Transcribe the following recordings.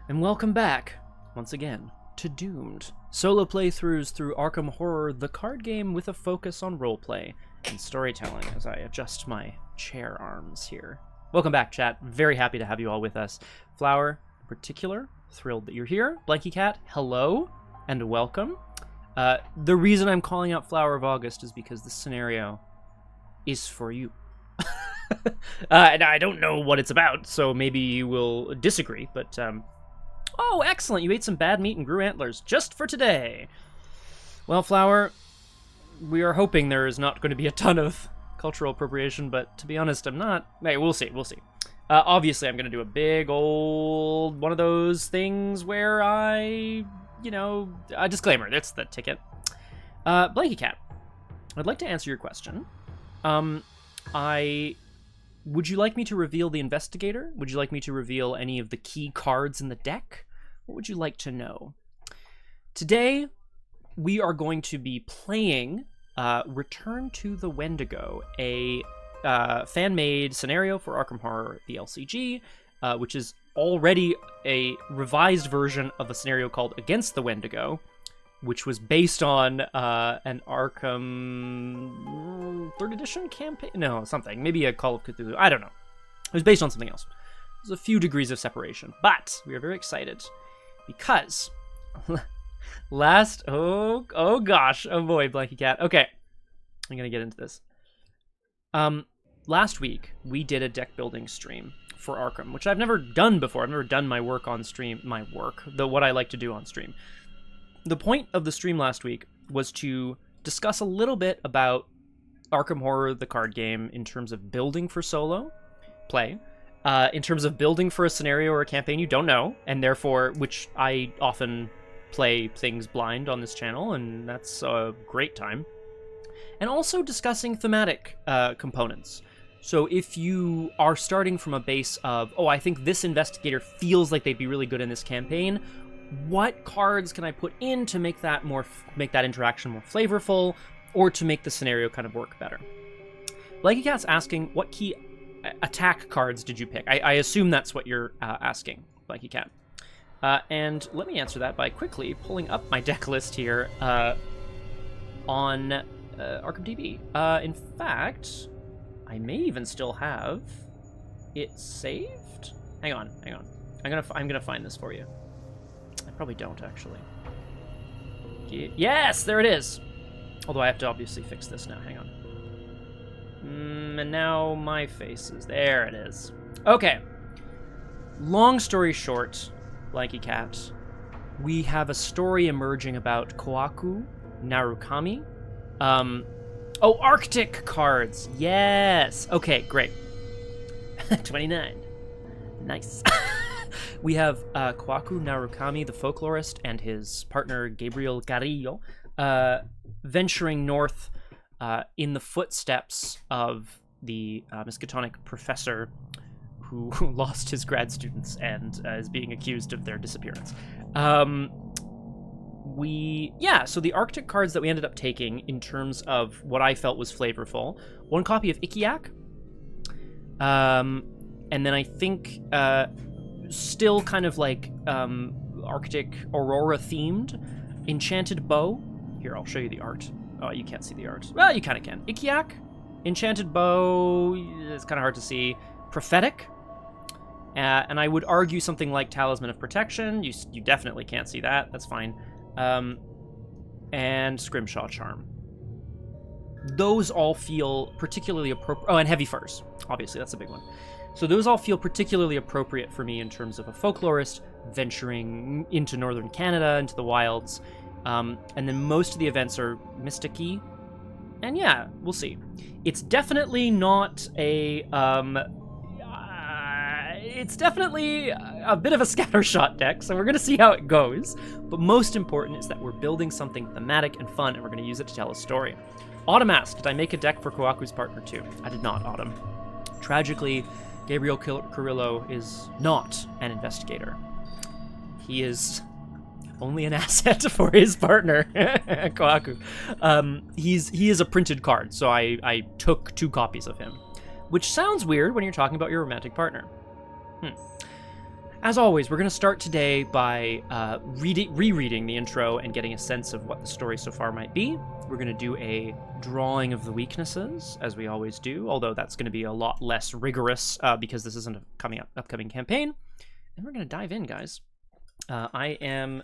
And welcome back, once again, to Doomed. Solo playthroughs through Arkham Horror, the card game with a focus on roleplay and storytelling as I adjust my chair arms here. Welcome back, chat. Very happy to have you all with us. Flower, in particular, thrilled that you're here. Blanky Cat, hello and welcome. The reason I'm calling out Flower of August is because this scenario is for you. And I don't know what it's about, so maybe you will disagree, but oh, excellent! You ate some bad meat and grew antlers just for today. Well, Flower, we are hoping there is not going to be a ton of cultural appropriation, but to be honest, I'm not. Hey, we'll see. Obviously, I'm going to do a big old one of those things where a disclaimer. That's the ticket. Blanky Cat, I'd like to answer your question. Would you like me to reveal the investigator? Would you like me to reveal any of the key cards in the deck? What would you like to know? Today, we are going to be playing Return to the Wendigo, a fan-made scenario for Arkham Horror the LCG, which is already a revised version of a scenario called Against the Wendigo, which was based on an Arkham 3rd edition campaign? No, something. Maybe a Call of Cthulhu. I don't know. It was based on something else. There's a few degrees of separation. But we are very excited because oh gosh. Oh boy, Blanky Cat. Okay. I'm going to get into this. Last week, we did a deck building stream for Arkham, which I've never done before. I've never done my work on stream. What I like to do on stream. The point of the stream last week was to discuss a little bit about Arkham Horror, the card game, in terms of building for solo play, in terms of building for a scenario or a campaign you don't know, and therefore, which I often play things blind on this channel, and that's a great time. And also discussing thematic components. So if you are starting from a base of, I think this investigator feels like they'd be really good in this campaign, what cards can I put in to make that interaction more flavorful, or to make the scenario kind of work better? Blanky Cat's asking, what key attack cards did you pick? I assume that's what you're asking, Blanky Cat. And let me answer that by quickly pulling up my deck list here on ArkhamDB. In fact, I may even still have it saved. Hang on. I'm gonna find this for you. I probably don't, actually. Yes, there it is! Although I have to obviously fix this now. Hang on. And now my face is... There it is. Okay. Long story short, Blanky Cat, we have a story emerging about Kohaku Narukami. Arctic cards! Yes! Okay, great. 29. Nice. We have Kohaku Narukami, the folklorist, and his partner Gabriel Garillo venturing north in the footsteps of the Miskatonic professor who lost his grad students and is being accused of their disappearance. So the Arctic cards that we ended up taking in terms of what I felt was flavorful, one copy of Ikiak, and then I think... still kind of like Arctic Aurora themed Enchanted Bow. Here, I'll show you the art. Oh, you can't see the art. Well, you kind of can. Ikiak, Enchanted Bow, it's kind of hard to see. Prophetic, and I would argue something like Talisman of Protection. You definitely can't see that. That's fine. And Scrimshaw Charm. Those all feel particularly appropriate. Oh, and Heavy Furs. Obviously, that's a big one. So those all feel particularly appropriate for me in terms of a folklorist venturing into northern Canada, into the wilds. And then most of the events are mystic-y. And yeah, we'll see. It's definitely not a... it's definitely a bit of a scattershot deck, so we're going to see how it goes. But most important is that we're building something thematic and fun, and we're going to use it to tell a story. Autumn asked, did I make a deck for Kohaku's partner too? I did not, Autumn. Tragically, Gabriel Carrillo is not an investigator. He is only an asset for his partner, Kohaku. He is a printed card, so I took 2 copies of him. Which sounds weird when you're talking about your romantic partner. As always, we're going to start today by rereading the intro and getting a sense of what the story so far might be. We're going to do a drawing of the weaknesses, as we always do, although that's going to be a lot less rigorous because this isn't a upcoming campaign. And we're going to dive in, guys. I am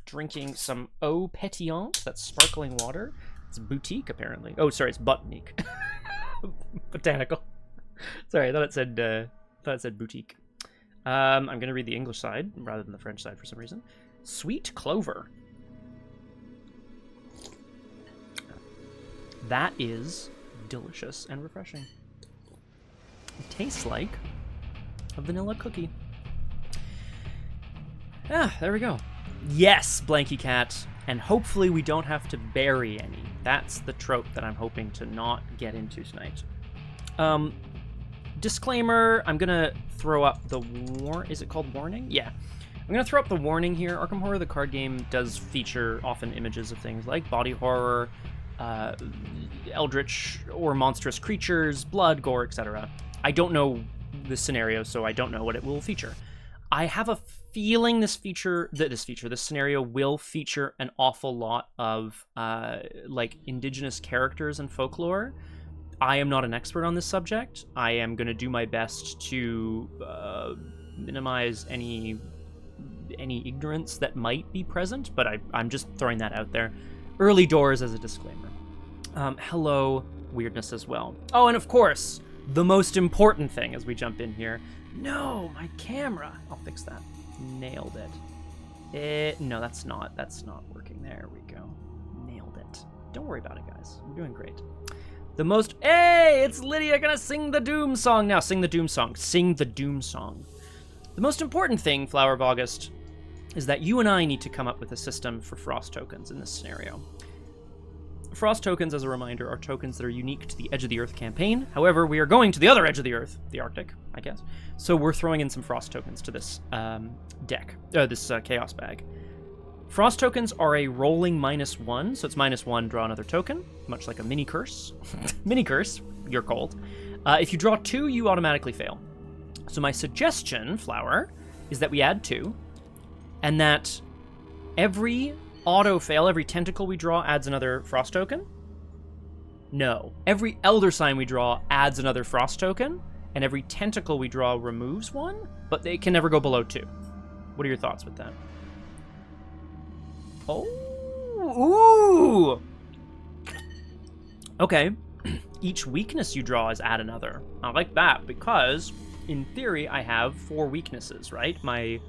drinking some eau pétillante, that's sparkling water. It's boutique, apparently. Oh, sorry, it's botanique. Botanical. Sorry, I thought it said boutique. I'm going to read the English side rather than the French side for some reason. Sweet clover. That is delicious and refreshing. It tastes like a vanilla cookie. Ah, there we go. Yes, Blanky Cat. And hopefully we don't have to bury any. That's the trope that I'm hoping to not get into tonight. Disclaimer, I'm gonna throw up the is it called warning? Yeah. I'm gonna throw up the warning here. Arkham Horror, the card game, does feature often images of things like body horror, eldritch or monstrous creatures, blood, gore, etc. I don't know the scenario, so I don't know what it will feature. I have a feeling this scenario will feature an awful lot of like indigenous characters and folklore. I am not an expert on this subject. I am going to do my best to minimize any ignorance that might be present, but I'm just throwing that out there. Early doors as a disclaimer. Hello, weirdness as well. Oh, and of course, the most important thing as we jump in here. No, my camera. I'll fix that. Nailed it. No, that's not working. There we go. Nailed it. Don't worry about it, guys. We're doing great. Hey, it's Lydia gonna sing the Doom song now. Sing the Doom song. Sing the Doom song. The most important thing, Flower of August, is that you and I need to come up with a system for frost tokens in this scenario. Frost tokens, as a reminder, are tokens that are unique to the Edge of the Earth campaign. However, we are going to the other edge of the Earth, the Arctic, I guess. So we're throwing in some frost tokens to this this chaos bag. Frost tokens are a rolling -1, so it's -1, draw another token, much like a mini curse. Mini curse, you're cold. If you draw 2, you automatically fail. So my suggestion, Flower, is that we add 2, and that every auto-fail, every tentacle we draw adds another frost token? No. Every elder sign we draw adds another frost token, and every tentacle we draw removes one, but they can never go below 2. What are your thoughts with that? Oh, ooh! Okay. Each weakness you draw is add another. I like that, because, in theory, I have 4 weaknesses, right? My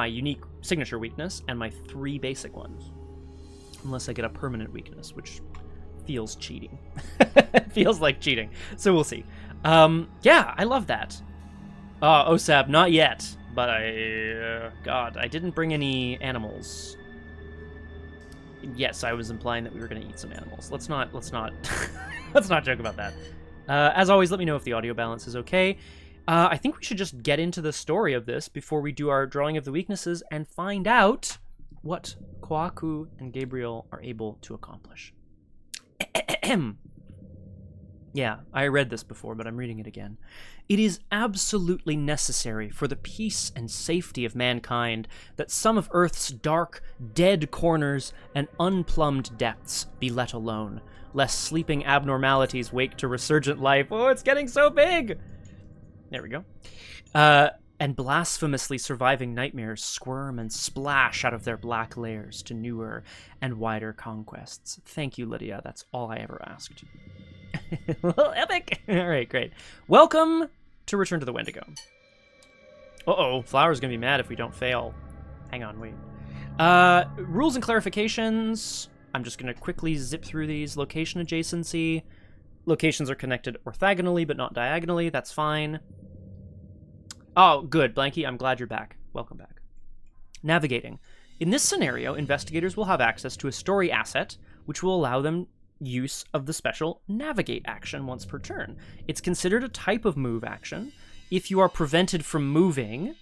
unique signature weakness, and my 3 basic ones. Unless I get a permanent weakness, which feels cheating. Feels like cheating. So we'll see. Yeah, I love that. OSAB, not yet. But God, I didn't bring any animals. Yes, I was implying that we were going to eat some animals. Let's not, let's not joke about that. As always, let me know if the audio balance is okay. I think we should just get into the story of this before we do our drawing of the weaknesses and find out what Kohaku and Gabriel are able to accomplish. Yeah, I read this before, but I'm reading it again. It is absolutely necessary for the peace and safety of mankind that some of Earth's dark, dead corners and unplumbed depths be let alone, lest sleeping abnormalities wake to resurgent life. Oh, it's getting so big! There we go. And blasphemously surviving nightmares squirm and splash out of their black layers to newer and wider conquests. Thank you, Lydia. That's all I ever asked. Well, epic! All right, great. Welcome to Return to the Wendigo. Uh-oh, Flower's gonna be mad if we don't fail. Hang on, wait. Rules and clarifications. I'm just gonna quickly zip through these. Location adjacency. Locations are connected orthogonally, but not diagonally. That's fine. Oh, good, Blanky. I'm glad you're back. Welcome back. Navigating. In this scenario, investigators will have access to a story asset, which will allow them use of the special navigate action once per turn. It's considered a type of move action. If you are prevented from moving,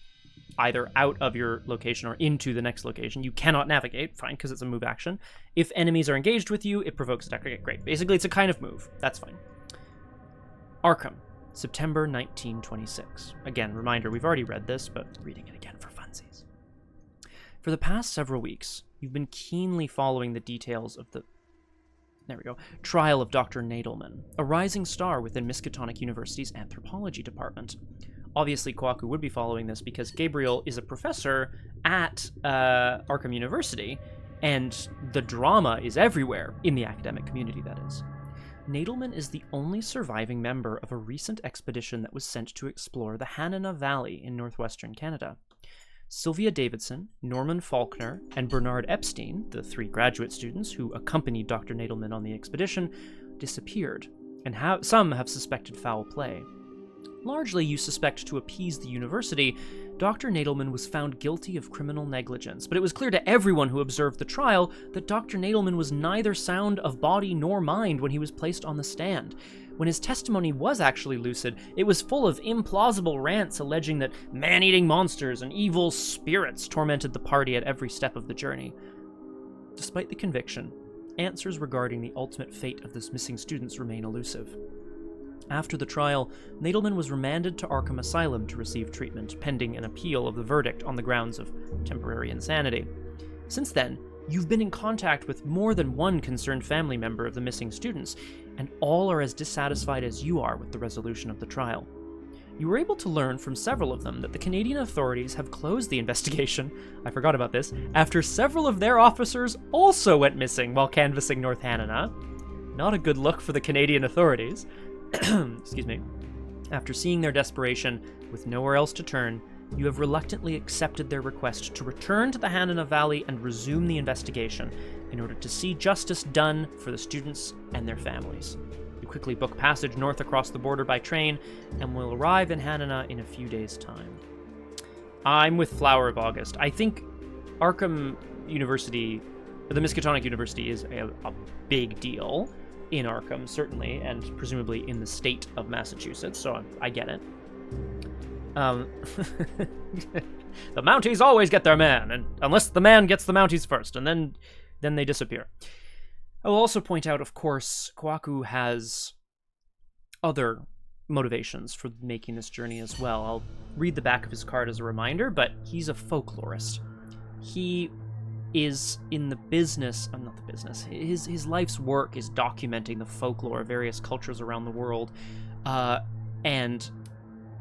either out of your location or into the next location, you cannot navigate, fine, because it's a move action. If enemies are engaged with you, it provokes attack. Okay, great. Basically, it's a kind of move. That's fine. Arkham. September 1926. Again, reminder, we've already read this, but reading it again for funsies. For the past several weeks, you've been keenly following the details of the trial of Dr. Nadelman, a rising star within Miskatonic University's anthropology department. Obviously, Kohaku would be following this because Gabriel is a professor at Arkham University, and the drama is everywhere in the academic community, that is. Nadelman is the only surviving member of a recent expedition that was sent to explore the Hanana Valley in northwestern Canada. Sylvia Davidson, Norman Faulkner, and Bernard Epstein, the 3 graduate students who accompanied Dr. Nadelman on the expedition, disappeared, and some have suspected foul play. Largely, you suspect to appease the university, Dr. Nadelman was found guilty of criminal negligence, but it was clear to everyone who observed the trial that Dr. Nadelman was neither sound of body nor mind when he was placed on the stand. When his testimony was actually lucid, it was full of implausible rants alleging that man-eating monsters and evil spirits tormented the party at every step of the journey. Despite the conviction, answers regarding the ultimate fate of the missing students remain elusive. After the trial, Nadelman was remanded to Arkham Asylum to receive treatment, pending an appeal of the verdict on the grounds of temporary insanity. Since then, you've been in contact with more than one concerned family member of the missing students, and all are as dissatisfied as you are with the resolution of the trial. You were able to learn from several of them that the Canadian authorities have closed the investigation, I forgot about this, after several of their officers also went missing while canvassing North Hanana. Not a good look for the Canadian authorities. Excuse me. After seeing their desperation, with nowhere else to turn, you have reluctantly accepted their request to return to the Hanana Valley and resume the investigation in order to see justice done for the students and their families. You quickly book passage north across the border by train and will arrive in Hanana in a few days' time. I'm with Flower of August. I think Arkham University, the Miskatonic University, is a big deal in Arkham, certainly, and presumably in the state of Massachusetts, so I get it. The Mounties always get their man, and unless the man gets the Mounties first, and then they disappear. I will also point out, of course, Kohaku has other motivations for making this journey as well. I'll read the back of his card as a reminder, but he's a folklorist. He is in the business, not the business, his life's work is documenting the folklore of various cultures around the world, and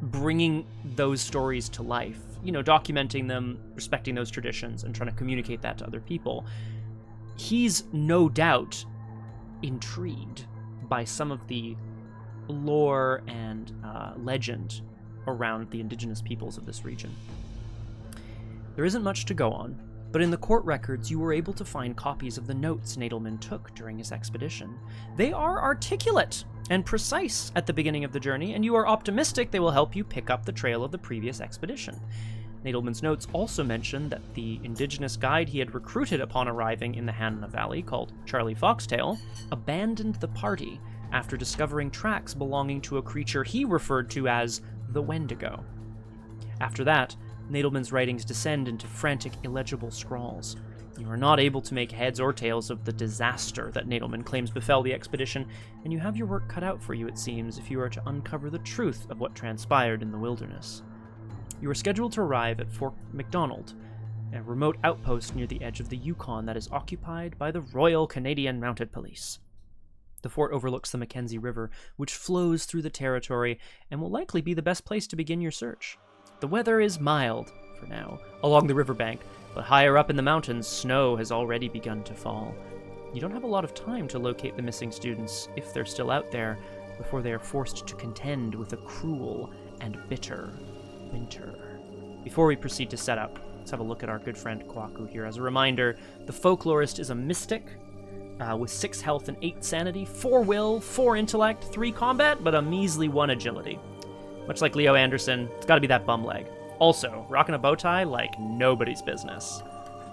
bringing those stories to life, documenting them, respecting those traditions, and trying to communicate that to other people. He's no doubt intrigued by some of the lore and legend around the indigenous peoples of this region. There isn't much to go on, but in the court records you were able to find copies of the notes Nadelman took during his expedition. They are articulate and precise at the beginning of the journey, and you are optimistic they will help you pick up the trail of the previous expedition. Nadelman's notes also mention that the indigenous guide he had recruited upon arriving in the Hanana Valley, called Charlie Foxtail, abandoned the party after discovering tracks belonging to a creature he referred to as the Wendigo. After that, Nadelman's writings descend into frantic, illegible scrawls. You are not able to make heads or tails of the disaster that Nadelman claims befell the expedition, and you have your work cut out for you, it seems, if you are to uncover the truth of what transpired in the wilderness. You are scheduled to arrive at Fort McDonald, a remote outpost near the edge of the Yukon that is occupied by the Royal Canadian Mounted Police. The fort overlooks the Mackenzie River, which flows through the territory, and will likely be the best place to begin your search. The weather is mild, for now, along the riverbank, but higher up in the mountains, snow has already begun to fall. You don't have a lot of time to locate the missing students, if they're still out there, before they are forced to contend with a cruel and bitter winter. Before we proceed to set up, let's have a look at our good friend Kohaku here. As a reminder, the folklorist is a mystic with 6 health and 8 sanity, 4 will, 4 intellect, 3 combat, but a measly 1 agility. Much like Leo Anderson, it's gotta be that bum leg. Also, rocking a bow tie like nobody's business.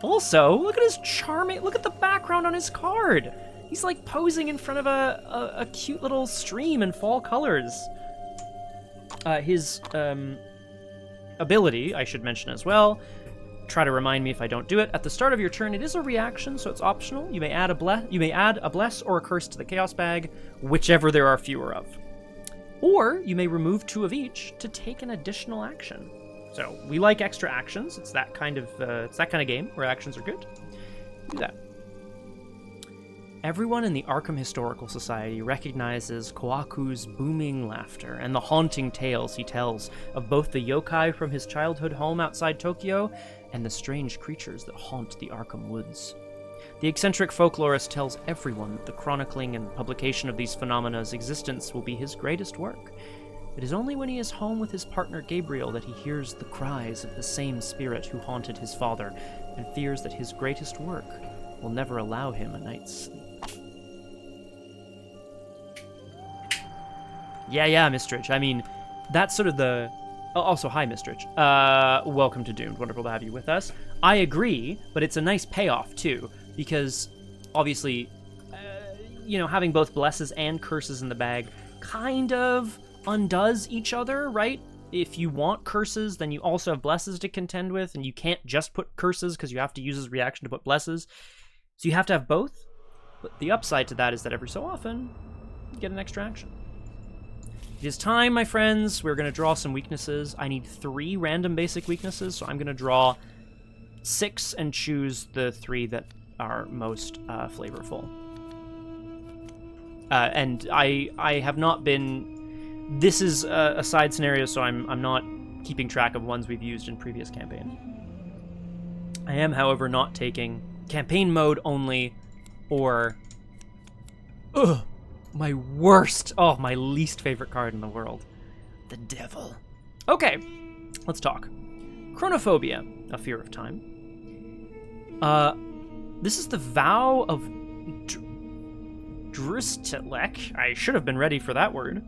Also, look at his charming, look at the background on his card. He's like posing in front of a cute little stream in fall colors. His ability, I should mention as well, try to remind me if I don't do it. At the start of your turn, it is a reaction, so it's optional. You may add a bless or a curse to the chaos bag, whichever there are fewer of. Or you may remove 2 of each to take an additional action. So we like extra actions. It's that kind of game where actions are good. Do that. Everyone in the Arkham Historical Society recognizes Kohaku's booming laughter and the haunting tales he tells of both the yokai from his childhood home outside Tokyo and the strange creatures that haunt the Arkham woods. The eccentric folklorist tells everyone that the chronicling and publication of these phenomena's existence will be his greatest work. It is only when he is home with his partner Gabriel that he hears the cries of the same spirit who haunted his father and fears that his greatest work will never allow him a night's sleep. Yeah, Mistrich. I mean, that's sort of the... Oh, also, hi, Mistrich. Welcome to Doomed. Wonderful to have you with us. I agree, but it's a nice payoff, too, because, obviously, having both blesses and curses in the bag kind of undoes each other, right? If you want curses, then you also have blesses to contend with, and you can't just put curses because you have to use his reaction to put blesses. So you have to have both, but the upside to that is that every so often, you get an extra action. It is time, my friends. We're going to draw some weaknesses. I need 3 random basic weaknesses, so I'm going to draw 6 and choose the 3 that are most flavorful. And I have not been... This is a side scenario, so I'm not keeping track of ones we've used in previous campaigns. I am, however, not taking campaign mode only or... Ugh! My worst, my least favorite card in the world. The Devil. Okay, let's talk. Chronophobia, a fear of time. This is the Vow of Dristilek. I should have been ready for that word.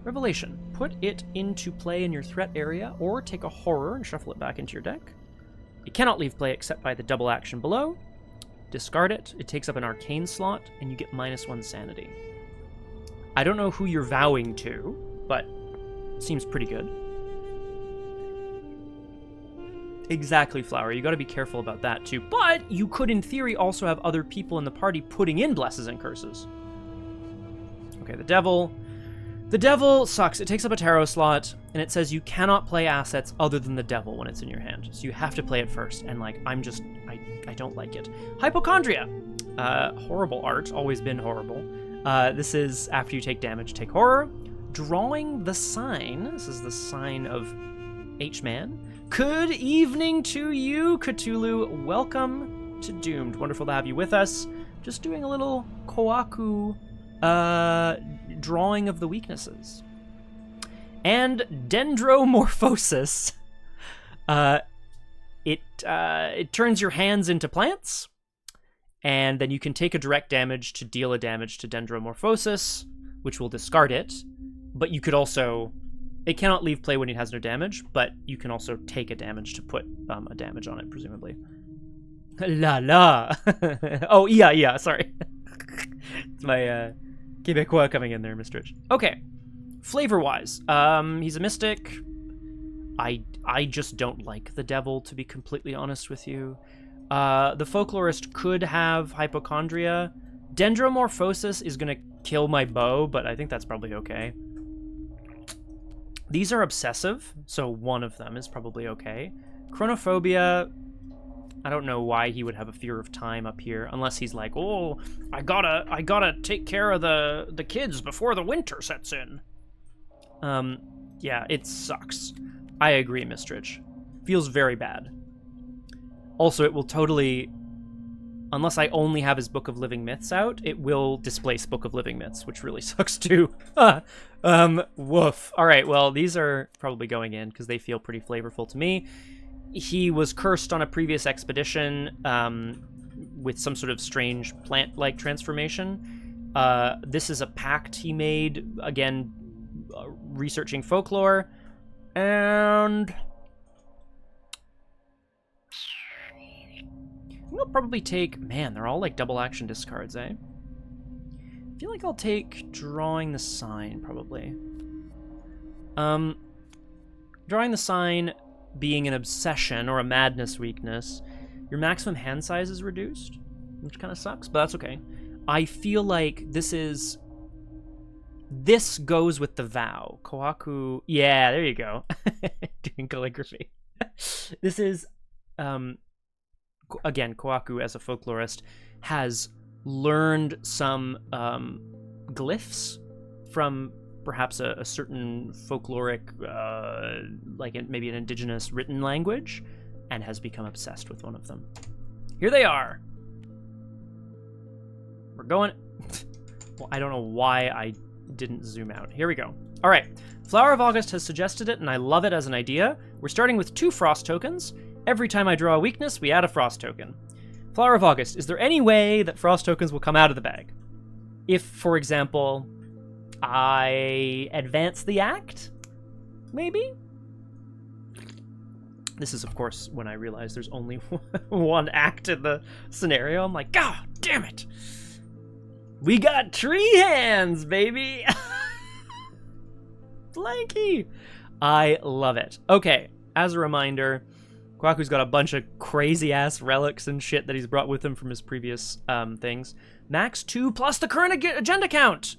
Revelation. Put it into play in your threat area, or take a horror and shuffle it back into your deck. You cannot leave play except by the double action below. Discard it. It takes up an arcane slot, and you get -1 sanity. I don't know who you're vowing to, but it seems pretty good. Exactly, Flower. You got to be careful about that, too. But you could, in theory, also have other people in the party putting in blesses and curses. Okay, the Devil. The Devil sucks. It takes up a tarot slot, and it says you cannot play assets other than the Devil when it's in your hand. So you have to play it first, and, I don't like it. Hypochondria. Horrible art. Always been horrible. This is after you take damage, take horror. Drawing the Sign. This is the sign of H-Man. Good evening to you, Cthulhu. Welcome to Doomed. Wonderful to have you with us. Just doing a little Kohaku drawing of the weaknesses. And Dendromorphosis. It turns your hands into plants, and then you can take a direct damage to deal a damage to Dendromorphosis, which will discard it, but you could also... It cannot leave play when it has no damage, but you can also take a damage to put a damage on it, presumably. La la! Oh, yeah, sorry. It's my Quebecois coming in there, Mr. Rich. Okay, flavor-wise, he's a mystic. I just don't like the Devil, to be completely honest with you. The folklorist could have hypochondria. Dendromorphosis is going to kill my bow, but I think that's probably okay. These are obsessive, so one of them is probably okay. Chronophobia, I don't know why he would have a fear of time up here, unless he's like, oh, I gotta take care of the kids before the winter sets in. Yeah, it sucks. I agree, Mistrich. Feels very bad. Also, it will totally... Unless I only have his Book of Living Myths out, it will displace Book of Living Myths, which really sucks too. Woof. Alright, well, these are probably going in, because they feel pretty flavorful to me. He was cursed on a previous expedition with some sort of strange plant-like transformation. This is a pact he made, again, researching folklore. And... I'll probably take... Man, they're all like double action discards, eh? I feel like I'll take Drawing the Sign, probably. Drawing the Sign being an obsession or a madness weakness, your maximum hand size is reduced, which kind of sucks, but that's okay. I feel like this is This goes with the vow. Kohaku. Yeah, there you go. Doing calligraphy. This is, again, Kohaku as a folklorist has learned some glyphs from perhaps a certain folkloric, maybe an indigenous written language, and has become obsessed with one of them. Here they are. We're going... Well, I don't know why I didn't zoom out. Here we go. All right. Flower of August has suggested it, and I love it as an idea. We're starting with 2 frost tokens. Every time I draw a weakness, we add a frost token. Flower of August, is there any way that frost tokens will come out of the bag? If, for example, I advance the act? Maybe? This is, of course, when I realize there's only one act in the scenario. I'm like, God damn it! We got tree hands, baby! Blanky! I love it. Okay, as a reminder, Kohaku's got a bunch of crazy-ass relics and shit that he's brought with him from his previous things. Max 2 plus the current agenda count!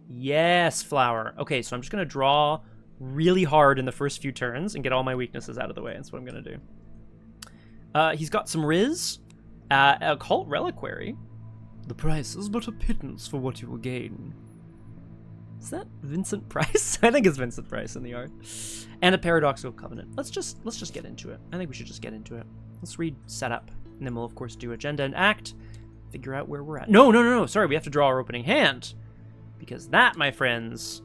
Yes, Flower. Okay, so I'm just going to draw really hard in the first few turns and get all my weaknesses out of the way. That's what I'm going to do. He's got some Riz. Occult Reliquary. The price is but a pittance for what you will gain. Is that Vincent Price? I think it's Vincent Price in the art. And a Paradoxical Covenant. Let's just get into it. I think we should just get into it. Let's read setup, and then we'll of course do agenda and act. Figure out where we're at. No. Sorry, we have to draw our opening hand, because that, my friends,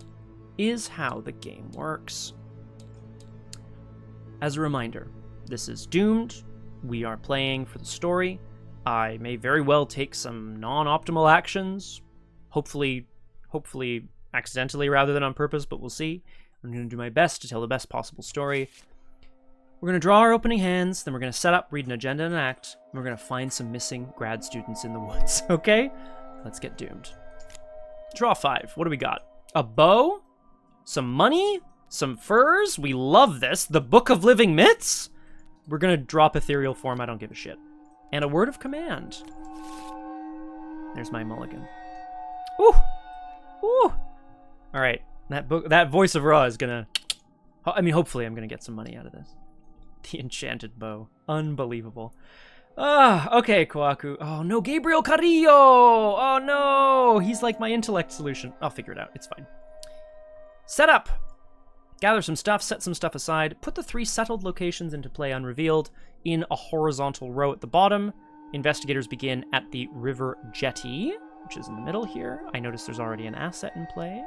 is how the game works. As a reminder, this is Doomed. We are playing for the story. I may very well take some non-optimal actions, hopefully accidentally rather than on purpose, but we'll see. I'm going to do my best to tell the best possible story. We're going to draw our opening hands, then we're going to set up, read an agenda and an act, and we're going to find some missing grad students in the woods, okay? Let's get doomed. Draw 5. What do we got? A bow? Some money? Some furs? We love this. The Book of Living Myths? We're going to drop ethereal form. I don't give a shit. And a word of command. There's my mulligan. Ooh! Ooh! Alright. That voice of Ra is gonna... I mean, hopefully I'm gonna get some money out of this. The enchanted bow. Unbelievable. Okay, Kohaku. Oh, no, Gabriel Carrillo! Oh, no! He's like my intellect solution. I'll figure it out. It's fine. Set up! Gather some stuff, set some stuff aside, put the 3 settled locations into play unrevealed in a horizontal row at the bottom. Investigators begin at the river jetty, which is in the middle here. I notice there's already an asset in play.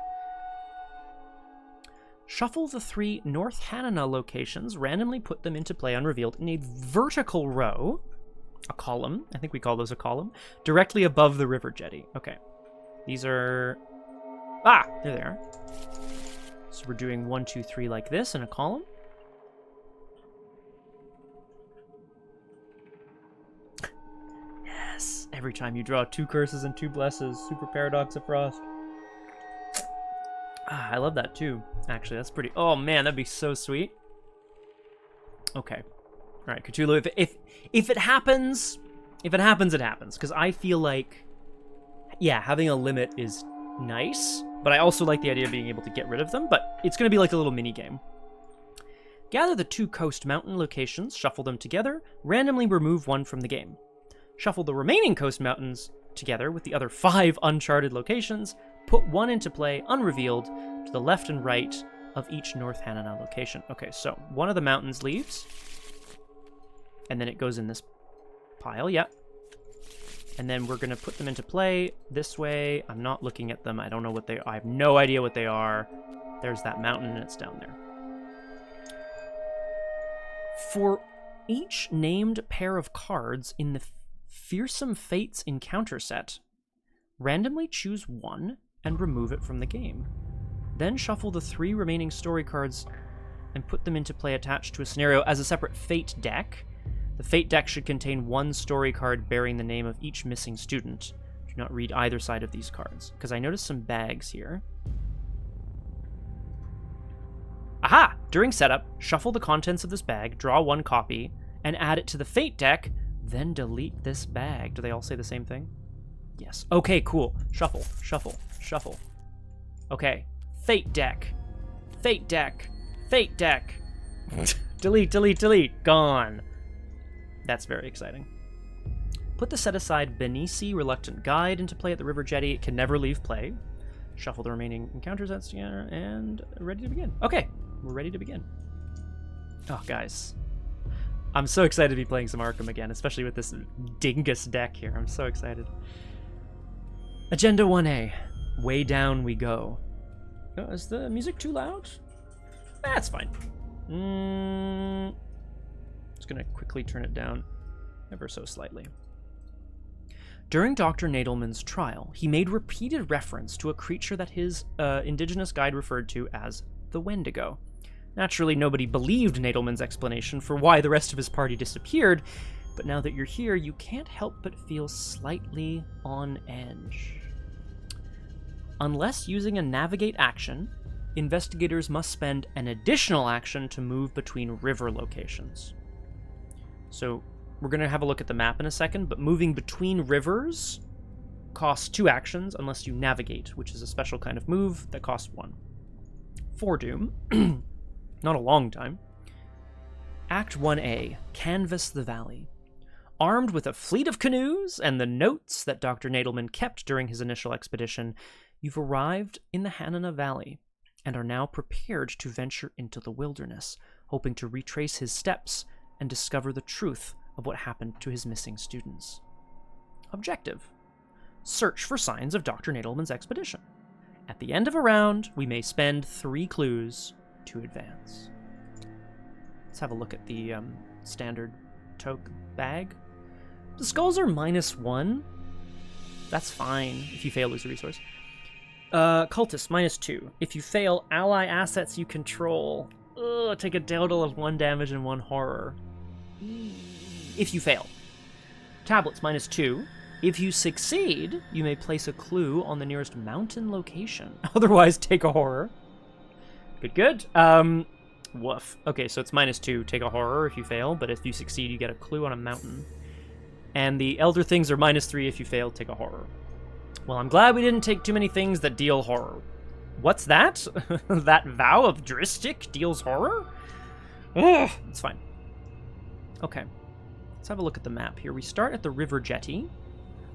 Shuffle the 3 North Hanana locations, randomly put them into play unrevealed in a vertical row, a column, I think we call those a column, directly above the river jetty. Okay. These are... Ah! There they are. So we're doing 1, 2, 3 like this in a column. Yes! Every time you draw 2 curses and 2 blesses, Super Paradox of Frost. Ah, I love that too. Actually, that's pretty... Oh man, that'd be so sweet. Okay. Alright, Cthulhu, if it happens, it happens. Because I feel like, yeah, having a limit is nice, but I also like the idea of being able to get rid of them, but it's going to be like a little mini game. Gather the 2 coast mountain locations, shuffle them together, randomly remove 1 from the game. Shuffle the remaining coast mountains together with the other 5 uncharted locations, put 1 into play unrevealed to the left and right of each North Hanana location. Okay, so one of the mountains leaves, and then it goes in this pile, yeah. And then we're going to put them into play this way. I'm not looking at them. I don't know what they are. I have no idea what they are. There's that mountain, and it's down there. For each named pair of cards in the Fearsome Fates encounter set, randomly choose 1 and remove it from the game. Then shuffle the 3 remaining story cards and put them into play attached to a scenario as a separate Fate deck. The Fate deck should contain 1 story card bearing the name of each missing student. Do not read either side of these cards, because I noticed some bags here. Aha! During setup, shuffle the contents of this bag, draw 1 copy, and add it to the Fate deck, then delete this bag. Do they all say the same thing? Yes. Okay, cool. Shuffle, shuffle, shuffle. Okay. Fate deck. Fate deck. Fate deck. Delete, delete, delete. Gone. That's very exciting. Put the set-aside Benisi Reluctant Guide into play at the River Jetty. It can never leave play. Shuffle the remaining encounters that's together, and ready to begin. Okay, we're ready to begin. Oh, guys. I'm so excited to be playing some Arkham again, especially with this dingus deck here. I'm so excited. Agenda 1A. Way down we go. Oh, is the music too loud? That's fine. Just gonna quickly turn it down ever so slightly. During Dr. Nadelman's trial, he made repeated reference to a creature that his indigenous guide referred to as the Wendigo. Naturally, nobody believed Nadelman's explanation for why the rest of his party disappeared, but now that you're here, you can't help but feel slightly on edge. Unless using a navigate action, investigators must spend an additional action to move between river locations. So, we're going to have a look at the map in a second, but moving between rivers costs 2 actions unless you navigate, which is a special kind of move that costs 1. Foredoom. Not a long time. Act 1A. Canvass the Valley. Armed with a fleet of canoes and the notes that Dr. Nadelman kept during his initial expedition, you've arrived in the Hanana Valley and are now prepared to venture into the wilderness, hoping to retrace his steps and discover the truth of what happened to his missing students. Objective. Search for signs of Dr. Nadelman's expedition. At the end of a round, we may spend 3 clues to advance. Let's have a look at the standard toque bag. The skulls are -1. That's fine if you fail, lose a resource. Cultist, -2. If you fail, ally assets you control. Take a total of 1 damage and 1 horror. If you fail. Tablets, -2. If you succeed, you may place a clue on the nearest mountain location. Otherwise, take a horror. Good, good. Woof. Okay, so it's -2. Take a horror if you fail, but if you succeed, you get a clue on a mountain. And the Elder Things are -3. If you fail, take a horror. Well, I'm glad we didn't take too many things that deal horror. What's that? That Vow of Dristic deals horror? Ugh, it's fine. Okay. Let's have a look at the map here. We start at the River Jetty,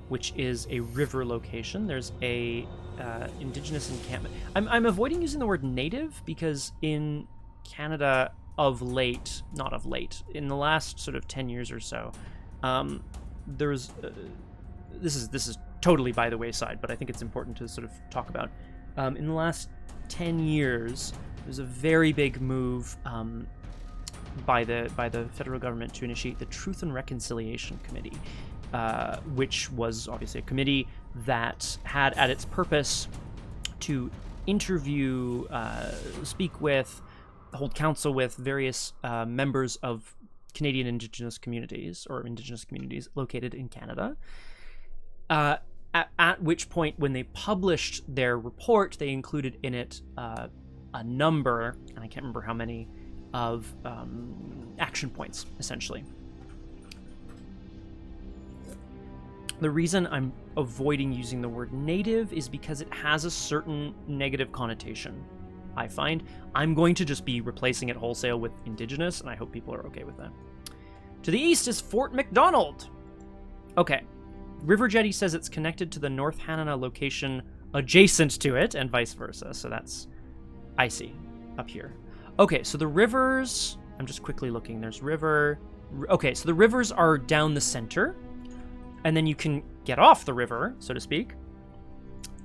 which is a river location. There's a indigenous encampment. I'm avoiding using the word native because in Canada of late, not of late, in the last sort of 10 years or so, there's this is totally by the wayside, but I think it's important to sort of talk about. In the last 10 years, there's a very big move by the federal government to initiate the Truth and Reconciliation Committee, which was obviously a committee that had at its purpose to interview, speak with, hold counsel with various members of Canadian Indigenous communities, or Indigenous communities located in Canada. At which point, when they published their report, they included in it a number, and I can't remember how many, of action points, essentially. The reason I'm avoiding using the word native is because it has a certain negative connotation, I find. I'm going to just be replacing it wholesale with indigenous, and I hope people are okay with that. To the east is Fort McDonald. Okay. River Jetty says it's connected to the North Hanana location adjacent to it, and vice versa. So that's, I see, up here. Okay, so the rivers, I'm just quickly looking. There's river. Okay, so the rivers are down the center, and then you can get off the river, so to speak,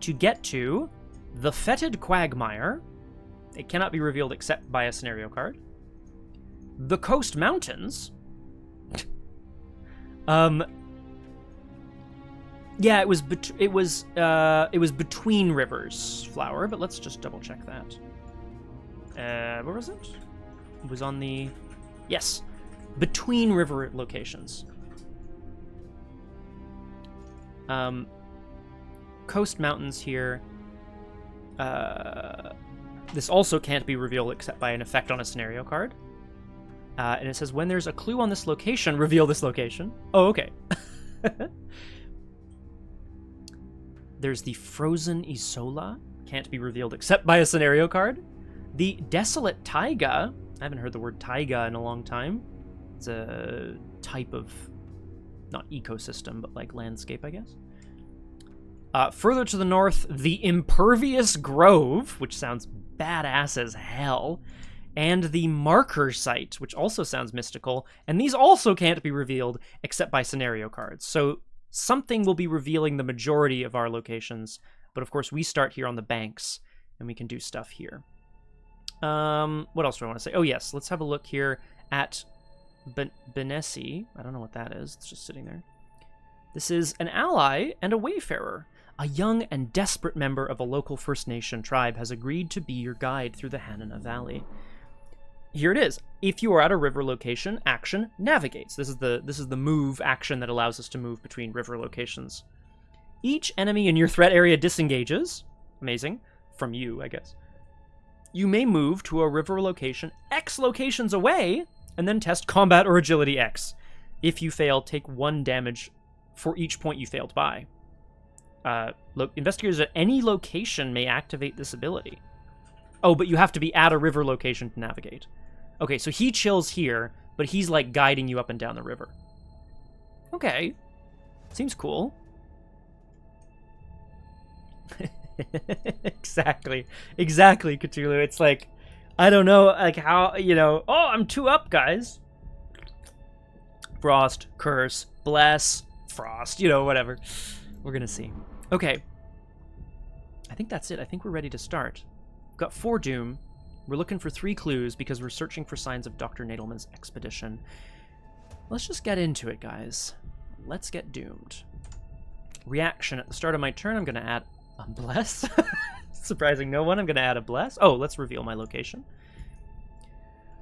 to get to the Fetid Quagmire. It cannot be revealed except by a scenario card. The Coast Mountains. Yeah, it was between rivers, Flower, but let's just double check that. Where was it? It was on the... Yes, between river locations. Coast Mountains here. This also can't be revealed except by an effect on a scenario card. And it says, when there's a clue on this location, reveal this location. Oh, okay. There's the Frozen Isola can't be revealed except by a scenario card. The Desolate Taiga. I haven't heard the word taiga in a long time. It's a type of, not ecosystem, but like landscape, I guess. Further to the north, the Impervious Grove, which sounds badass as hell, and the Marker Site, which also sounds mystical, and these also can't be revealed except by scenario cards. So something will be revealing the majority of our locations, but of course we start here on the banks, and we can do stuff here. What else do I want to say? Oh yes, let's have a look here at Benesi. I don't know what that is. It's just sitting there. This is an ally and a wayfarer. A young and desperate member of a local First Nation tribe has agreed to be your guide through the Hanana Valley. Here it is. If you are at a river location, action navigates. This is the move action that allows us to move between river locations. Each enemy in your threat area disengages. Amazing. From you, I guess. You may move to a river location X locations away, and then test combat or agility X. If you fail, take 1 damage for each point you failed by. Investigators at any location may activate this ability. Oh, but you have to be at a river location to navigate. Okay, so he chills here, but he's like guiding you up and down the river. Okay. Seems cool. Exactly, Cthulhu. It's like, I don't know, like how, oh, I'm 2 up, guys. Frost, curse, bless, frost, whatever. We're gonna see. Okay. I think that's it. I think we're ready to start. We've got 4 doom. We're looking for 3 clues because we're searching for signs of Dr. Nadelman's expedition. Let's just get into it, guys. Let's get doomed. Reaction. At the start of my turn, I'm gonna add a bless. Surprising no one, I'm gonna add a bless. Oh, let's reveal my location.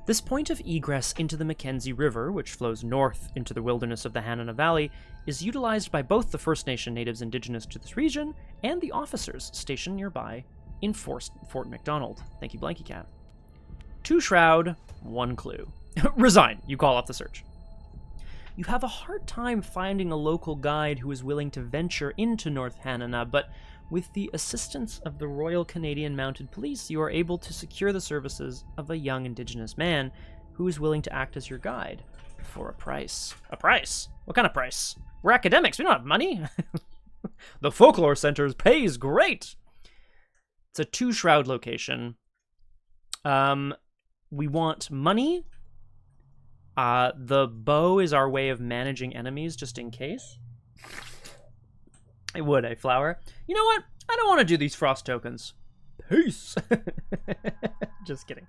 This point of egress into the Mackenzie River, which flows north into the wilderness of the Hanana Valley, is utilized by both the First Nation natives indigenous to this region and the officers stationed nearby in Fort McDonald. Thank you, Blanky Cat. 2 shroud, 1 clue. Resign. You call off the search. You have a hard time finding a local guide who is willing to venture into North Hanana, but with the assistance of the Royal Canadian Mounted Police, you are able to secure the services of a young Indigenous man who is willing to act as your guide for a price. A price? What kind of price? We're academics. We don't have money. The Folklore Center pays great. It's a 2 shroud location. We want money. The bow is our way of managing enemies just in case. I would, Flower? You know what? I don't want to do these frost tokens. Peace. Just kidding.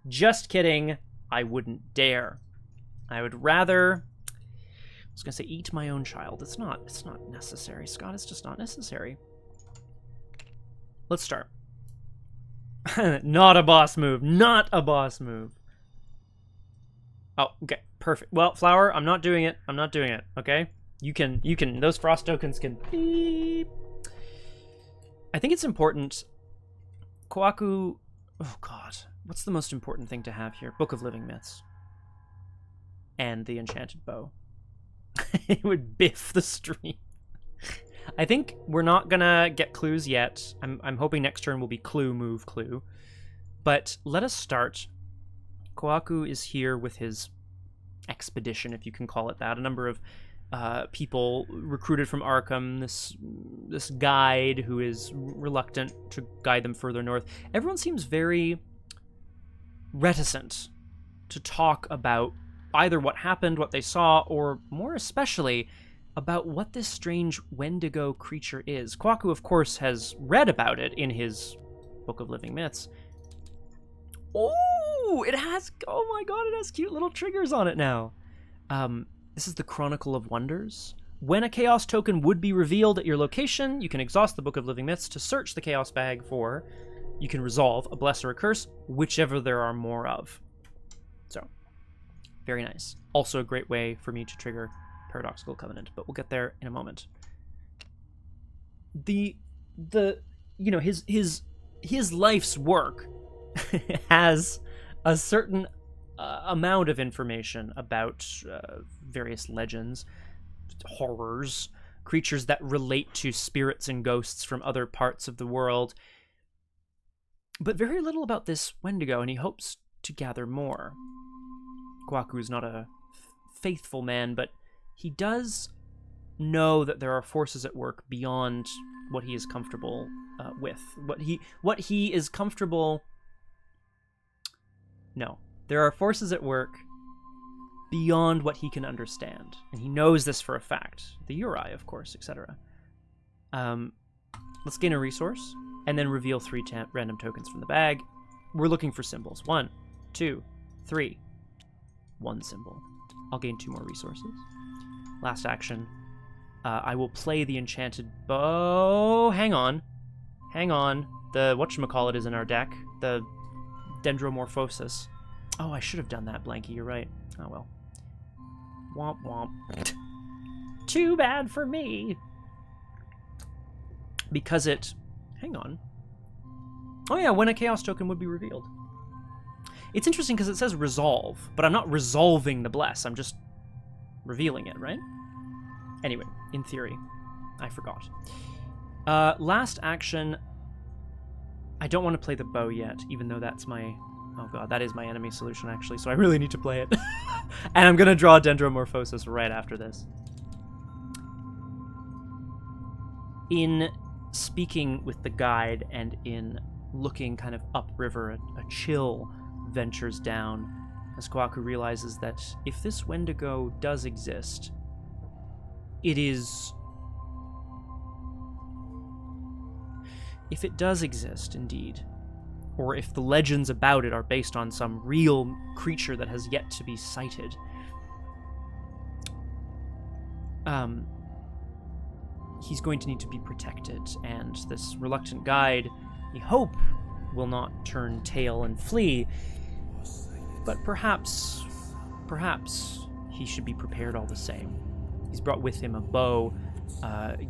Just kidding. I wouldn't dare. I would rather... I was going to say eat my own child. It's not necessary, Scott. It's just not necessary. Let's start. Not a boss move. Not a boss move. Oh, okay. Perfect. Well, Flower, I'm not doing it. I'm not doing it, okay? You can, those frost tokens can beep. I think it's important. Kohaku, oh god. What's the most important thing to have here? Book of Living Myths. And the Enchanted Bow. It would biff the stream. I think we're not gonna get clues yet. I'm hoping next turn will be clue, move, clue. But let us start. Kohaku is here with his expedition, if you can call it that. A number of people recruited from Arkham, this guide who is reluctant to guide them further north. Everyone seems very reticent to talk about either what happened, what they saw, or more especially about what this strange Wendigo creature is. Kohaku, of course, has read about it in his Book of Living Myths. Oh, it has, oh my god, it has cute little triggers on it now. This is the Chronicle of Wonders. When a Chaos token would be revealed at your location, you can exhaust the Book of Living Myths to search the Chaos bag for, you can resolve a bless or a curse, whichever there are more of. So, very nice. Also a great way for me to trigger Paradoxical Covenant, but we'll get there in a moment. The you know, his life's work has a certain amount of information about various legends, horrors, creatures that relate to spirits and ghosts from other parts of the world. but very little about this Wendigo, and he hopes to gather more. Kohaku is not a faithful man, but he does know that there are forces at work beyond what he is comfortable with. What he is comfortable... No. There are forces at work beyond what he can understand, and he knows this for a fact. The Uri, of course, etc. Let's gain a resource, and then reveal 3 random tokens from the bag. We're looking for symbols. 1, 2, 3. 1 symbol. I'll gain 2 more resources. Last action. I will play the enchanted bow. Hang on. The whatchamacallit is in our deck. The Dendromorphosis. Oh, I should have done that, Blanky. You're right. Oh, well. Womp womp. Too bad for me. Because it... Hang on. Oh yeah, when a chaos token would be revealed. It's interesting because it says resolve, but I'm not resolving the bless. I'm just revealing it, right? Anyway, in theory. I forgot. Last action. I don't want to play the bow yet, even though that's my... Oh god, that is my enemy solution, actually, so I really need to play it. And I'm going to draw Dendromorphosis right after this. In speaking with the guide and in looking kind of upriver, a chill ventures down as Kohaku realizes that if this Wendigo does exist, it is... If it does exist, indeed, or if the legends about it are based on some real creature that has yet to be sighted, he's going to need to be protected, and this reluctant guide, we hope, will not turn tail and flee, but perhaps he should be prepared all the same. He's brought with him a bow,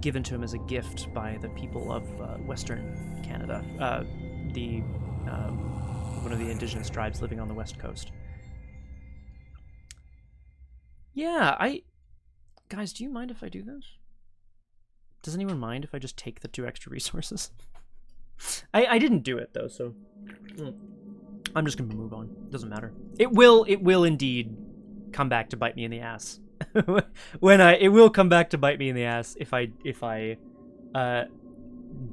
given to him as a gift by the people of Western Canada, one of the indigenous tribes living on the West Coast. Yeah, Guys, do you mind if I do this? Does anyone mind if I just take the 2 extra resources? I didn't do it, though, so... I'm just gonna move on. Doesn't matter. It will indeed come back to bite me in the ass. It will come back to bite me in the ass if I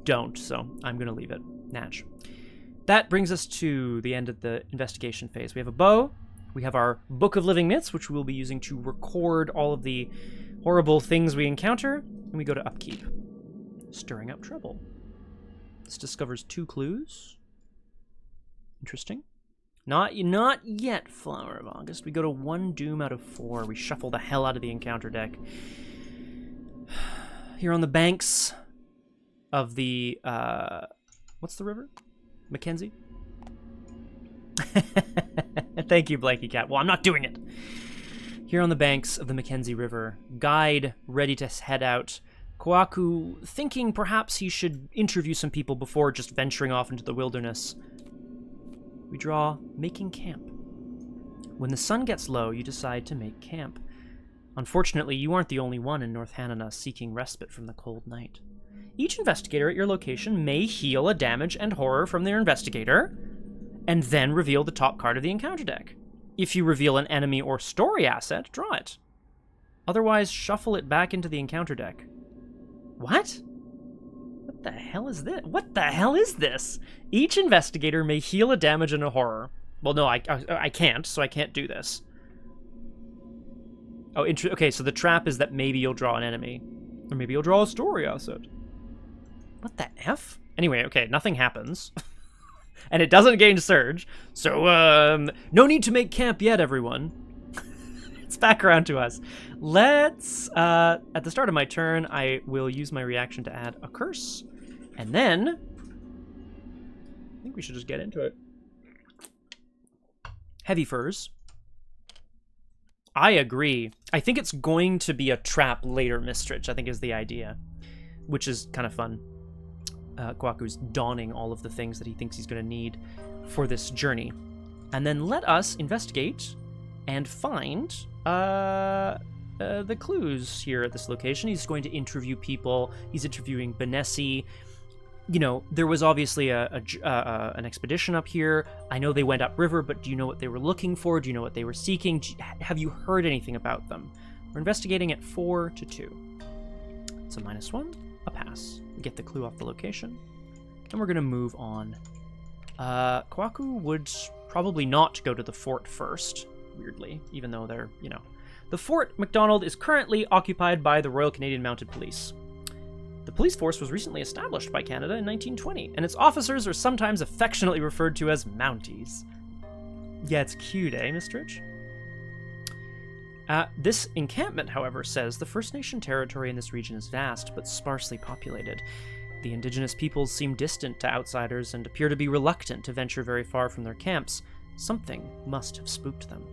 don't, so I'm gonna leave it. Natch. That brings us to the end of the investigation phase. We have a bow, we have our Book of Living Myths, which we'll be using to record all of the horrible things we encounter, and we go to upkeep. Stirring up trouble. This discovers 2 clues. Interesting. Not yet, Flower of August. We go to 1 doom out of 4. We shuffle the hell out of the encounter deck. Here on the banks of the, what's the river? Mackenzie? Thank you, Blanky Cat. Well, I'm not doing it. Here on the banks of the Mackenzie River, guide ready to head out. Kohaku thinking perhaps he should interview some people before just venturing off into the wilderness. We draw Making Camp. When the sun gets low, you decide to make camp. Unfortunately, you aren't the only one in North Hanana seeking respite from the cold night. Each investigator at your location may heal a damage and horror from their investigator, and then reveal the top card of the encounter deck. If you reveal an enemy or story asset, draw it. Otherwise, shuffle it back into the encounter deck. What? What the hell is this? What the hell is this? Each investigator may heal a damage and a horror. Well, no, I can't, so I can't do this. Oh, okay, so the trap is that maybe you'll draw an enemy. Or maybe you'll draw a story asset. What the F? Anyway, okay, nothing happens. And it doesn't gain Surge. So, no need to make camp yet, everyone. It's back around to us. Let's, at the start of my turn, I will use my reaction to add a curse. And then, I think we should just get into it. Heavy Furs. I agree. I think it's going to be a trap later, Mistrich, I think is the idea. Which is kind of fun. Kohaku's donning all of the things that he thinks he's going to need for this journey. And then let us investigate and find the clues here at this location. He's going to interview people. He's interviewing Benessi. you know, there was obviously an expedition up here. I know they went upriver, but do you know what they were looking for? Do you know what they were seeking? Have you heard anything about them? We're investigating at 4 to 2. It's a -1, a pass. We get the clue off the location, and we're going to move on. Kohaku would probably not go to the fort first, weirdly, even though they're, you know. The Fort MacDonald is currently occupied by the Royal Canadian Mounted Police. The police force was recently established by Canada in 1920, and its officers are sometimes affectionately referred to as Mounties. Yeah, it's cute, eh, Mr. Rich? This encampment, however, says the First Nation territory in this region is vast, but sparsely populated. The indigenous peoples seem distant to outsiders and appear to be reluctant to venture very far from their camps. Something must have spooked them.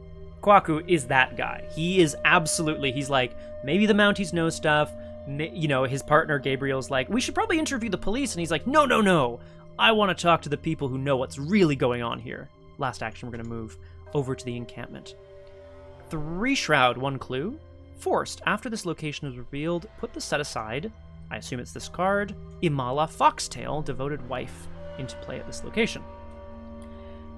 Kohaku is that guy. He is absolutely, he's like, maybe the Mounties know stuff. You know, his partner Gabriel's like, we should probably interview the police, and he's like, no, I want to talk to the people who know what's really going on here. Last action, we're going to move over to the encampment. 3 shroud, 1 clue. Forced, after this location is revealed, put the set aside, I assume it's this card, Imala Foxtail, devoted wife, into play at this location.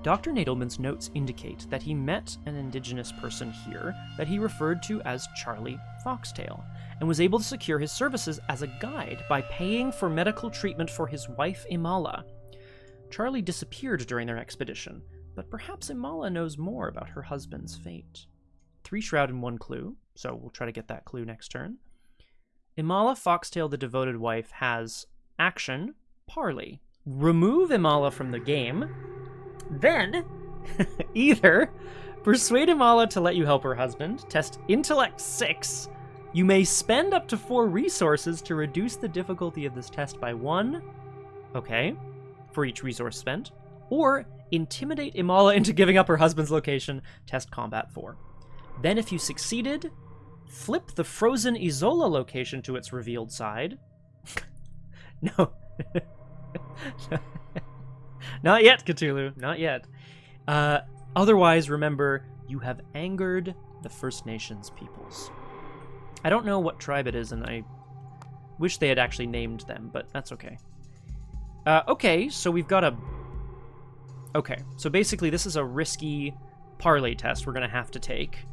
Dr. Nadelman's notes indicate that he met an indigenous person here that he referred to as Charlie Foxtail, and was able to secure his services as a guide by paying for medical treatment for his wife Imala. Charlie disappeared during their expedition, but perhaps Imala knows more about her husband's fate. 3 shroud and 1 clue, so we'll try to get that clue next turn. Imala Foxtail, the devoted wife, has action, parley. Remove Imala from the game, then either persuade Imala to let you help her husband, test intellect 6. You may spend up to 4 resources to reduce the difficulty of this test by 1, okay, for each resource spent, or intimidate Imala into giving up her husband's location, test combat 4. Then if you succeeded, flip the frozen Isola location to its revealed side. No. Not yet, Cthulhu. Not yet. Otherwise, remember, you have angered the First Nations peoples. I don't know what tribe it is, and I wish they had actually named them, but that's okay. Okay, so we've got a... Okay, so basically this is a risky parley test we're going to have to take.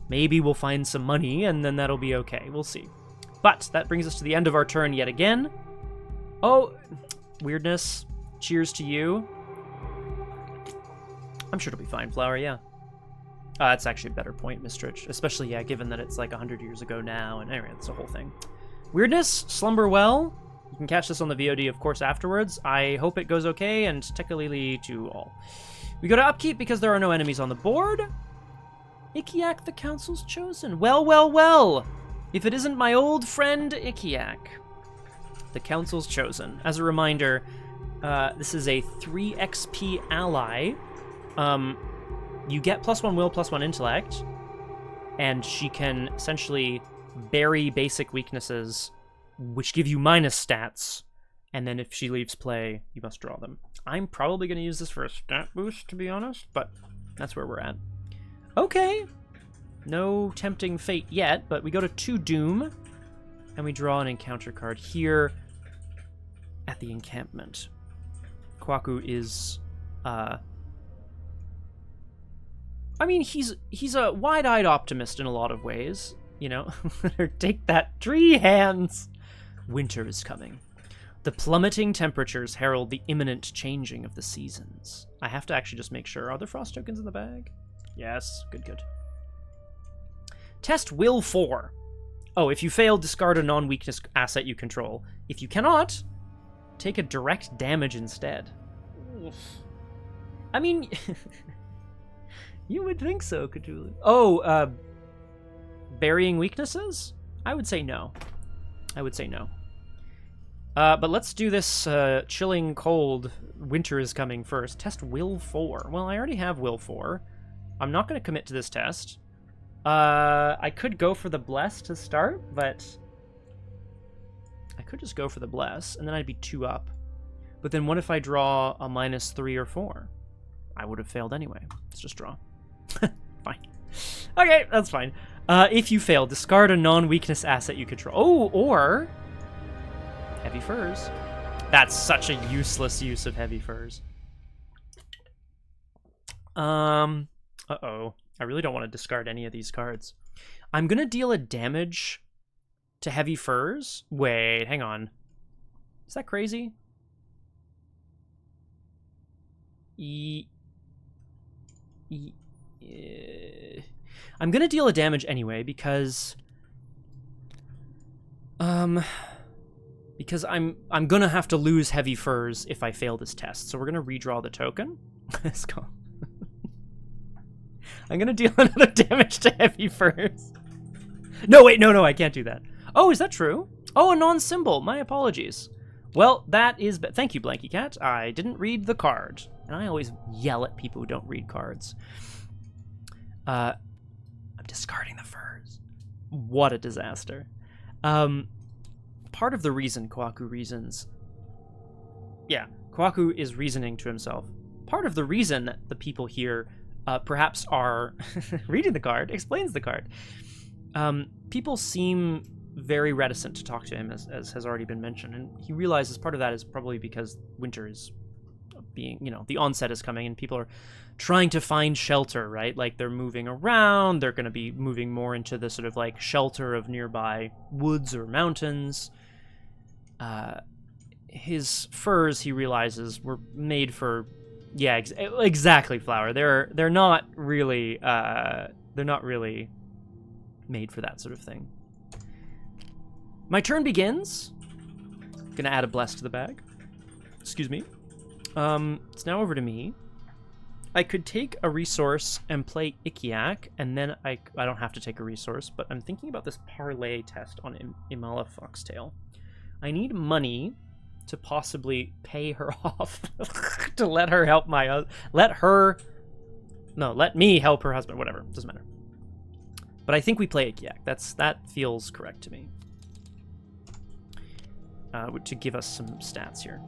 Maybe we'll find some money, and then that'll be okay. We'll see. But that brings us to the end of our turn yet again. Oh, weirdness. Cheers to you. I'm sure it'll be fine, Flower, yeah. That's actually a better point, Mistrich. Especially, yeah, given that it's like 100 years ago now, and anyway, that's the whole thing. Weirdness, slumber well. You can catch this on the VOD, of course, afterwards. I hope it goes okay, and tekalili to all. We go to upkeep because there are no enemies on the board. Ikiak, the council's chosen. Well. If it isn't my old friend Ikiak. The council's chosen. As a reminder, this is a 3 XP ally. You get +1 will, +1 intellect, and she can essentially bury basic weaknesses, which give you minus stats, and then if she leaves play, you must draw them. I'm probably going to use this for a stat boost, to be honest, but that's where we're at. Okay. No tempting fate yet, but we go to 2 Doom, and we draw an encounter card here at the encampment. Kohaku is, I mean, he's a wide-eyed optimist in a lot of ways, you know? Take that, tree hands! Winter is coming. The plummeting temperatures herald the imminent changing of the seasons. I have to actually just make sure. Are there frost tokens in the bag? Yes, good. Test Will 4. Oh, if you fail, discard a non-weakness asset you control. If you cannot, take a direct damage instead. I mean, you would think so, Cthulhu. Oh, burying weaknesses? I would say no. But let's do this chilling cold winter is coming first. Test Will 4. Well, I already have Will 4. I'm not going to commit to this test. I could go for the Bless to start, but I could just go for the Bless, and then I'd be 2 up. But then what if I draw a -3 or 4? I would have failed anyway. Let's just draw. Fine. Okay, that's fine. If you fail, discard a non-weakness asset you control. Oh, or Heavy Furs. That's such a useless use of heavy furs. Uh-oh. I really don't want to discard any of these cards. I'm gonna deal a damage to heavy furs. Wait, hang on. Is that crazy? I'm gonna deal a damage anyway because I'm gonna have to lose heavy furs if I fail this test. So we're gonna redraw the token. Let's go. I'm gonna deal another damage to heavy furs. No, wait, no, I can't do that. Oh, is that true? Oh, a non-symbol. My apologies. Well, that is... Thank you, Blanky Cat. I didn't read the card. And I always yell at people who don't read cards. I'm discarding the furs. What a disaster. Part of the reason Kohaku reasons... Yeah, Kohaku is reasoning to himself. Part of the reason that the people here perhaps are... reading the card explains the card. People seem very reticent to talk to him, as has already been mentioned, and he realizes part of that is probably because winter is being, the onset is coming, and people are trying to find shelter, right? Like, they're moving around, they're going to be moving more into the sort of, like, shelter of nearby woods or mountains. His furs, he realizes, were made for, yeah, exactly, Flower. They're not really made for that sort of thing. My turn begins. Gonna add a bless to the bag. Excuse me. It's now over to me. I could take a resource and play Ikiak, and then I don't have to take a resource, but I'm thinking about this parlay test on Imala Foxtail. I need money to possibly pay her off to let her help let me help her husband, whatever, doesn't matter. But I think we play Ikiak. That feels correct to me. To give us some stats here.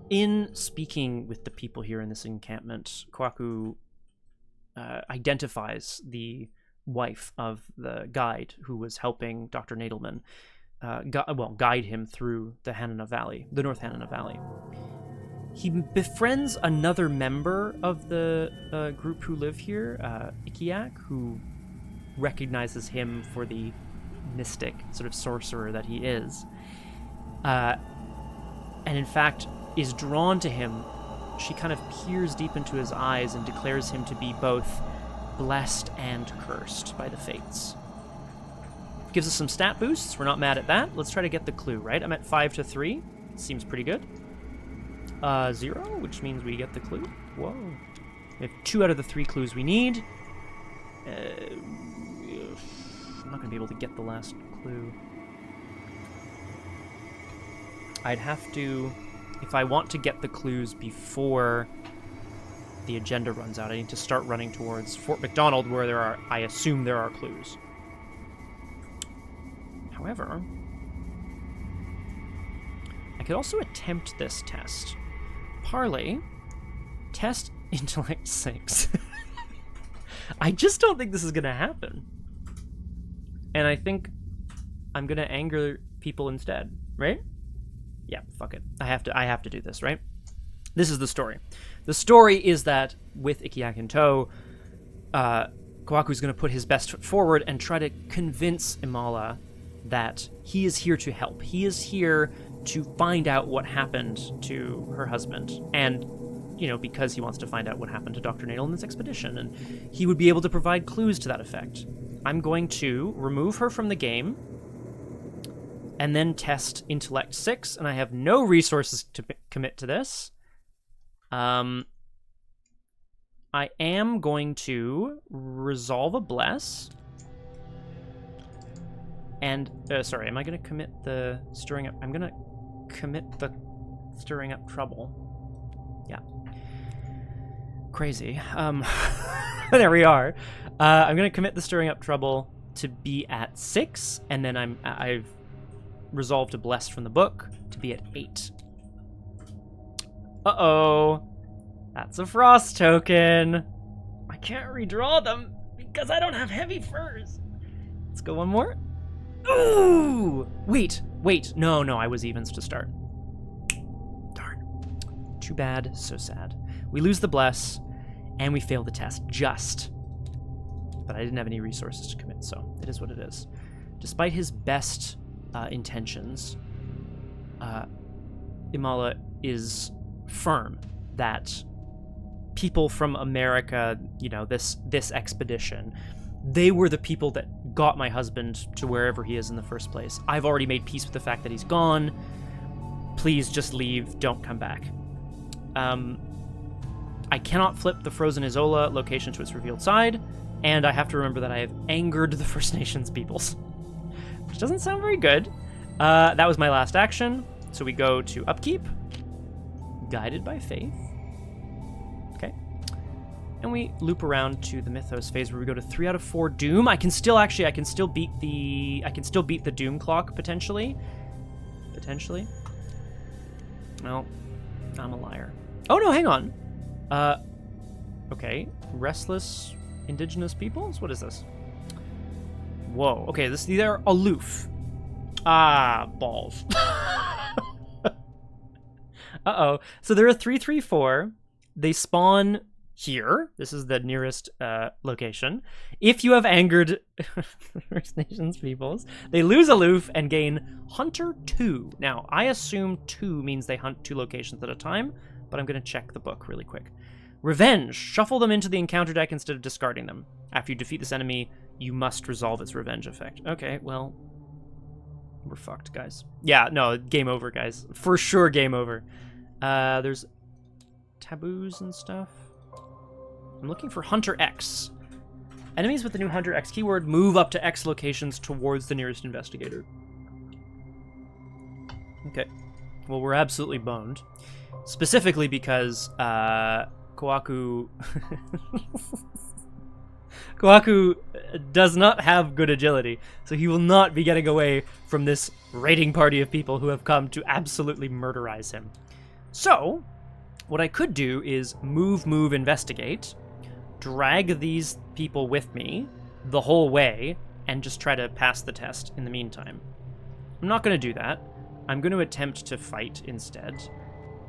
In speaking with the people here in this encampment, Kohaku identifies the wife of the guide who was helping Dr. Nadelman guide him through the Hanana Valley, the North Hanana Valley. He befriends another member of the group who live here, Ikiak, who recognizes him for the mystic sort of sorcerer that he is. And in fact is drawn to him. She kind of peers deep into his eyes and declares him to be both blessed and cursed by the fates. Gives us some stat boosts. We're not mad at that. Let's try to get the clue, right? I'm at 5 to 3. Seems pretty good. 0, which means we get the clue. Whoa. We have 2 out of the 3 clues we need. I'm not going to be able to get the last clue. I'd have to... If I want to get the clues before the agenda runs out, I need to start running towards Fort McDonald, where I assume there are clues. However, I could also attempt this test. Parlay, test intellect 6. I just don't think this is going to happen. And I think I'm going to anger people instead, right? Yeah, fuck it. I have to do this, right? This is the story. The story is that with Ikiak in tow, Kohaku's going to put his best foot forward and try to convince Imala that he is here to help. He is here to find out what happened to her husband. And, because he wants to find out what happened to Dr. Nadelman's expedition. And he would be able to provide clues to that effect. I'm going to remove her from the game and then test intellect 6, and I have no resources to commit to this. I am going to resolve a bless. And, sorry, am I going to commit the stirring up? I'm going to commit the stirring up trouble. Yeah. Crazy. There we are. I'm going to commit the stirring up trouble to be at 6, and then I've resolved to bless from the book to be at 8. Uh-oh. That's a frost token. I can't redraw them because I don't have heavy furs. Let's go one more. Ooh! Wait, Wait, no, I was evens to start. Darn. Too bad, so sad. We lose the bless, and we fail the test, just. But I didn't have any resources to commit, so it is what it is. Despite his best intentions, Imala is firm that people from America, this expedition, they were the people that got my husband to wherever he is in the first place. I've already made peace with the fact that he's gone. Please just leave, don't come back. I cannot flip the frozen Isola location to its revealed side, and I have to remember that I have angered the First Nations peoples, which doesn't sound very good. That was my last action, so we go to upkeep, guided by faith. Okay, and we loop around to the mythos phase where we go to 3 out of 4 doom. I can still beat the doom clock potentially. Well, I'm a liar. Oh no, hang on. Okay, restless indigenous peoples? What is this? Whoa, okay, these are aloof. Ah, balls. Uh-oh. So they're a 3/3/4. They spawn here. This is the nearest location. If you have angered First Nations peoples, they lose aloof and gain Hunter 2. Now, I assume 2 means they hunt 2 locations at a time, but I'm going to check the book really quick. Revenge. Shuffle them into the encounter deck instead of discarding them. After you defeat this enemy, you must resolve its revenge effect. Okay, well, we're fucked, guys. Yeah, no, game over, guys. For sure, game over. There's taboos and stuff. I'm looking for Hunter X. Enemies with the new Hunter X keyword move up to X locations towards the nearest investigator. Okay. Well, we're absolutely boned. Specifically because, Kohaku does not have good agility, so he will not be getting away from this raiding party of people who have come to absolutely murderize him. So, what I could do is move, investigate, drag these people with me the whole way, and just try to pass the test in the meantime. I'm not going to do that. I'm going to attempt to fight instead.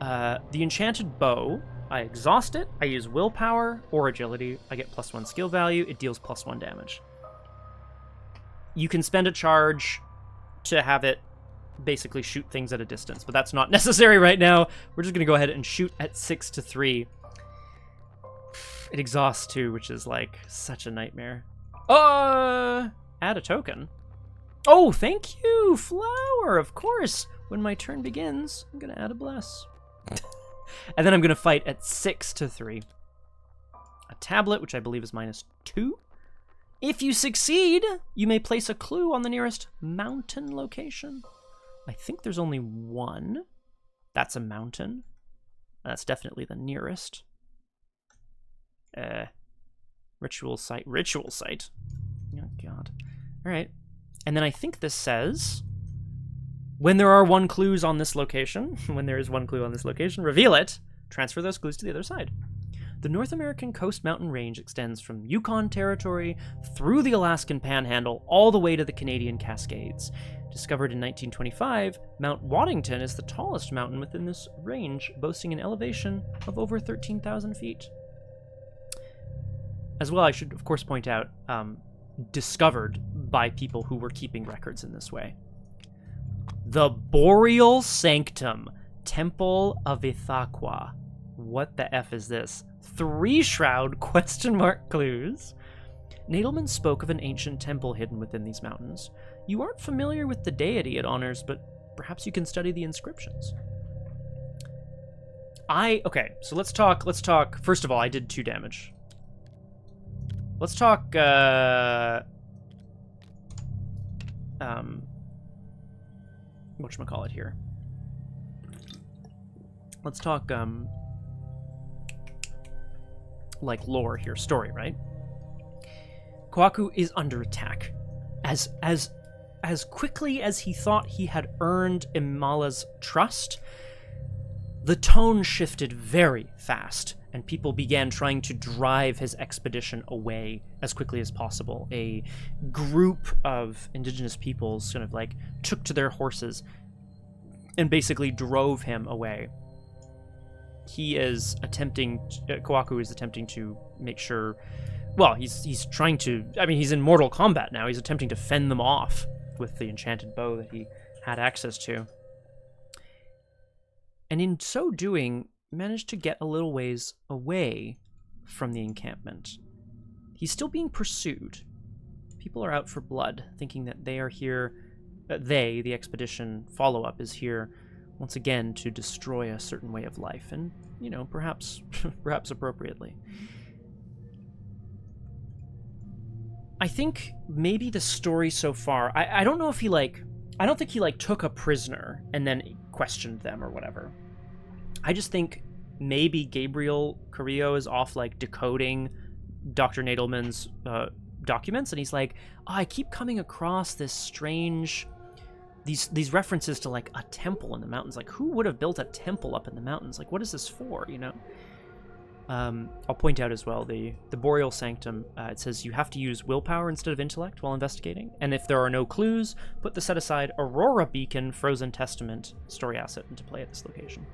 The enchanted bow, I exhaust it, I use willpower or agility, I get +1 skill value, it deals +1 damage. You can spend a charge to have it basically shoot things at a distance, but that's not necessary right now. We're just going to go ahead and shoot at 6/3. It exhausts too, which is like such a nightmare. Add a token. Oh, thank you, Flower, of course. When my turn begins, I'm going to add a bless. And then I'm going to fight at 6/3. A tablet, which I believe is -2. If you succeed, you may place a clue on the nearest mountain location. I think there's only one. That's a mountain. That's definitely the nearest. Ritual site. Oh, God. All right. And then I think this says, when there are 1 clues on this location, reveal it, transfer those clues to the other side. The North American Coast Mountain Range extends from Yukon Territory through the Alaskan Panhandle all the way to the Canadian Cascades. Discovered in 1925, Mount Waddington is the tallest mountain within this range, boasting an elevation of over 13,000 feet. As well, I should, of course, point out, discovered by people who were keeping records in this way. The Boreal Sanctum, Temple of Ithaqua. What the F is this? 3 shroud ? Clues. Nadelman spoke of an ancient temple hidden within these mountains. You aren't familiar with the deity it honors, but perhaps you can study the inscriptions. Okay, so let's talk. First of all, I did 2 damage. Let's talk, whatchamacallit here. Let's talk, like lore here, story, right? Kohaku is under attack. As quickly as he thought he had earned Imala's trust, the tone shifted very fast and people began trying to drive his expedition away as quickly as possible. A group of indigenous peoples kind of like took to their horses and basically drove him away. He is attempting, Kohaku is attempting to make sure, well, he's trying to, I mean, he's in mortal combat now. He's attempting to fend them off with the enchanted bow that he had access to. And in so doing, managed to get a little ways away from the encampment. He's still being pursued. People are out for blood, thinking that they are here, the expedition follow-up, is here once again to destroy a certain way of life, and, you know, perhaps appropriately. I think maybe the story so far, I don't know if he, like, I don't think he, like, took a prisoner and then questioned them or whatever. I just think maybe Gabriel Carrillo is off, like, decoding Dr. Nadelman's documents, and he's like, oh, I keep coming across this strange, these references to, like, a temple in the mountains. Like, who would have built a temple up in the mountains? Like, what is this for, you know? I'll point out as well, the Boreal Sanctum, it says you have to use willpower instead of intellect while investigating, and if there are no clues, put the set-aside Aurora Beacon Frozen Testament story asset into play at this location.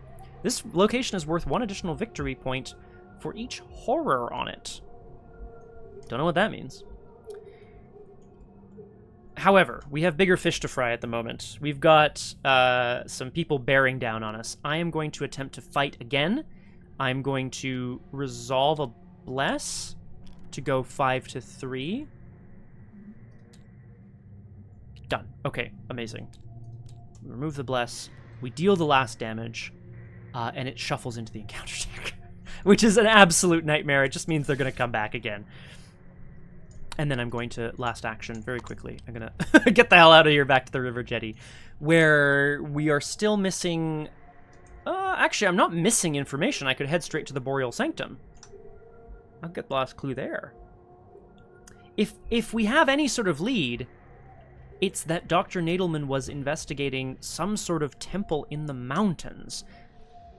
This location is worth 1 additional victory point for each horror on it. Don't know what that means. However, we have bigger fish to fry at the moment. We've got some people bearing down on us. I am going to attempt to fight again. I'm going to resolve a bless to go 5-3. Done. Okay, amazing. Remove the bless. We deal the last damage. And it shuffles into the encounter deck, which is an absolute nightmare. It just means they're going to come back again. And then I'm going to last action very quickly. I'm going to get the hell out of here back to the river jetty, where we are still missing... actually, I'm not missing information. I could head straight to the Boreal Sanctum. I'll get the last clue there. If we have any sort of lead, it's that Dr. Nadelman was investigating some sort of temple in the mountains.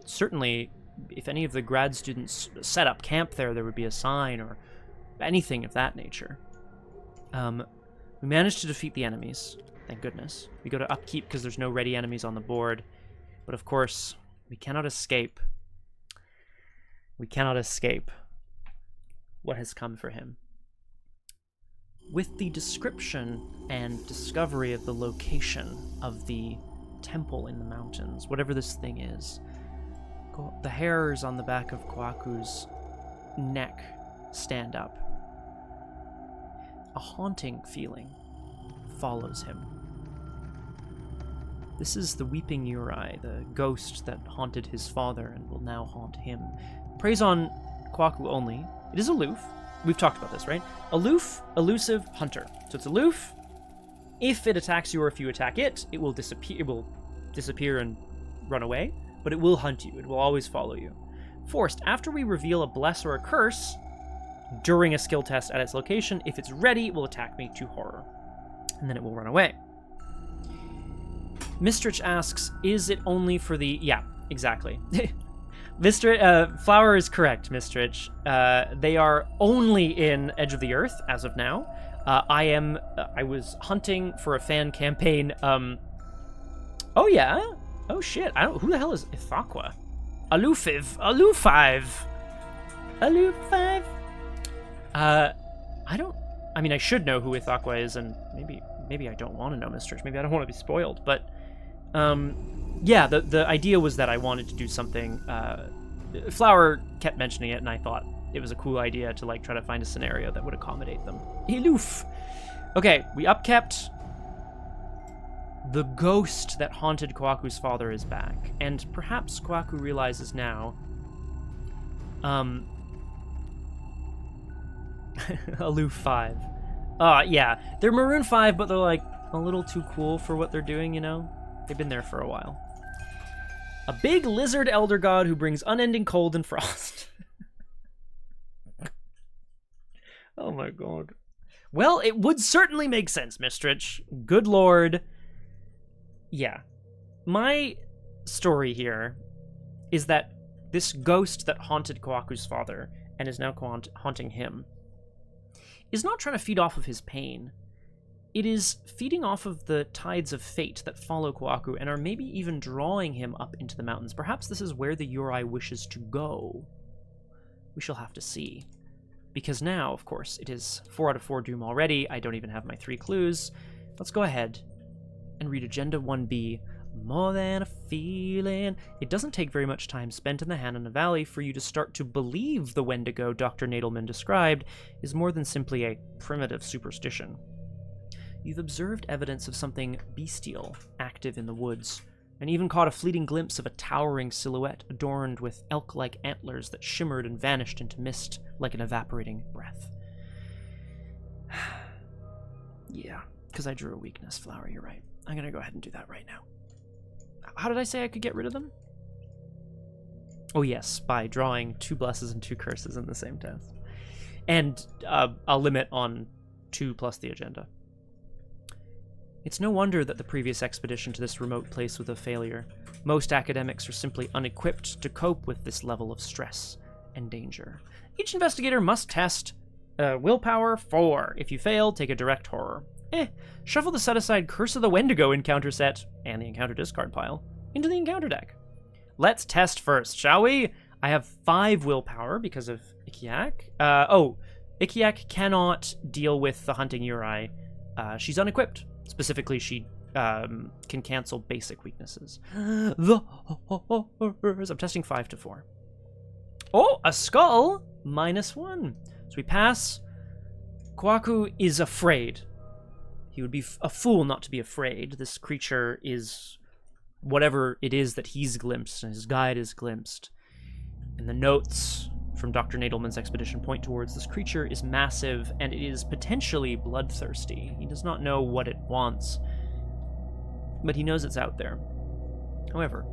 Certainly, if any of the grad students set up camp there, there would be a sign or anything of that nature. We managed to defeat the enemies, thank goodness. We go to upkeep because there's no ready enemies on the board. But of course, we cannot escape. We cannot escape what has come for him. With the description and discovery of the location of the temple in the mountains, whatever this thing is, the hairs on the back of Kohaku's neck stand up. A haunting feeling follows him. This is the Weeping Uri, the ghost that haunted his father and will now haunt him. Preys on Kohaku only. It is aloof. We've talked about this, right? Aloof, elusive, hunter. So it's aloof. If it attacks you or if you attack it, it will disappear. It will disappear and run away, but it will hunt you. It will always follow you. Forced. After we reveal a bless or a curse during a skill test at its location, if it's ready, it will attack me to horror, and then it will run away. Mistrich asks, is it only for the... Yeah, exactly. Flower is correct, Mistrich. They are only in Edge of the Earth as of now. I was hunting for a fan campaign. Oh yeah? Oh shit. Who the hell is Ithaqua? Aloofiv. Aloofive. I mean, I should know who Ithaqua is, and maybe I don't want to know, Mistrich. Maybe I don't want to be spoiled, but... yeah, the idea was that I wanted to do something. Flower kept mentioning it, and I thought it was a cool idea to like try to find a scenario that would accommodate them. Aloof. Okay, we upkept. The ghost that haunted Kohaku's father is back, and perhaps Kohaku realizes now. Aloof 5. Yeah, they're Maroon 5, but they're like a little too cool for what they're doing, you know? They've been there for a while. A big lizard elder god who brings unending cold and frost. Oh my god. Well, it would certainly make sense, Mistrich. Good lord. Yeah. My story here is that this ghost that haunted Kohaku's father and is now haunting him is not trying to feed off of his pain. It is feeding off of the tides of fate that follow Kohaku and are maybe even drawing him up into the mountains. Perhaps this is where the Yurei wishes to go. We shall have to see. Because now, of course, it is 4 out of 4 doom already. I don't even have my 3 clues. Let's go ahead and read Agenda 1B. More than a feeling. It doesn't take very much time spent in the Hanana Valley for you to start to believe the Wendigo Dr. Nadelman described is more than simply a primitive superstition. You've observed evidence of something bestial active in the woods, and even caught a fleeting glimpse of a towering silhouette adorned with elk-like antlers that shimmered and vanished into mist like an evaporating breath. Yeah, because I drew a weakness flower, you're right. I'm going to go ahead and do that right now. How did I say I could get rid of them? Oh yes, by drawing 2 blesses and 2 curses in the same test. And a limit on 2 plus the agenda. It's no wonder that the previous expedition to this remote place was a failure. Most academics are simply unequipped to cope with this level of stress and danger. Each investigator must test willpower 4. If you fail, take a direct horror. Shuffle the set-aside Curse of the Wendigo encounter set, and the encounter discard pile, into the encounter deck. Let's test first, shall we? I have 5 willpower because of Ikiak. Ikiak cannot deal with the hunting Yurei. She's unequipped. Specifically, she can cancel basic weaknesses. The horrors. I'm testing 5 to 4. Oh, a skull! -1. So we pass. Kohaku is afraid. He would be a fool not to be afraid. This creature is whatever it is that he's glimpsed, and his guide is glimpsed. And the notes from Dr. Nadelman's expedition point towards this creature is massive, and it is potentially bloodthirsty. He does not know what it wants, but he knows it's out there. However,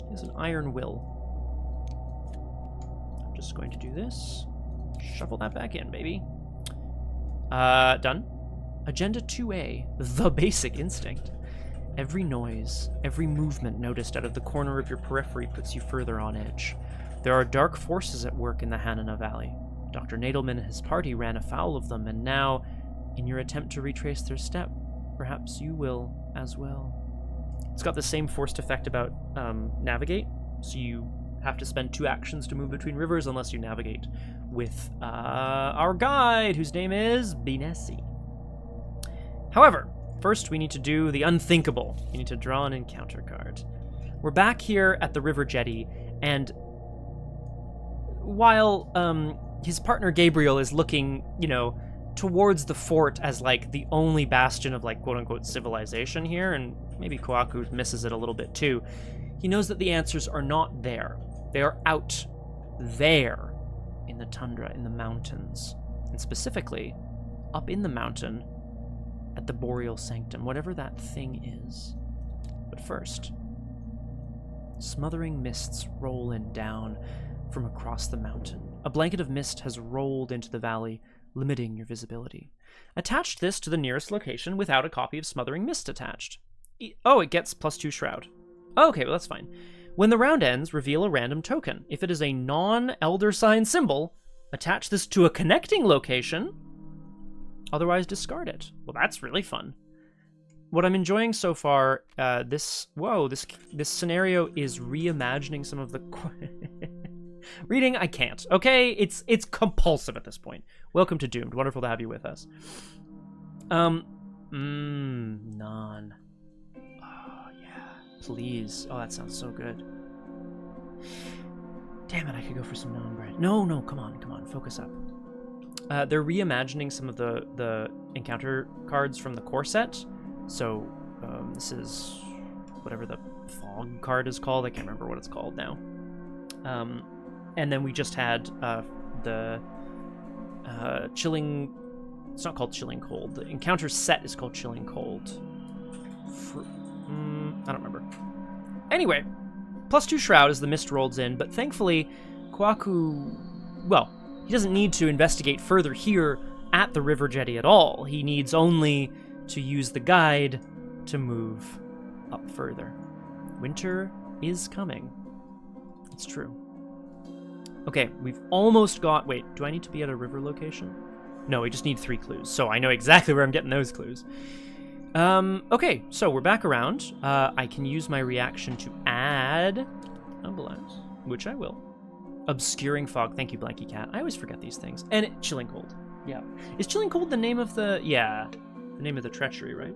he has an iron will. I'm just going to do this. Shuffle that back in, baby. Done. Agenda 2A, the basic instinct. Every noise, every movement noticed out of the corner of your periphery puts you further on edge. There are dark forces at work in the Hanana Valley. Dr. Nadelman and his party ran afoul of them, and now, in your attempt to retrace their step, perhaps you will as well. It's got the same forced effect about navigate, so you have to spend 2 actions to move between rivers unless you navigate with our guide, whose name is Binesi. However, first we need to do the unthinkable. We need to draw an encounter card. We're back here at the river jetty, and while his partner Gabriel is looking, towards the fort as like the only bastion of like quote-unquote civilization here, and maybe Kohaku misses it a little bit too, he knows that the answers are not there. They are out there in the tundra, in the mountains, and specifically up in the mountain at the Boreal Sanctum, whatever that thing is. But first, smothering mists roll in down from across the mountain. A blanket of mist has rolled into the valley, limiting your visibility. Attach this to the nearest location without a copy of Smothering Mist attached. It gets +2 Shroud. Okay, well that's fine. When the round ends, reveal a random token. If it is a non-Elder Sign symbol, attach this to a connecting location, otherwise discard it. Well, that's really fun. What I'm enjoying so far, this scenario is reimagining some of the... Reading, I can't. Okay, it's compulsive at this point. Welcome to Doomed. Wonderful to have you with us. Non. Oh, yeah. Please. Oh, that sounds so good. Damn it, I could go for some non-bread. No, come on. Focus up. They're reimagining some of the encounter cards from the core set. So, this is whatever the fog card is called. I can't remember what it's called now. And then we just had the Chilling... It's not called Chilling Cold. The encounter set is called Chilling Cold. I don't remember. Anyway, +2 Shroud as the mist rolls in, but thankfully, Kohaku... Well, he doesn't need to investigate further here at the river jetty at all. He needs only to use the guide to move up further. Winter is coming. It's true. Okay, we've almost got... Wait, do I need to be at a river location? No, we just need 3 clues, so I know exactly where I'm getting those clues. Okay, so we're back around. I can use my reaction to add Ambulance, which I will. Obscuring fog. Thank you, Blanky Cat. I always forget these things. And chilling cold. Yeah. Is chilling cold the name of the... Yeah. The name of the treachery, right?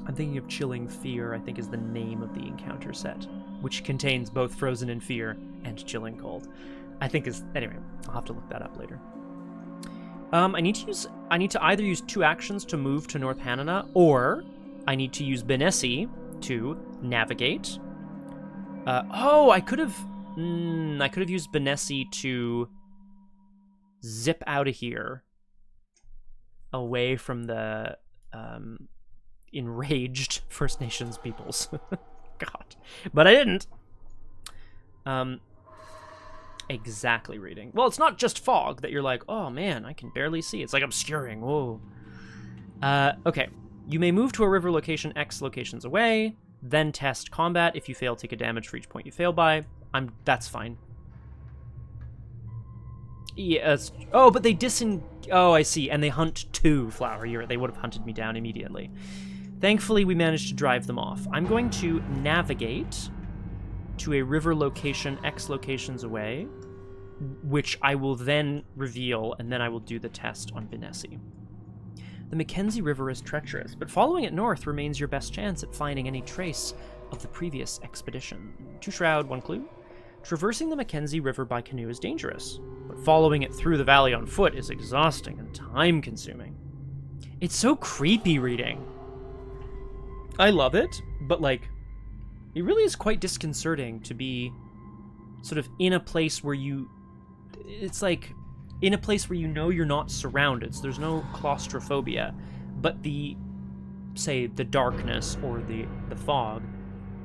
I'm thinking of chilling fear, I think is the name of the encounter set, which contains both frozen in fear and chilling cold. I think is... Anyway, I'll have to look that up later. I need to either use 2 actions to move to North Hanana, or I need to use Benesi to navigate. I could have used Benesi to zip out of here, away from the enraged First Nations peoples. God, but I didn't. Exactly reading. Well, it's not just fog that you're like, oh man, I can barely see. It's like obscuring. Whoa. Okay. You may move to a river location X locations away, then test combat. If you fail, take a damage for each point you fail by. That's fine. Yeah. Oh, but they Oh, I see. And they hunt 2 flower. They would have hunted me down immediately. Thankfully, we managed to drive them off. I'm going to navigate to a river location X locations away, which I will then reveal, and then I will do the test on Benesi. The Mackenzie River is treacherous, but following it north remains your best chance at finding any trace of the previous expedition. 2 shroud, 1 clue. Traversing the Mackenzie River by canoe is dangerous, but following it through the valley on foot is exhausting and time-consuming. It's so creepy reading. I love it, but like, it really is quite disconcerting to be sort of in a place where it's like in a place where you know you're not surrounded, so there's no claustrophobia, but the darkness or the fog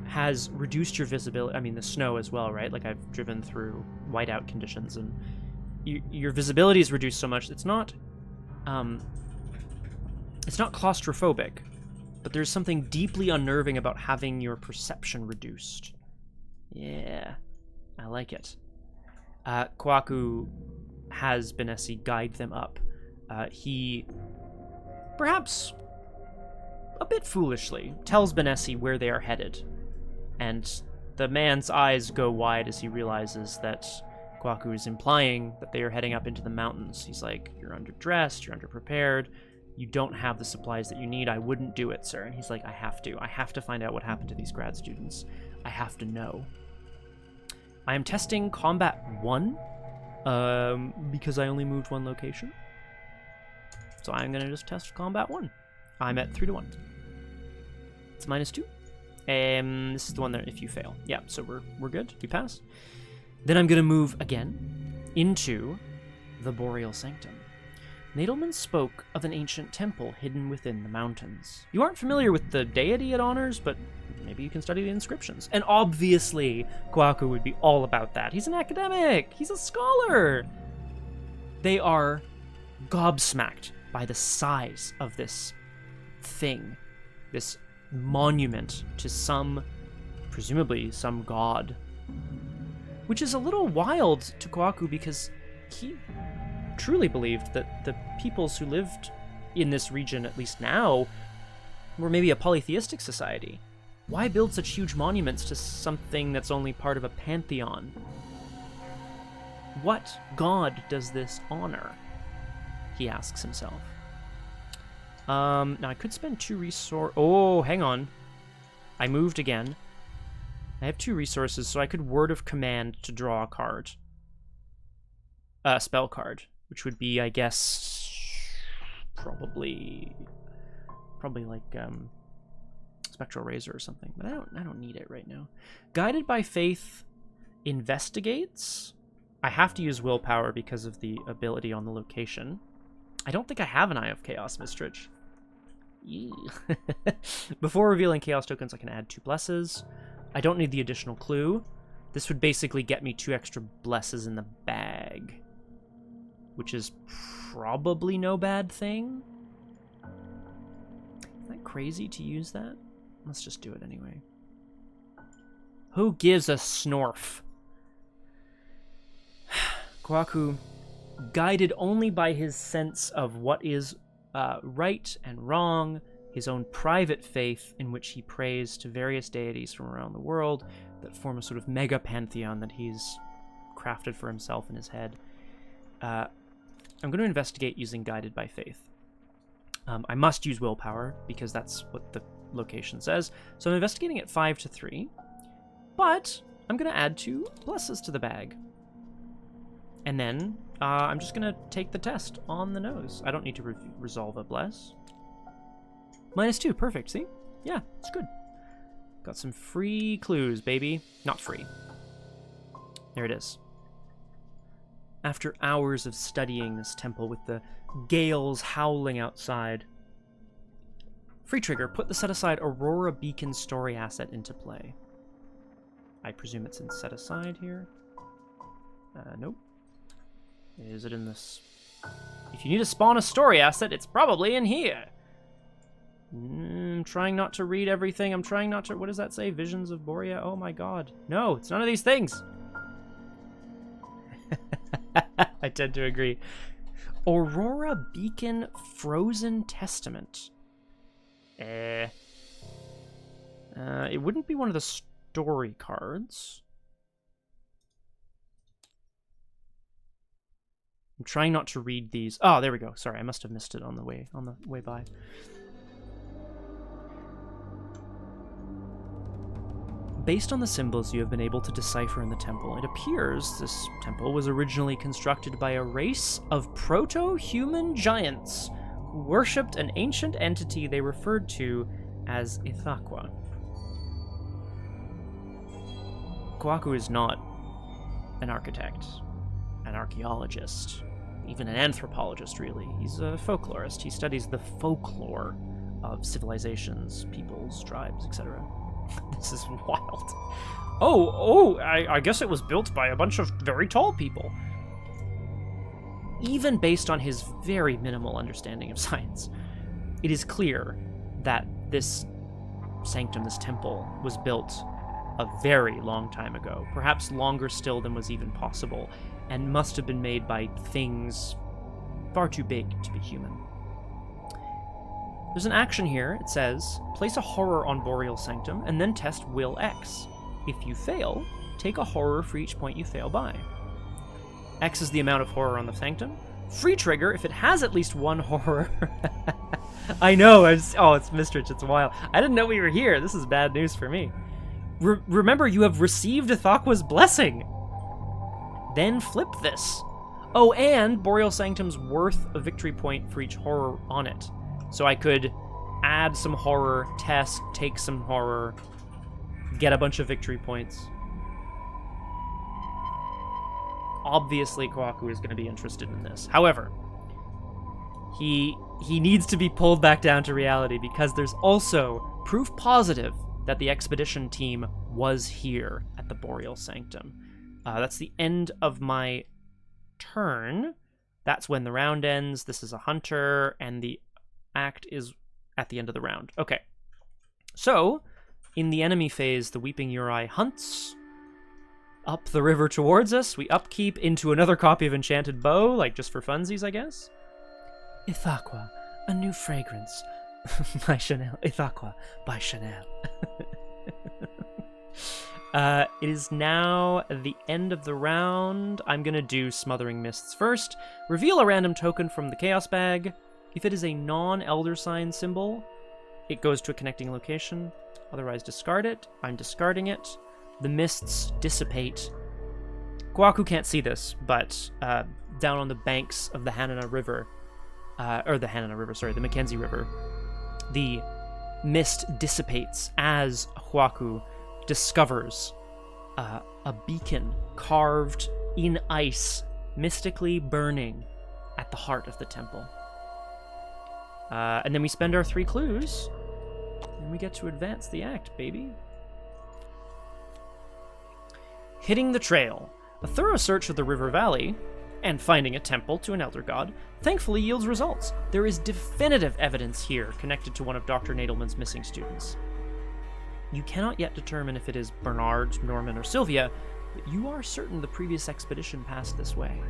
has reduced your visibility. I mean, the snow as well, right? Like, I've driven through whiteout conditions, and your visibility is reduced so much. It's not claustrophobic, but there's something deeply unnerving about having your perception reduced. Yeah, I like it. Kohaku has Benesi guide them up. He, perhaps a bit foolishly, tells Benesi where they are headed. And the man's eyes go wide as he realizes that Kohaku is implying that they are heading up into the mountains. He's like, you're underdressed, you're underprepared, you don't have the supplies that you need. I wouldn't do it, sir. And he's like, I have to find out what happened to these grad students. I have to know. I am testing combat 1, because I only moved 1 location. So I'm gonna just test combat 1. I'm at 3 to 1. It's -2. This is the one that if you fail. Yeah, so we're good. We pass. Then I'm gonna move again into the Boreal Sanctum. Nadelman spoke of an ancient temple hidden within the mountains. You aren't familiar with the deity it honors, but maybe you can study the inscriptions. And obviously, Kohaku would be all about that. He's an academic. He's a scholar. They are gobsmacked by the size of this thing, this monument to presumably some god. Which is a little wild to Kohaku because he truly believed that the peoples who lived in this region, at least now, were maybe a polytheistic society. Why build such huge monuments to something that's only part of a pantheon? What god does this honor? He asks himself. Now I could spend 2 resources. Oh, hang on. I moved again. I have 2 resources, so I could Word of Command to draw a card. Spell card, which would be, I guess, probably like Spectral Razor or something. But I don't need it right now. Guided by Faith investigates. I have to use willpower because of the ability on the location. I don't think I have an Eye of Chaos, Mistrich. Before revealing Chaos tokens, I can add 2 blesses. I don't need the additional clue. This would basically get me 2 extra blesses in the bag, which is probably no bad thing. Isn't that crazy to use that? Let's just do it anyway. Who gives a snorf? Kohaku, guided only by his sense of what is right and wrong, his own private faith in which he prays to various deities from around the world that form a sort of mega pantheon that he's crafted for himself in his head. I'm going to investigate using guided by faith. I must use willpower because that's what the location says. So I'm investigating at 5 to 3, but I'm going to add 2 blesses to the bag. And then I'm just going to take the test on the nose. I don't need to resolve a bless. -2, perfect, see? Yeah, it's good. Got some free clues, baby. Not free. There it is. After hours of studying this temple with the gales howling outside, free trigger, put the set-aside Aurora Beacon story asset into play. I presume it's in set-aside here. Nope. Is it in this? If you need to spawn a story asset, it's probably in here. I'm trying not to read everything. I'm trying not to... What does that say? Visions of Borea? Oh my god. No, it's none of these things. I tend to agree. Aurora Beacon Frozen Testament. It wouldn't be one of the story cards. I'm trying not to read these. Oh, there we go. Sorry, I must have missed it on the way by. Based on the symbols you have been able to decipher in the temple, it appears this temple was originally constructed by a race of proto-human giants who worshipped an ancient entity they referred to as Ithaqua. Kohaku is not an architect, an archaeologist, even an anthropologist, really. He's a folklorist. He studies the folklore of civilizations, peoples, tribes, etc. This is wild. I guess it was built by a bunch of very tall people. Even based on his very minimal understanding of science, it is clear that this sanctum, this temple, was built a very long time ago, perhaps longer still than was even possible, and must have been made by things far too big to be human. There's an action here. It says, place a horror on Boreal Sanctum, and then test Will X. If you fail, take a horror for each point you fail by. X is the amount of horror on the Sanctum. Free trigger if it has at least 1 horror. I know, it's Mistrich, it's wild. I didn't know we were here. This is bad news for me. Remember, you have received Ithaqa's blessing. Then flip this. Oh, and Boreal Sanctum's worth a victory point for each horror on it. So I could add some horror, test, take some horror, get a bunch of victory points. Obviously, Kohaku is going to be interested in this. However, he needs to be pulled back down to reality because there's also proof positive that the expedition team was here at the Boreal Sanctum. That's the end of my turn. That's when the round ends. This is a hunter, and the act is at the end of the round. Okay. So, in the enemy phase, the Weeping Uri hunts up the river towards us. We upkeep into another copy of Enchanted Bow, like just for funsies, I guess. Ithaqua, a new fragrance by Chanel. Ithaqua by Chanel. It is now the end of the round. I'm going to do Smothering Mists first. Reveal a random token from the Chaos Bag. If it is a non-Elder Sign symbol, it goes to a connecting location. Otherwise, discard it. I'm discarding it. The mists dissipate. Kohaku can't see this, but down on the banks of the the Mackenzie River, the mist dissipates as Kohaku discovers a beacon carved in ice, mystically burning at the heart of the temple. And then we spend our 3 clues, and we get to advance the act, baby. Hitting the trail. A thorough search of the river valley, and finding a temple to an elder god, thankfully yields results. There is definitive evidence here connected to one of Dr. Nadelman's missing students. You cannot yet determine if it is Bernard, Norman, or Sylvia, but you are certain the previous expedition passed this way.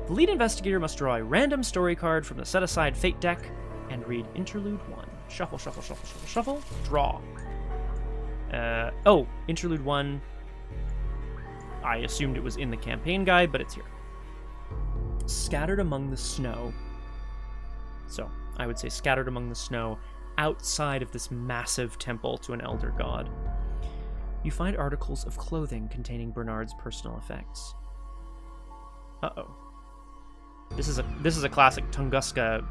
The lead investigator must draw a random story card from the set-aside fate deck and read Interlude 1. Shuffle, shuffle, shuffle, shuffle, shuffle. Draw. Interlude 1. I assumed it was in the campaign guide, but it's here. Scattered among the snow. So, I would say scattered among the snow outside of this massive temple to an elder god. You find articles of clothing containing Bernard's personal effects. Uh-oh. This is a classic Tunguska,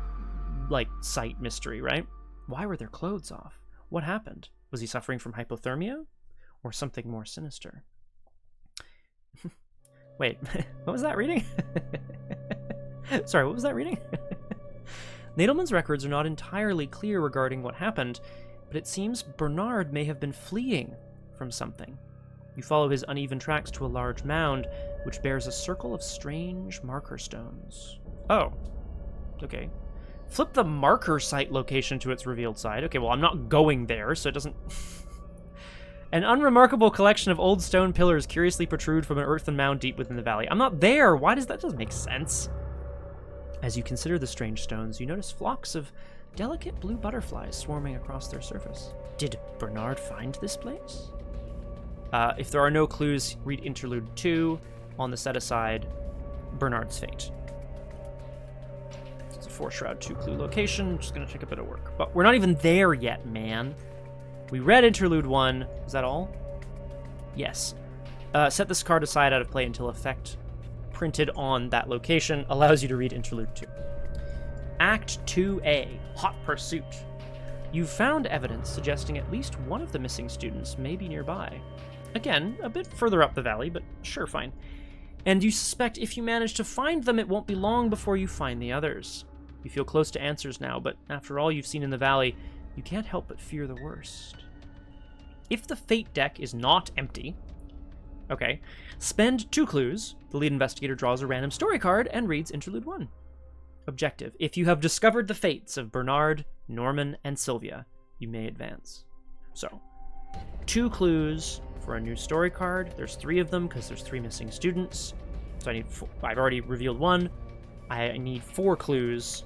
site mystery, right? Why were their clothes off? What happened? Was he suffering from hypothermia? Or something more sinister? Wait, what was that reading? Sorry, what was that reading? Nadelman's records are not entirely clear regarding what happened, but it seems Bernard may have been fleeing from something. You follow his uneven tracks to a large mound, which bears a circle of strange marker stones. Oh, okay. Flip the marker site location to its revealed side. Okay, well, I'm not going there, so it doesn't... An unremarkable collection of old stone pillars curiously protrude from an earthen mound deep within the valley. I'm not there! Why does that... doesn't make sense. As you consider the strange stones, you notice flocks of delicate blue butterflies swarming across their surface. Did Bernard find this place? If there are no clues, read Interlude 2 on the set-aside Bernard's fate. It's a 4-shroud 2-clue location. Just going to take a bit of work. But we're not even there yet, man. We read Interlude 1. Is that all? Yes. Set this card aside out of play until effect printed on that location allows you to read Interlude 2. Act 2A, Hot Pursuit. You've found evidence suggesting at least one of the missing students may be nearby. Again, a bit further up the valley, but sure, fine. And you suspect if you manage to find them, it won't be long before you find the others. You feel close to answers now, but after all you've seen in the valley, you can't help but fear the worst. If the fate deck is not empty, okay, spend 2 clues. The lead investigator draws a random story card and reads Interlude 1. Objective. If you have discovered the fates of Bernard, Norman, and Sylvia, you may advance. So, 2 clues for a new story card. There's 3 of them because there's 3 missing students. So I need 4. I've already revealed 1. I need 4 clues,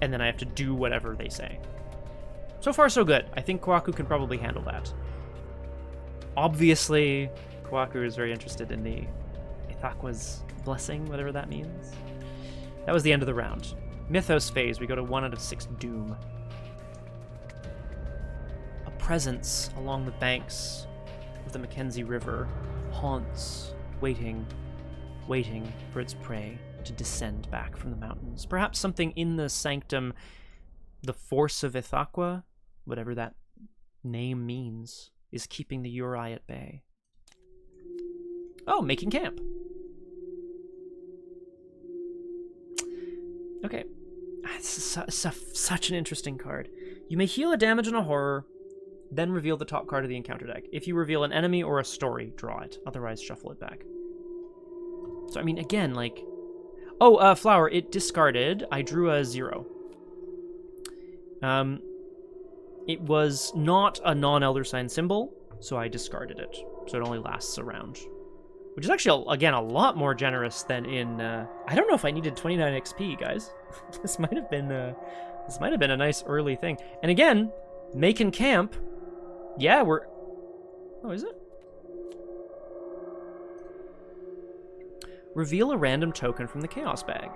and then I have to do whatever they say. So far, so good. I think Kohaku can probably handle that. Obviously, Kohaku is very interested in the Ithaqa's blessing, whatever that means. That was the end of the round. Mythos phase, we go to 1 out of 6 doom. A presence along the banks of the Mackenzie River haunts, waiting for its prey to descend back from the mountains. Perhaps something in the sanctum, the force of Ithaqa, whatever that name means, is keeping the Uri at bay. Oh, making camp. Okay. This is such an interesting card. You may heal a damage on a horror, then reveal the top card of the encounter deck. If you reveal an enemy or a story, draw it. Otherwise, shuffle it back. So, I mean, again, Oh, flower, it discarded. I drew a 0. It was not a non-Elder Sign symbol, so I discarded it. So it only lasts a round. Which is actually, again, a lot more generous than in... I don't know if I needed 29 XP, guys. This might have been a nice early thing. And again, making camp. Yeah, we're... Oh, is it? Reveal a random token from the Chaos Bag.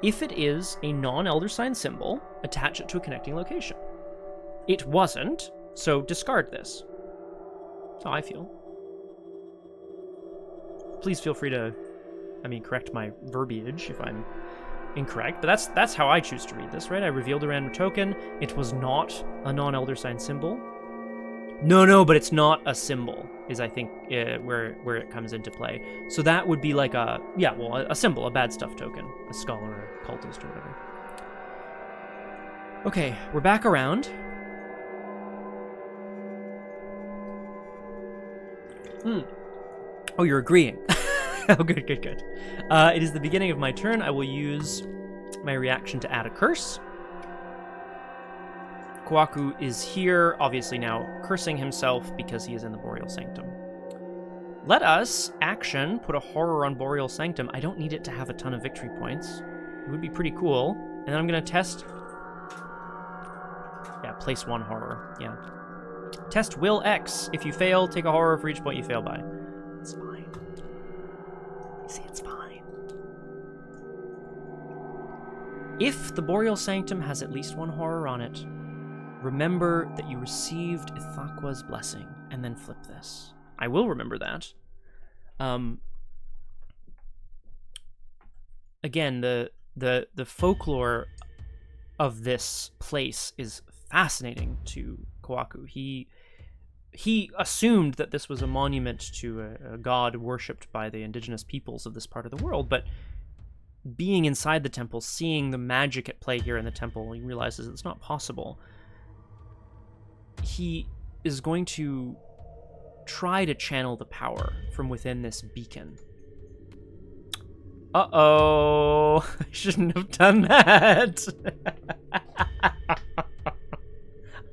If it is a non-Elder Sign symbol, attach it to a connecting location. It wasn't, so discard this. That's how I feel. Please feel free to, correct my verbiage if I'm incorrect, but that's how I choose to read this, right? I revealed a random token. It was not a non-Elder Sign symbol. No, but it's not a symbol, is I think where it comes into play. So that would be like a symbol, a bad stuff token, a skull or a cultist or whatever. Okay, we're back around. Oh, you're agreeing. Oh, good. It is the beginning of my turn. I will use my reaction to add a curse. Kohaku is here, obviously now cursing himself because he is in the Boreal Sanctum. Let us, action, put a horror on Boreal Sanctum. I don't need it to have a ton of victory points. It would be pretty cool. And then I'm going to test... Yeah, place 1 horror. Yeah. Test will X. If you fail, take a horror for each point you fail by. It's fine. You see, it's fine. If the Boreal Sanctum has at least 1 horror on it, remember that you received Ithaqa's blessing, and then flip this. I will remember that. Again, the folklore of this place is fascinating to Kohaku. He assumed that this was a monument to a god worshipped by the indigenous peoples of this part of the world, but being inside the temple, seeing the magic at play here in the temple, he realizes it's not possible. He is going to try to channel the power from within this beacon. Uh-oh. I shouldn't have done that.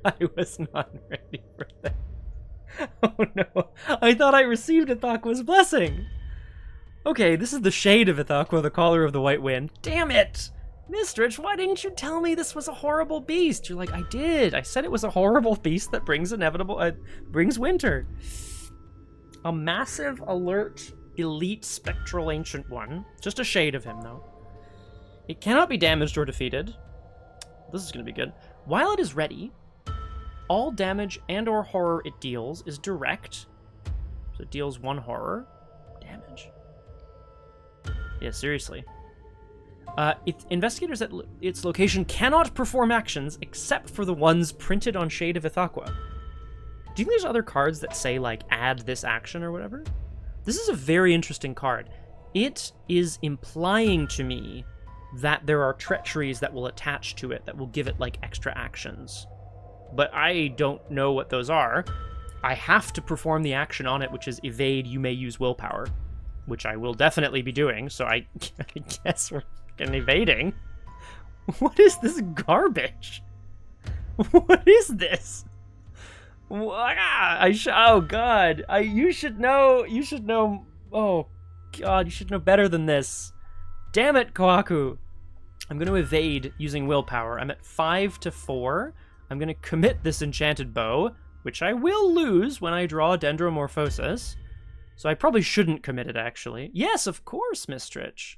I was not ready for that. Oh no. I thought I received Ithaqa's blessing. Okay, this is the shade of Ithaqa, the caller of the White Wind. Damn it! Mistrich, why didn't you tell me this was a horrible beast? You're like, I did. I said it was a horrible beast that brings brings winter. A massive, alert, elite, spectral ancient one. Just a shade of him, though. It cannot be damaged or defeated. This is going to be good. While it is ready, all damage and or horror it deals is direct. So it deals 1 horror. Damage. Yeah, seriously. Investigators at its location cannot perform actions except for the ones printed on Shade of Ithaqua. Do you think there's other cards that say, like, add this action or whatever? This is a very interesting card. It is implying to me that there are treacheries that will attach to it that will give it, like, extra actions. But I don't know what those are. I have to perform the action on it, which is evade, you may use willpower, which I will definitely be doing, so I guess we're evading. What is this garbage? What is this? Oh god, you should know. Oh god, you should know better than this. Damn it, Kohaku. I'm going to evade using willpower. I'm at 5 to 4. I'm going to commit this enchanted bow, which I will lose when I draw Dendromorphosis. So I probably shouldn't commit it, actually. Yes, of course, Mistrich.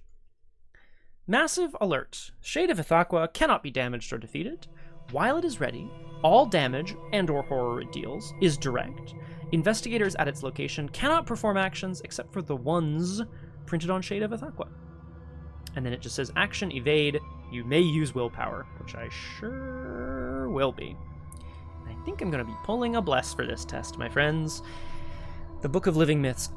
Massive alert. Shade of Ithaqua cannot be damaged or defeated. While it is ready, all damage and or horror it deals is direct. Investigators at its location cannot perform actions except for the ones printed on Shade of Ithaqua. And then it just says, action, evade, you may use willpower, which I sure will be. I think I'm going to be pulling a bless for this test, my friends. The Book of Living Myths.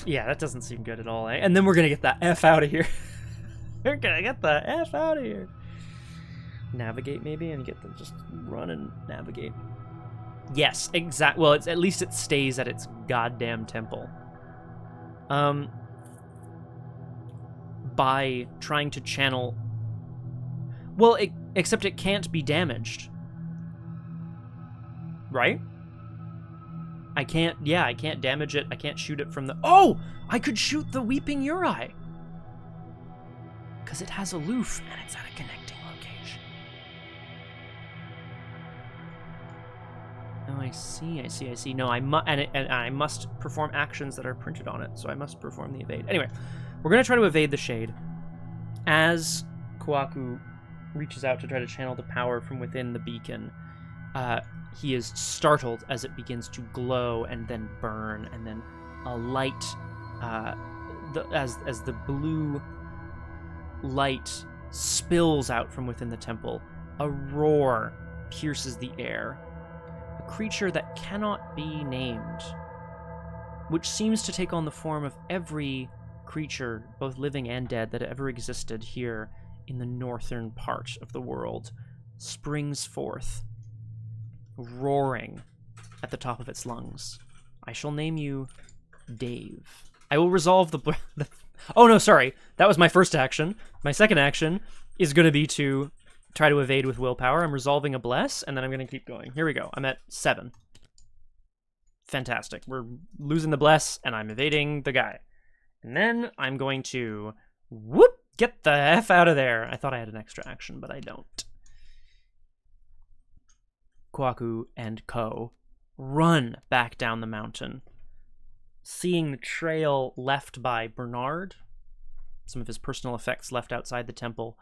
Yeah, that doesn't seem good at all, eh? And then we're gonna get the F out of here. We're gonna get the F out of here. Navigate, maybe, and get them just run and navigate. Yes, exact. Well, at least it stays at its goddamn temple. By trying to channel... Well, except it can't be damaged. Right? I can't damage it. I can't shoot it from the... Oh! I could shoot the Weeping Uri! Because it has aloof, and it's at a connecting location. Oh, I see. No, I must perform actions that are printed on it, so I must perform the evade. Anyway, we're going to try to evade the shade. As Kohaku reaches out to try to channel the power from within the beacon, he is startled as it begins to glow and then burn, and then a light, as the blue light spills out from within the temple, a roar pierces the air. A creature that cannot be named, which seems to take on the form of every creature, both living and dead, that ever existed here in the northern part of the world, springs forth, roaring at the top of its lungs. I shall name you Dave. I will resolve the oh no, sorry. That was my first action. My second action is going to be to Try to evade with willpower. I'm resolving a bless, and then I'm going to keep going. Here we go. I'm at 7. Fantastic. We're losing the bless, and I'm evading the guy. And then I'm going to, whoop, get the F out of there. I thought I had an extra action, but I don't. Kohaku and Ko run back down the mountain, seeing the trail left by Bernard, some of his personal effects left outside the temple,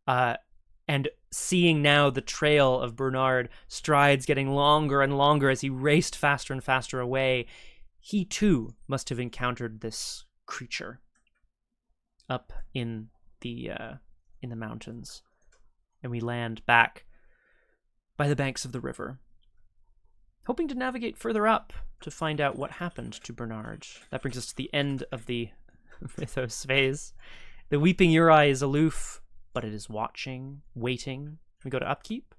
and seeing now the trail of Bernard, strides getting longer and longer as he raced faster and faster away. He too must have encountered this creature up in the mountains, and we land back by the banks of the river, hoping to navigate further up to find out what happened to Bernard. That brings us to the end of the mythos phase. The weeping Uri is aloof, but it is watching, waiting. We go to upkeep.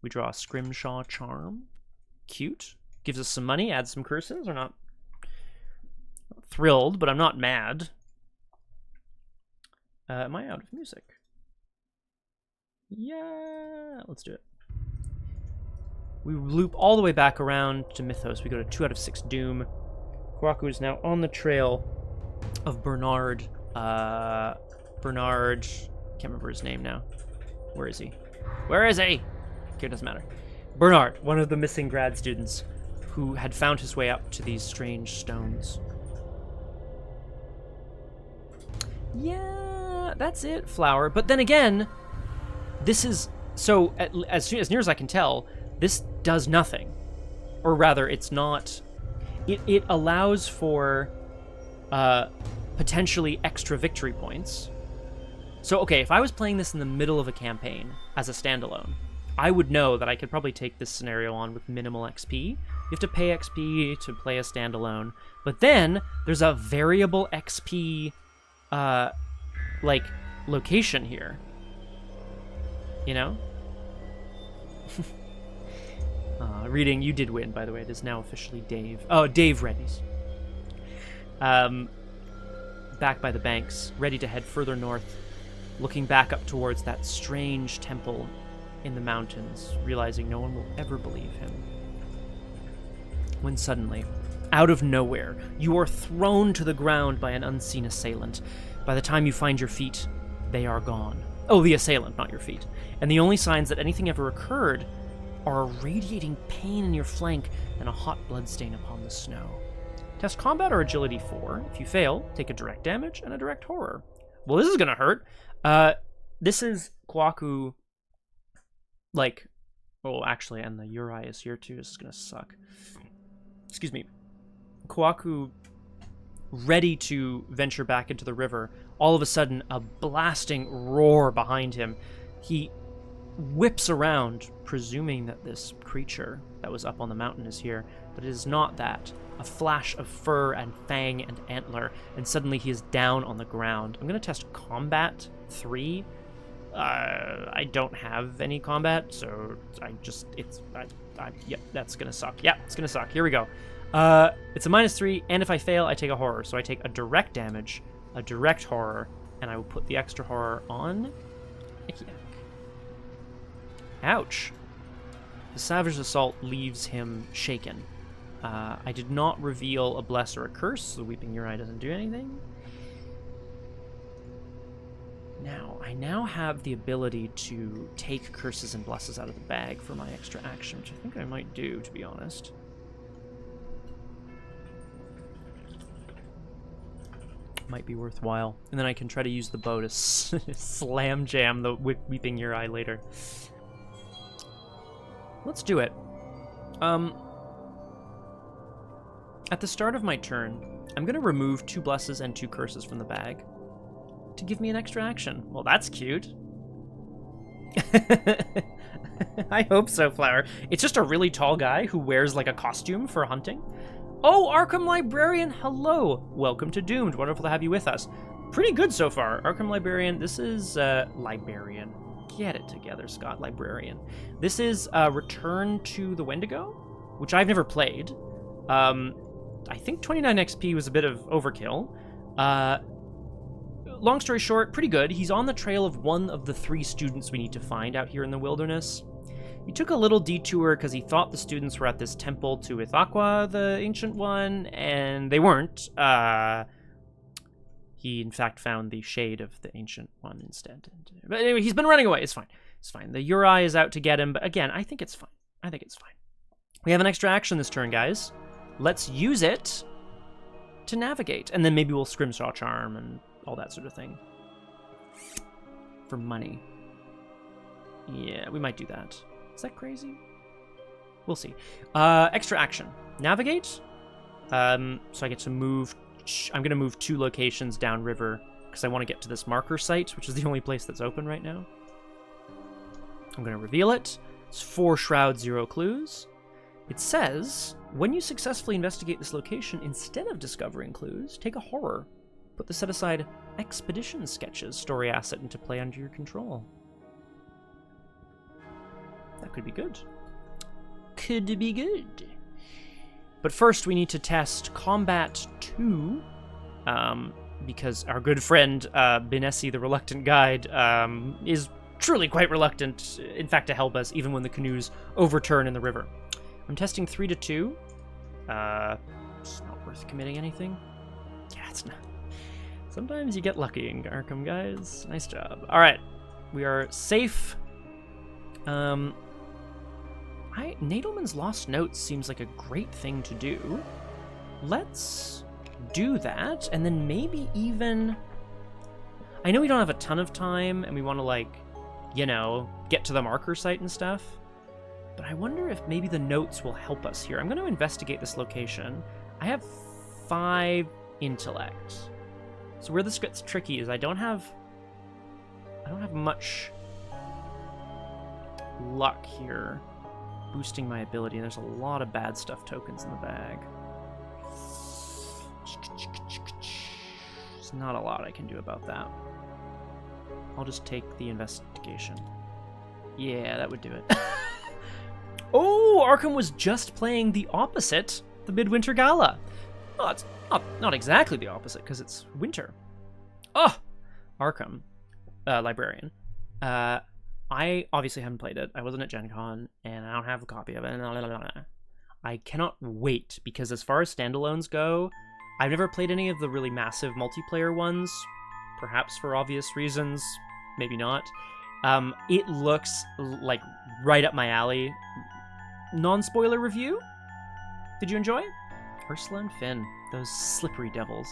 We draw a Scrimshaw Charm. Cute. Gives us some money, adds some curses. We're not thrilled, but I'm not mad. Am I out of music? Yeah, let's do it. We loop all the way back around to Mythos. We go to 2 out of 6 Doom. Kohaku is now on the trail of Bernard. Bernard, can't remember his name now. Where is he? Where is he? Okay, it doesn't matter. Bernard, one of the missing grad students who had found his way up to these strange stones. Yeah, that's it, Flower. But then again, this is, so as near as I can tell, this does nothing. Or rather, it's not, it allows for potentially extra victory points. So, okay, if I was playing this in the middle of a campaign as a standalone, I would know that I could probably take this scenario on with minimal XP. You have to pay XP to play a standalone. But then, there's a variable XP, like, location here. You know? Reading, you did win, by the way. It is now officially Dave. Oh, Dave Reddy's. Back by the banks, ready to head further north, looking back up towards that strange temple in the mountains, realizing no one will ever believe him. When suddenly, out of nowhere, you are thrown to the ground by an unseen assailant. By the time you find your feet, they are gone. Oh, the assailant, not your feet. And the only signs that anything ever occurred are a radiating pain in your flank and a hot bloodstain upon the snow. Test combat or agility 4. If you fail, take a direct damage and a direct horror. Well, this is gonna hurt. This is Kohaku, like, oh, actually, and the Uri is here too. This is gonna suck. Excuse me. Kohaku, ready to venture back into the river. All of a sudden, a blasting roar behind him. He whips around, presuming that this creature that was up on the mountain is here, but it is not that. A flash of fur and fang and antler, and suddenly he is down on the ground. I'm going to test combat 3. I don't have any combat, so yep, that's going to suck. Yeah, it's going to suck. Here we go. It's a -3, and if I fail, I take a horror. So I take a direct damage, a direct horror, and I will put the extra horror on Ikiak. Ouch. The Savage Assault leaves him shaken. I did not reveal a bless or a curse, so the Weeping Uri doesn't do anything. Now, I now have the ability to take curses and blesses out of the bag for my extra action, which I think I might do, to be honest. Might be worthwhile. And then I can try to use the bow to slam jam the Weeping Uri later. Let's do it. At the start of my turn, I'm going to remove 2 blesses and 2 curses from the bag to give me an extra action. Well, that's cute. I hope so, Flower. It's just a really tall guy who wears like a costume for hunting. Oh, Arkham Librarian, hello. Welcome to Doomed. Wonderful to have you with us. Pretty good so far. Arkham Librarian, this is Librarian. Get it together, Scott. Librarian. This is Return to the Wendigo, which I've never played. I think 29 XP was a bit of overkill. long story short, pretty good. He's on the trail of one of the 3 students we need to find out here in the wilderness. He took a little detour because he thought the students were at this temple to Ithaqua, the ancient one, and they weren't. He, in fact, found the shade of the ancient one instead. But anyway, he's been running away. It's fine. It's fine. The Uri is out to get him, but again, I think it's fine. I think it's fine. We have an extra action this turn, guys. Let's use it to navigate, and then maybe we'll Scrimshaw Charm and all that sort of thing. For money. Yeah, we might do that. Is that crazy? We'll see. Extra action. Navigate. So I get to move. I'm going to move 2 locations downriver because I want to get to this marker site, which is the only place that's open right now. I'm going to reveal it. It's 4 shrouds, 0 clues. It says, when you successfully investigate this location, instead of discovering clues, take a horror. Put the set-aside expedition sketches story asset into play under your control. That could be good. Could be good. But first, we need to test Combat 2, because our good friend, Binessi, the Reluctant Guide, is truly quite reluctant, in fact, to help us, even when the canoes overturn in the river. I'm testing 3 to 2. It's not worth committing anything. Yeah, it's not. Sometimes you get lucky in Arkham, guys. Nice job. All right, we are safe. Nadelman's Lost Notes seems like a great thing to do. Let's do that, and then maybe even... I know we don't have a ton of time, and we want to, like, you know, get to the marker site and stuff, but I wonder if maybe the notes will help us here. I'm going to investigate this location. I have 5 intellect. So where this gets tricky is I don't have much luck here boosting my ability, and there's a lot of bad stuff tokens in the bag. There's not a lot I can do about that. I'll just take the investigation. Yeah, that would do it. Oh, Arkham was just playing the opposite, the Midwinter Gala. Oh, it's not exactly the opposite, because it's winter. Oh, Arkham, librarian. I obviously haven't played it. I wasn't at Gen Con, and I don't have a copy of it. I cannot wait, because as far as standalones go, I've never played any of the really massive multiplayer ones, perhaps for obvious reasons, maybe not. It looks like right up my alley. Non-spoiler review? Did you enjoy? Ursula and Finn, those slippery devils.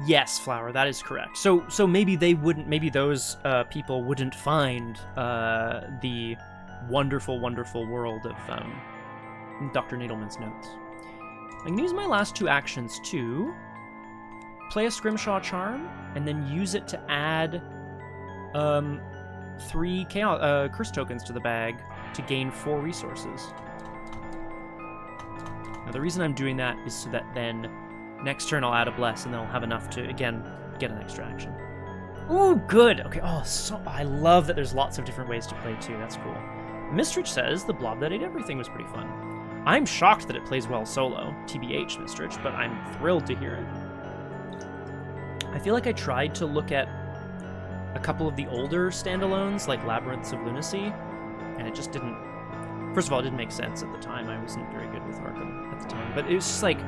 Yes, Flower, that is correct. So maybe they wouldn't, maybe those people wouldn't find the wonderful, wonderful world of Dr. Nadelman's notes. I can use my last 2 actions to play a Scrimshaw Charm and then use it to add 3 curse tokens to the bag to gain 4 resources. Now the reason I'm doing that is so that then next turn I'll add a bless, and then I'll have enough to, again, get an extra action. Ooh, good! Okay, I love that there's lots of different ways to play, too. That's cool. Mistrich says the blob that ate everything was pretty fun. I'm shocked that it plays well solo, TBH, Mistrich, but I'm thrilled to hear it. I feel like I tried to look at a couple of the older standalones, like Labyrinths of Lunacy, and it just didn't... First of all, it didn't make sense at the time. I wasn't very good with Arkham at the time, but it was just like...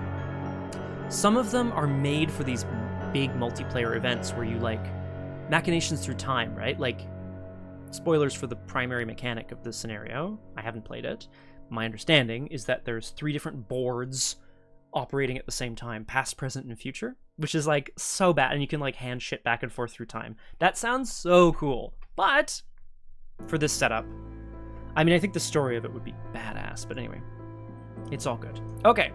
Some of them are made for these big multiplayer events where you, like, machinations through time, right? Like, spoilers for the primary mechanic of the scenario. I haven't played it. My understanding is that there's 3 different boards operating at the same time, past, present, and future, which is, like, so bad, and you can, like, hand shit back and forth through time. That sounds so cool. But, for this setup, I mean, I think the story of it would be badass, but anyway, it's all good. Okay.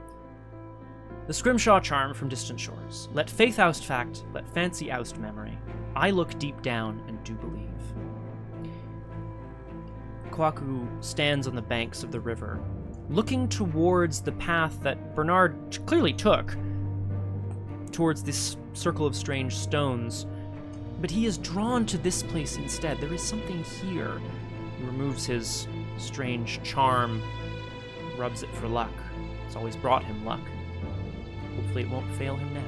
The Scrimshaw Charm from Distant Shores. Let faith oust fact, let fancy oust memory. I look deep down and do believe. Kohaku stands on the banks of the river, looking towards the path that Bernard clearly took, towards this circle of strange stones, but he is drawn to this place instead. There is something here. He removes his strange charm, rubs it for luck. It's always brought him luck. Hopefully it won't fail him now.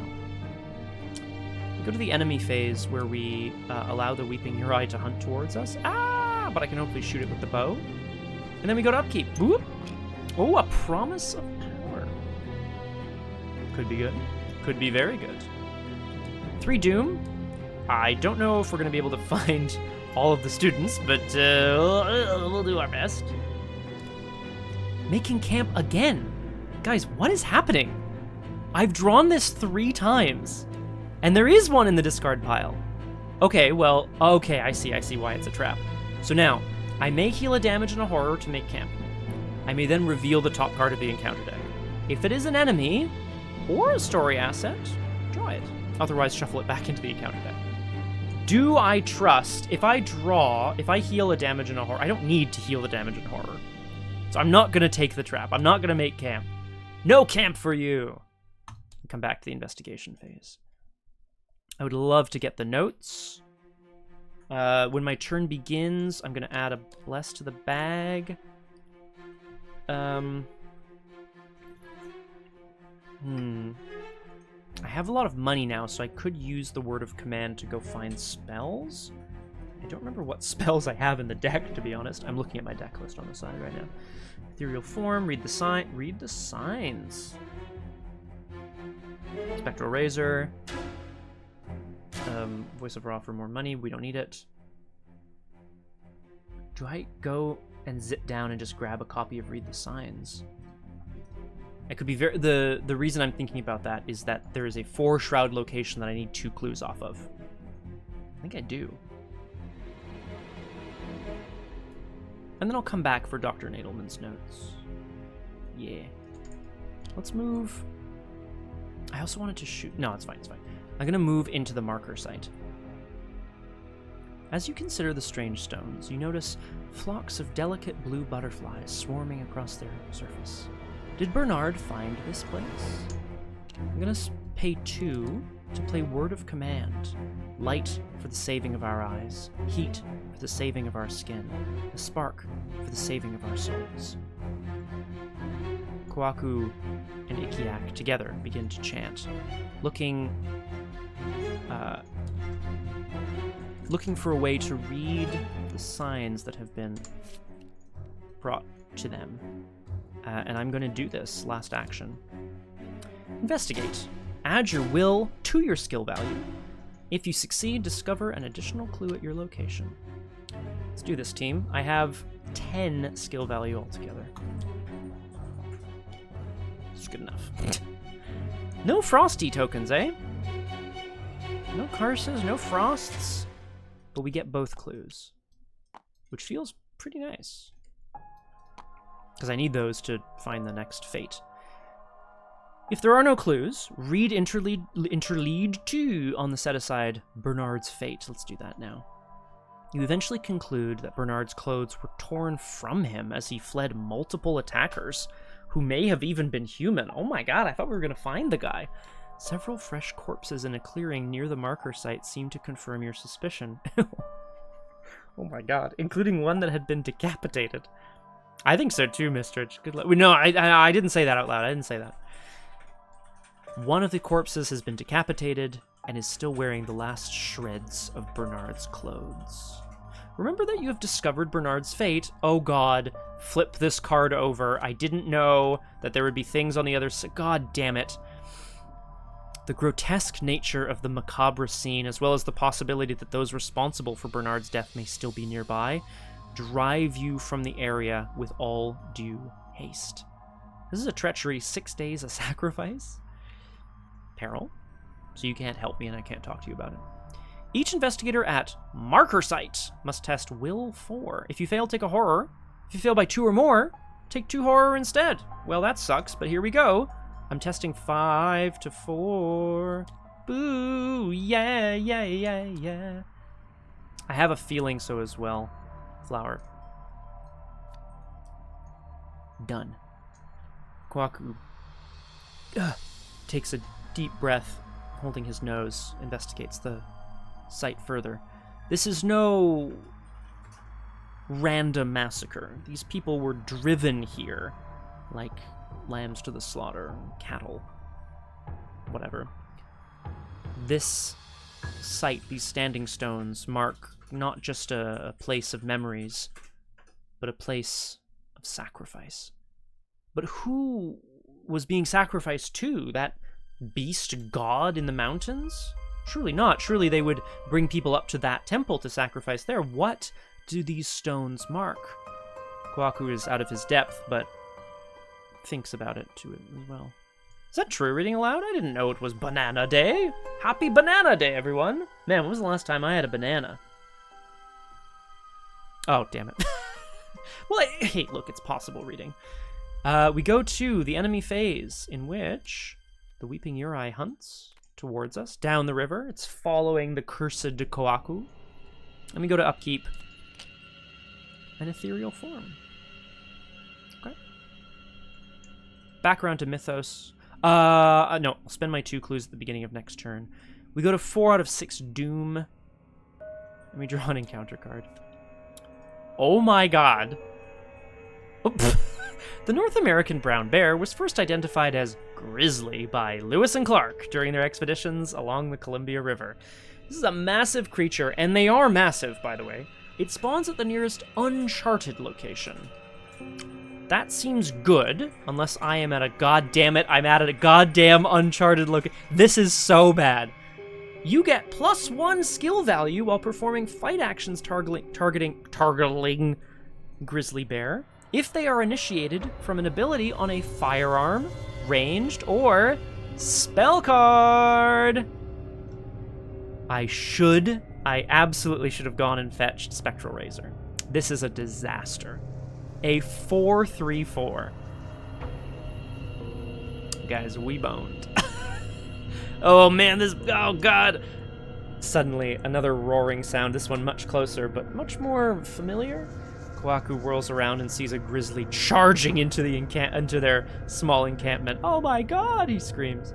Go to the enemy phase where we allow the Weeping Uri to hunt towards us. Ah, but I can hopefully shoot it with the bow. And then we go to upkeep. Boop. Oh, a promise of power. Could be good. Could be very good. 3 Doom. I don't know if we're going to be able to find all of the students, but we'll do our best. Making camp again. Guys, what is happening? I've drawn this 3 times, and there is one in the discard pile. Okay, well, okay, I see why it's a trap. So now, I may heal a damage and a horror to make camp. I may then reveal the top card of the encounter deck. If it is an enemy, or a story asset, draw it. Otherwise, shuffle it back into the encounter deck. Do I trust, if I heal a damage and a horror, I don't need to heal the damage and horror. So I'm not going to take the trap. I'm not going to make camp. No camp for you. Come back to the investigation phase. I would love to get the notes. When my turn begins, I'm going to add a bless to the bag. I have a lot of money now, so I could use the word of command to go find spells. I don't remember what spells I have in the deck, to be honest. I'm looking at my deck list on the side right now. Ethereal form, read the signs. Spectral Razor. Voice of Ra for more money. We don't need it. Do I go and zip down and just grab a copy of Read the Signs? I could be very... The reason I'm thinking about that is that there is a 4 shroud location that I need 2 clues off of. I think I do. And then I'll come back for Dr. Nadelman's notes. Yeah. Let's move... I also wanted to shoot... No, it's fine, it's fine. I'm going to move into the marker site. As you consider the strange stones, you notice flocks of delicate blue butterflies swarming across their surface. Did Bernard find this place? I'm going to pay 2 to play Word of Command. Light for the saving of our eyes. Heat for the saving of our skin. A spark for the saving of our souls. Kohaku and Ikiak together begin to chant, looking for a way to read the signs that have been brought to them. And I'm going to do this last action. Investigate. Add your will to your skill value. If you succeed, discover an additional clue at your location. Let's do this, team. I have 10 skill value altogether. It's good enough. No frosty tokens, eh? No curses, no frosts. But we get both clues, which feels pretty nice. Because I need those to find the next fate. If there are no clues, read Interlead 2 on the set-aside Bernard's fate. Let's do that now. You eventually conclude that Bernard's clothes were torn from him as he fled multiple attackers, who may have even been human. Oh my god, I thought we were going to find the guy. Several fresh corpses in a clearing near the marker site seem to confirm your suspicion. Oh my god, including one that had been decapitated. I think so too, Mistrich. Good luck. No, I didn't say that out loud. I didn't say that. One of the corpses has been decapitated and is still wearing the last shreds of Bernard's clothes. Remember that you have discovered Bernard's fate. Oh god, flip this card over. I didn't know that there would be things on the other side. God damn it. The grotesque nature of the macabre scene, as well as the possibility that those responsible for Bernard's death may still be nearby, drive you from the area with all due haste. This is a treachery, 6 days a sacrifice? Peril? So you can't help me and I can't talk to you about it. Each investigator at marker site must test Will 4. If you fail, take a horror. If you fail by 2 or more, take 2 horror instead. Well, that sucks, but here we go. I'm testing 5 to 4. Boo! Yeah, yeah, yeah, yeah. I have a feeling so as well. Flower. Done. Kohaku takes a deep breath, holding his nose, investigates the site further. This is no random massacre. These people were driven here like lambs to the slaughter, cattle, whatever. This site, these standing stones, mark not just a place of memories, but a place of sacrifice. But who was being sacrificed to? That beast god in the mountains? Surely not. Surely they would bring people up to that temple to sacrifice there. What do these stones mark? Kohaku is out of his depth, but thinks about it too as well. Is that true, reading aloud? I didn't know it was Banana Day. Happy Banana Day, everyone. Man, when was the last time I had a banana? Oh, damn it. Well, hey, look, it's possible reading. We go to the enemy phase, in which the Weeping Yurei hunts towards us down the river. It's following the cursed Kohaku. And we go to upkeep an ethereal form. Okay. Back around to mythos. No, I'll spend my 2 clues at the beginning of next turn. We go to 4 out of 6 doom. And we draw an encounter card. Oh my god. Oh, the North American brown bear was first identified as grizzly by Lewis and Clark during their expeditions along the Columbia River. This is a massive creature, and they are massive, by the way. It spawns at the nearest uncharted location. That seems good, unless I am at a I'm at a goddamn uncharted location. This is so bad. You get +1 skill value while performing fight actions targeting grizzly bear if they are initiated from an ability on a firearm, ranged, or spell card. I absolutely should have gone and fetched Spectral Razor. This is a disaster. A 4/3/4. Guys, we boned. Oh man, oh god. Suddenly, another roaring sound, this one much closer, but much more familiar. Kohaku whirls around and sees a grizzly charging into their small encampment. Oh my god, he screams.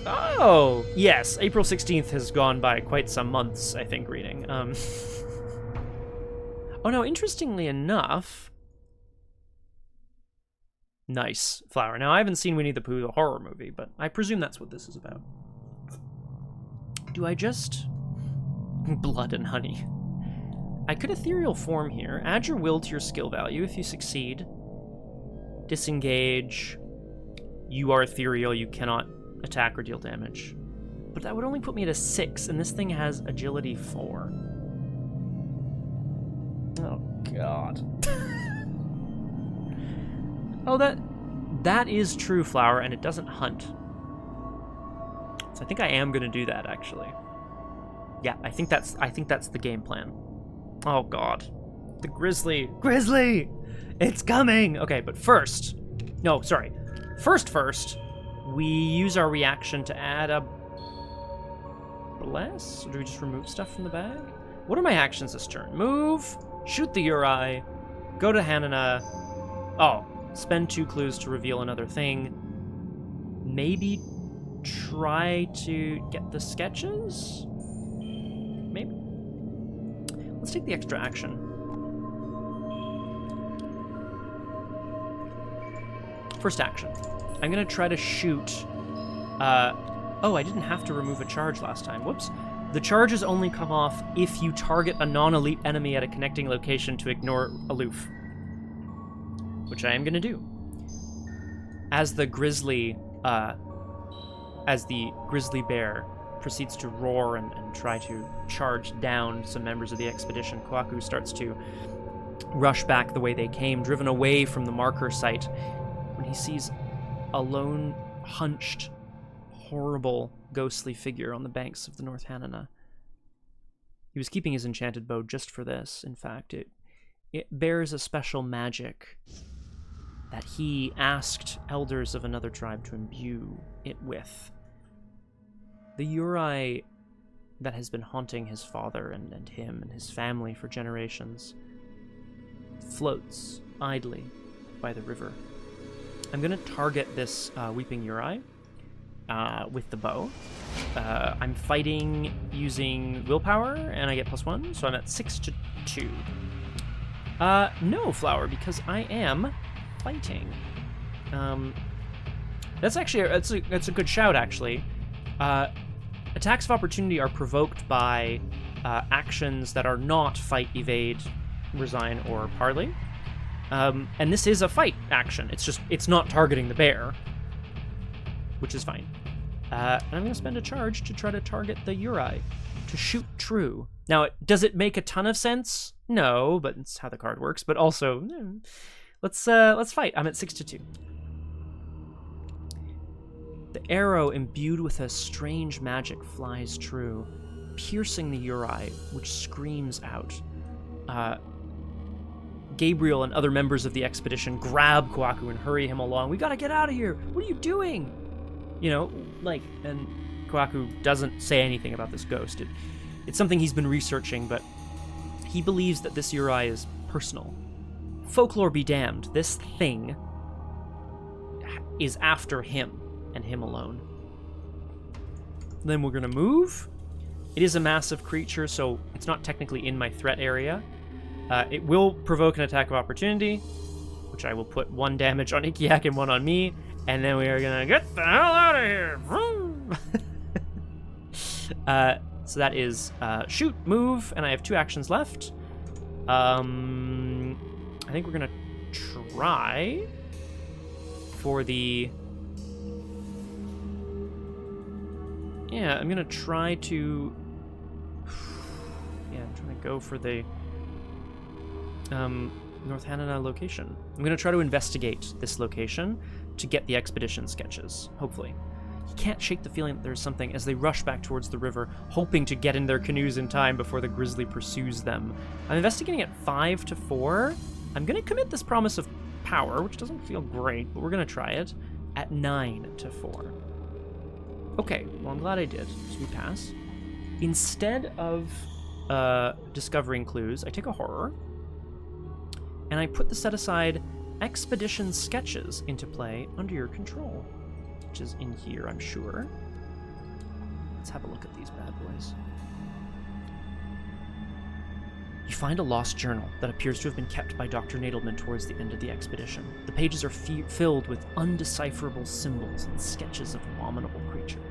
Oh, yes, April 16th has gone by quite some months, I think, reading. Oh no, interestingly enough... Nice, Flower. Now, I haven't seen Winnie the Pooh, the horror movie, but I presume that's what this is about. Do I just... Blood and honey. I could ethereal form here. Add your will to your skill value if you succeed. Disengage. You are ethereal, you cannot attack or deal damage. But that would only put me at a 6, and this thing has agility 4. Oh, God. Oh, that is true, Flower, and it doesn't hunt. So I think I am going to do that, actually. Yeah, I think that's the game plan. Oh, God. The grizzly. Grizzly! It's coming! Okay, but first... No, sorry. First, we use our reaction to add a... Bless? Or do we just remove stuff from the bag? What are my actions this turn? Move, shoot the Yurei, go to Hanana. Oh, spend 2 clues to reveal another thing. Maybe try to get the sketches? Maybe? Let's take the extra action. First action. I'm going to try to shoot... Oh, I didn't have to remove a charge last time. Whoops. The charges only come off if you target a non-elite enemy at a connecting location to ignore aloof. Which I am going to do. As the grizzly bear proceeds to roar and try to charge down some members of the expedition, Kohaku starts to rush back the way they came, driven away from the marker site, when he sees a lone, hunched, horrible, ghostly figure on the banks of the North Hanana. He was keeping his enchanted bow just for this. In fact, it bears a special magic that he asked elders of another tribe to imbue it with. The Yurei that has been haunting his father and him and his family for generations floats idly by the river. I'm going to target this Weeping Yurei with the bow. I'm fighting using willpower, and I get +1, so I'm at 6-2. No, Flower, because I am fighting. That's actually that's a good shout, actually. Attacks of opportunity are provoked by actions that are not fight, evade, resign, or parley. And this is a fight action. It's not targeting the bear, which is fine. And I'm going to spend a charge to try to target the Uri, to shoot true. Now, does it make a ton of sense? No, but it's how the card works. But also, let's fight. I'm at 6-2. The arrow imbued with a strange magic flies true, piercing the Uri, which screams out. Gabriel and other members of the expedition grab Kohaku and hurry him along. We gotta get out of here. What are you doing? And Kohaku doesn't say anything about this ghost. It's something he's been researching, but he believes that this Uri is personal. Folklore be damned, this thing is after him and him alone. Then we're gonna move. It is a massive creature, so it's not technically in my threat area. It will provoke an attack of opportunity, which I will put 1 damage on Ikiak and 1 on me, and then we are gonna get the hell out of here. So that is shoot, move, and I have 2 actions left. I think we're gonna try for the... Yeah, I'm gonna try to... Yeah, I'm trying to go for the North Hanana location. I'm gonna try to investigate this location to get the expedition sketches, hopefully. He can't shake the feeling that there's something as they rush back towards the river, hoping to get in their canoes in time before the grizzly pursues them. I'm investigating at 5-4. I'm gonna commit this promise of power, which doesn't feel great, but we're gonna try it, at 9-4. Okay, well, I'm glad I did, so we pass. Instead of discovering clues, I take a horror, and I put the set-aside expedition sketches into play under your control, which is in here, I'm sure. Let's have a look at these bad boys. You find a lost journal that appears to have been kept by Dr. Nadelman towards the end of the expedition. The pages are filled with undecipherable symbols and sketches of abominable creatures.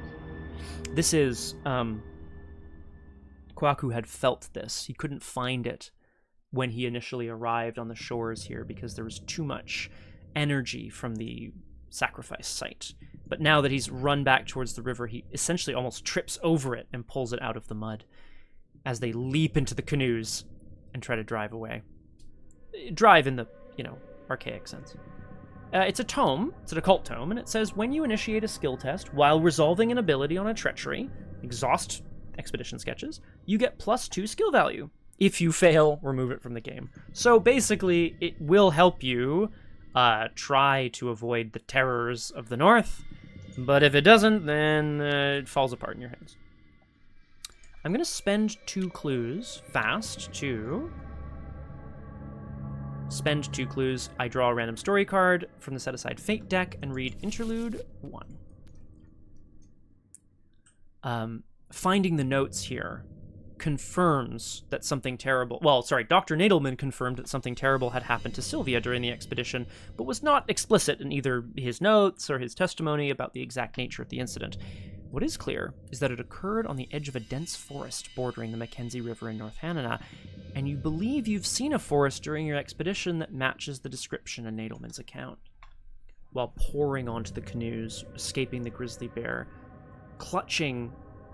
This is... Kohaku had felt this. He couldn't find it when he initially arrived on the shores here because there was too much energy from the sacrifice site. But now that he's run back towards the river, he essentially almost trips over it and pulls it out of the mud as they leap into the canoes and try to drive away. Drive in the, archaic sense. It's a tome, it's an occult tome, and it says, when you initiate a skill test while resolving an ability on a treachery, exhaust expedition sketches, you get +2 skill value. If you fail, remove it from the game. So basically, it will help you try to avoid the terrors of the North, but if it doesn't, then it falls apart in your hands. I'm going to spend 2 clues fast to spend 2 clues. I draw a random story card from the set-aside Fate deck and read Interlude 1. Finding the notes here confirms that something terrible... Well, sorry, Dr. Nadelman confirmed that something terrible had happened to Sylvia during the expedition, but was not explicit in either his notes or his testimony about the exact nature of the incident. What is clear is that it occurred on the edge of a dense forest bordering the Mackenzie River in North Hanana, and you believe you've seen a forest during your expedition that matches the description in Nadelman's account. While pouring onto the canoes, escaping the grizzly bear, clutching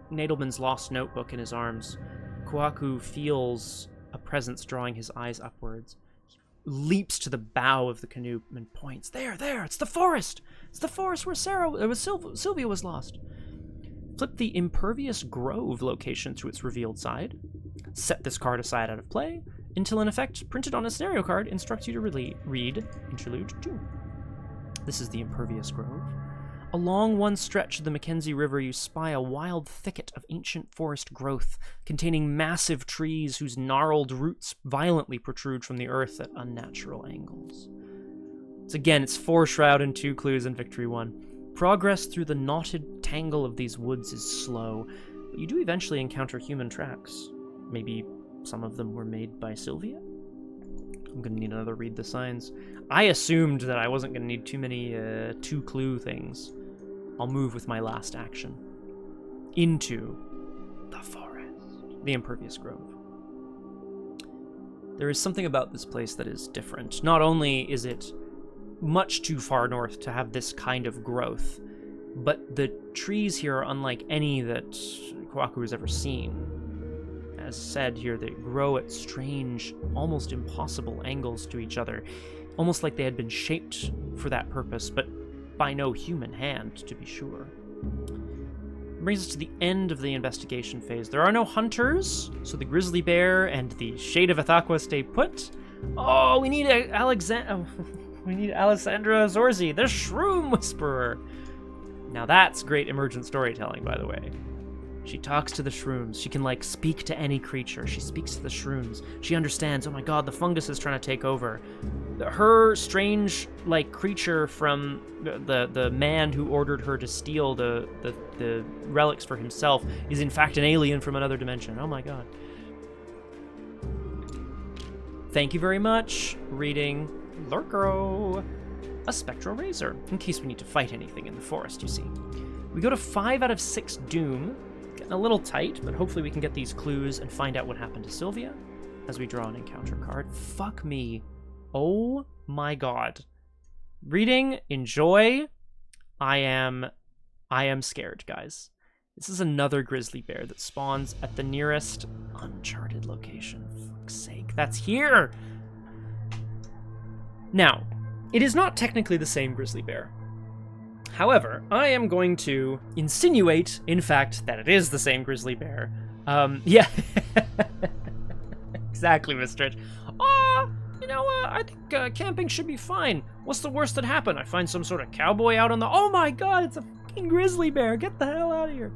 Nadelman's lost notebook in his arms, Kohaku feels a presence drawing his eyes upwards. He leaps to the bow of the canoe and points. There, it's the forest! It's the forest where Sylvia was lost. Flip the Impervious Grove location to its revealed side. Set this card aside out of play until an effect printed on a scenario card instructs you to read Interlude 2. This is the Impervious Grove. Along one stretch of the Mackenzie River, you spy a wild thicket of ancient forest growth containing massive trees whose gnarled roots violently protrude from the earth at unnatural angles. So again, it's 4 shroud and 2 clues in Victory 1. Progress through the knotted tangle of these woods is slow, but you do eventually encounter human tracks. Maybe some of them were made by Sylvia? I'm gonna need another read the signs. I assumed that I wasn't gonna need too many 2 clue things. I'll move with my last action into the forest, the impervious grove. There is something about this place that is different. Not only is it much too far north to have this kind of growth, but the trees here are unlike any that Kohaku has ever seen. As said here, they grow at strange, almost impossible angles to each other, almost like they had been shaped for that purpose, but by no human hand, to be sure. Brings us to the end of the investigation phase. There are no hunters, so the grizzly bear and the shade of Ithaqua stay put. Oh, we need Alexandra Zorzi, the shroom whisperer. Now that's great emergent storytelling, by the way. She talks to the shrooms. She can, like, speak to any creature. She speaks to the shrooms. She understands, oh my god, the fungus is trying to take over. Her strange, like, creature from the man who ordered her to steal the relics for himself is in fact an alien from another dimension. Oh my god. Thank you very much. Reading Lurkro. A spectral razor, in case we need to fight anything in the forest, you see. We go to 5 out of 6 Doom. Getting a little tight, but hopefully we can get these clues and find out what happened to Sylvia as we draw an encounter card. Fuck me. Oh my god. Reading, enjoy. I am scared, guys. This is another grizzly bear that spawns at the nearest uncharted location. Fuck's sake, that's here! Now, it is not technically the same grizzly bear. However, I am going to insinuate, in fact, that it is the same grizzly bear. Yeah. Exactly, Miss Stretch. I think camping should be fine. What's the worst that happened? I find some sort of cowboy out on the... Oh my god, it's a fucking grizzly bear. Get the hell out of here.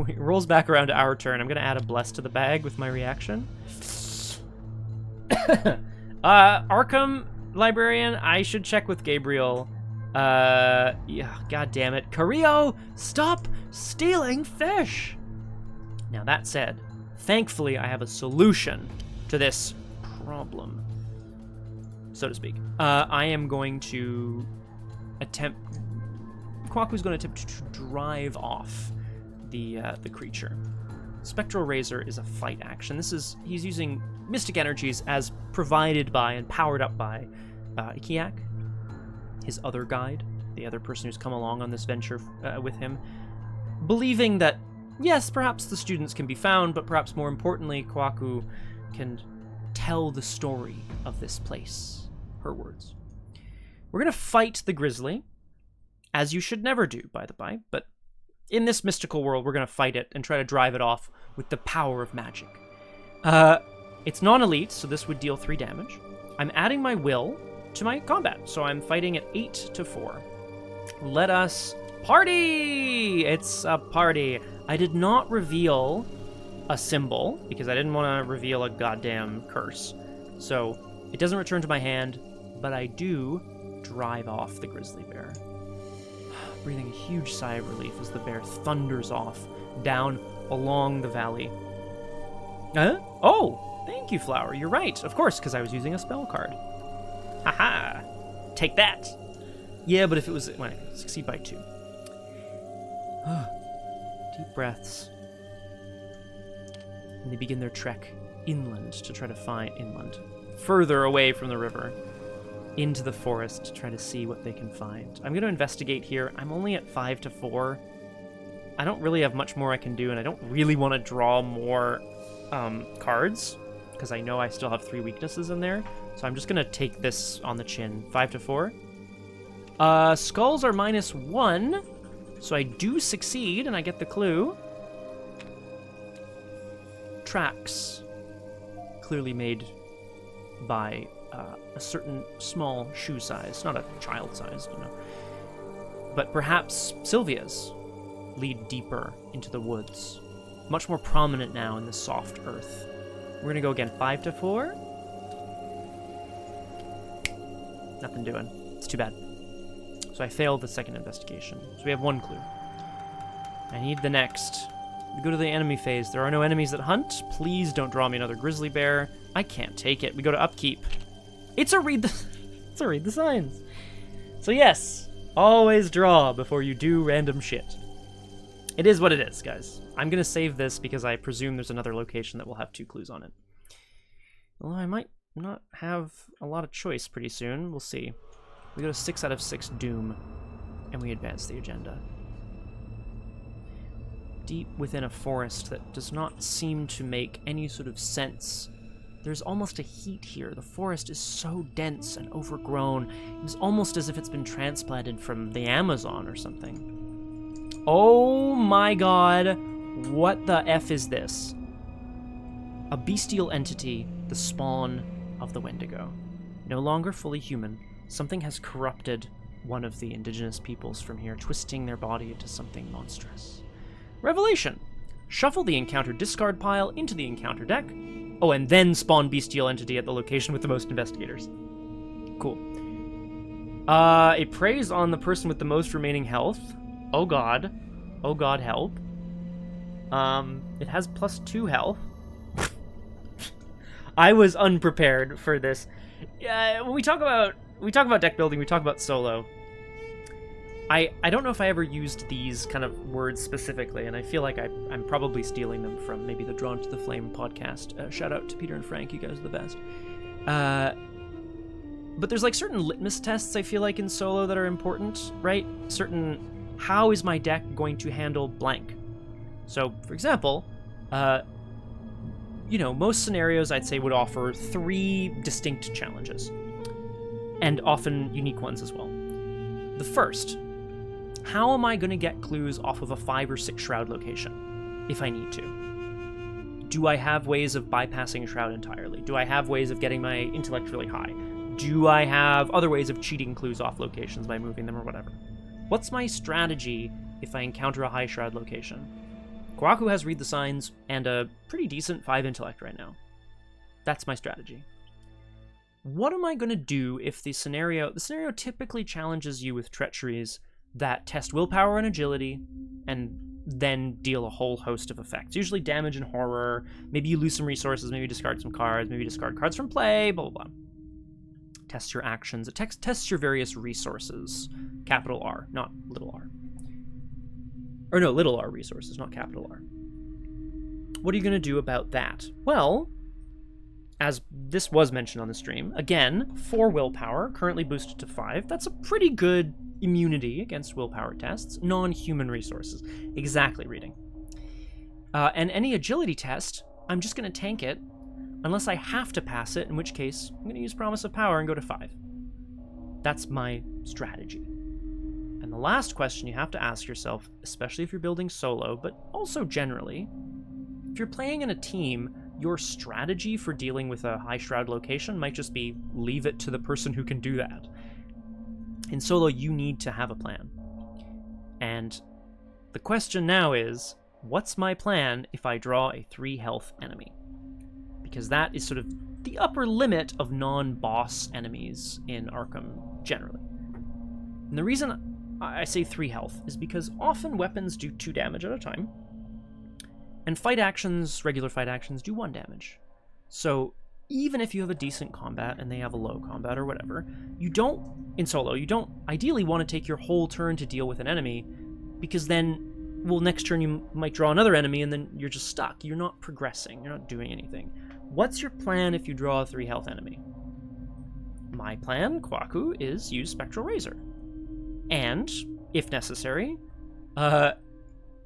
It rolls back around to our turn. I'm going to add a bless to the bag with my reaction. Arkham Librarian, I should check with Gabriel. Yeah, god damn it. Carrillo, stop stealing fish! Now that said, thankfully I have a solution to this problem, so to speak. I am going to Kohaku's going to attempt to drive off the creature. Spectral Razor is a fight action. He's using mystic energies as provided by and powered up by Ikiak, his other guide, the other person who's come along on this venture with him, believing that, yes, perhaps the students can be found, but perhaps more importantly, Kohaku can tell the story of this place. Her words. We're going to fight the grizzly, as you should never do, by the by, but in this mystical world, we're going to fight it and try to drive it off with the power of magic. It's non-elite, so this would deal 3 damage. I'm adding my will to my combat, so I'm fighting at 8 to 4. Let us party! It's a party. I did not reveal a symbol because I didn't want to reveal a goddamn curse. So it doesn't return to my hand, but I do drive off the grizzly bear. Breathing a huge sigh of relief as the bear thunders off down along the valley. Oh, thank you, Flower. You're right. Of course, because I was using a spell card. Haha! Take that! Yeah, but if it was... Well, succeed by 2. Deep breaths. And they begin their trek inland to try to find... Inland. Further away from the river. Into the forest to try to see what they can find. I'm going to investigate here. I'm only at 5 to 4. I don't really have much more I can do, and I don't really want to draw more cards, because I know I still have 3 weaknesses in there. So I'm just going to take this on the chin. 5 to 4. Skulls are -1, so I do succeed, and I get the clue. Tracks. Clearly made by a certain small shoe size. Not a child size, but perhaps Sylvia's lead deeper into the woods. Much more prominent now in the soft earth. We're going to go again. 5 to 4. Nothing doing. It's too bad. So I failed the second investigation. So we have 1 clue. I need the next. We go to the enemy phase. There are no enemies that hunt. Please don't draw me another grizzly bear. I can't take it. We go to upkeep. It's a read the signs. So yes, Always draw before you do random shit. It is what it is, guys. I'm going to save this because I presume there's another location that will have 2 clues on it. Although I might not have a lot of choice pretty soon. We'll see. We go to 6 out of 6 Doom, and we advance the agenda. Deep within a forest that does not seem to make any sort of sense. There's almost a heat here. The forest is so dense and overgrown. It's almost as if it's been transplanted from the Amazon or something. Oh my god. What the F is this? A bestial entity, the spawn of the Wendigo. No longer fully human, something has corrupted one of the indigenous peoples from here, twisting their body into something monstrous. Revelation. Shuffle the encounter discard pile into the encounter deck. Oh, and then spawn bestial entity at the location with the most investigators. Cool. It preys on the person with the most remaining health. Oh god. Oh god, help. It has +2 health. I was unprepared for this. When we talk about deck building, we talk about solo. I don't know if I ever used these kind of words specifically, and I feel like I'm probably stealing them from maybe the Drawn to the Flame podcast. Shout out to Peter and Frank, you guys are the best. But there's like certain litmus tests I feel like in solo that are important, right? Certain, how is my deck going to handle blank? So, for example, most scenarios I'd say would offer 3 distinct challenges, and often unique ones as well. The first, how am I going to get clues off of a 5 or 6 shroud location, if I need to? Do I have ways of bypassing a shroud entirely? Do I have ways of getting my intellect really high? Do I have other ways of cheating clues off locations by moving them or whatever? What's my strategy if I encounter a high shroud location? Kohaku has Read the Signs and a pretty decent 5 intellect right now. That's my strategy. What am I going to do if the scenario typically challenges you with treacheries that test willpower and agility and then deal a whole host of effects, usually damage and horror. Maybe you lose some resources, maybe discard some cards, maybe discard cards from play, blah blah blah. Test your actions. It tests your various resources. Capital R, not little r. Or no, little r resources, not capital R. What are you going to do about that? Well, as this was mentioned on the stream, again, 4 willpower, currently boosted to 5. That's a pretty good immunity against willpower tests. Non-human resources. Exactly, reading. And any agility test, I'm just going to tank it, unless I have to pass it, in which case I'm going to use Promise of Power and go to 5. That's my strategy. And the last question you have to ask yourself, especially if you're building solo, but also generally, if you're playing in a team, your strategy for dealing with a high shroud location might just be leave it to the person who can do that. In solo, you need to have a plan. And the question now is, what's my plan if I draw a 3 health enemy? Because that is sort of the upper limit of non-boss enemies in Arkham generally. And the reason I say 3 health is because often weapons do 2 damage at a time, and regular fight actions, do 1 damage. So even if you have a decent combat and they have a low combat or whatever, in solo, you don't ideally want to take your whole turn to deal with an enemy, because then, next turn you might draw another enemy and then you're just stuck. You're not progressing. You're not doing anything. What's your plan if you draw a 3 health enemy? My plan, Kohaku, is use Spectral Razor. And, if necessary,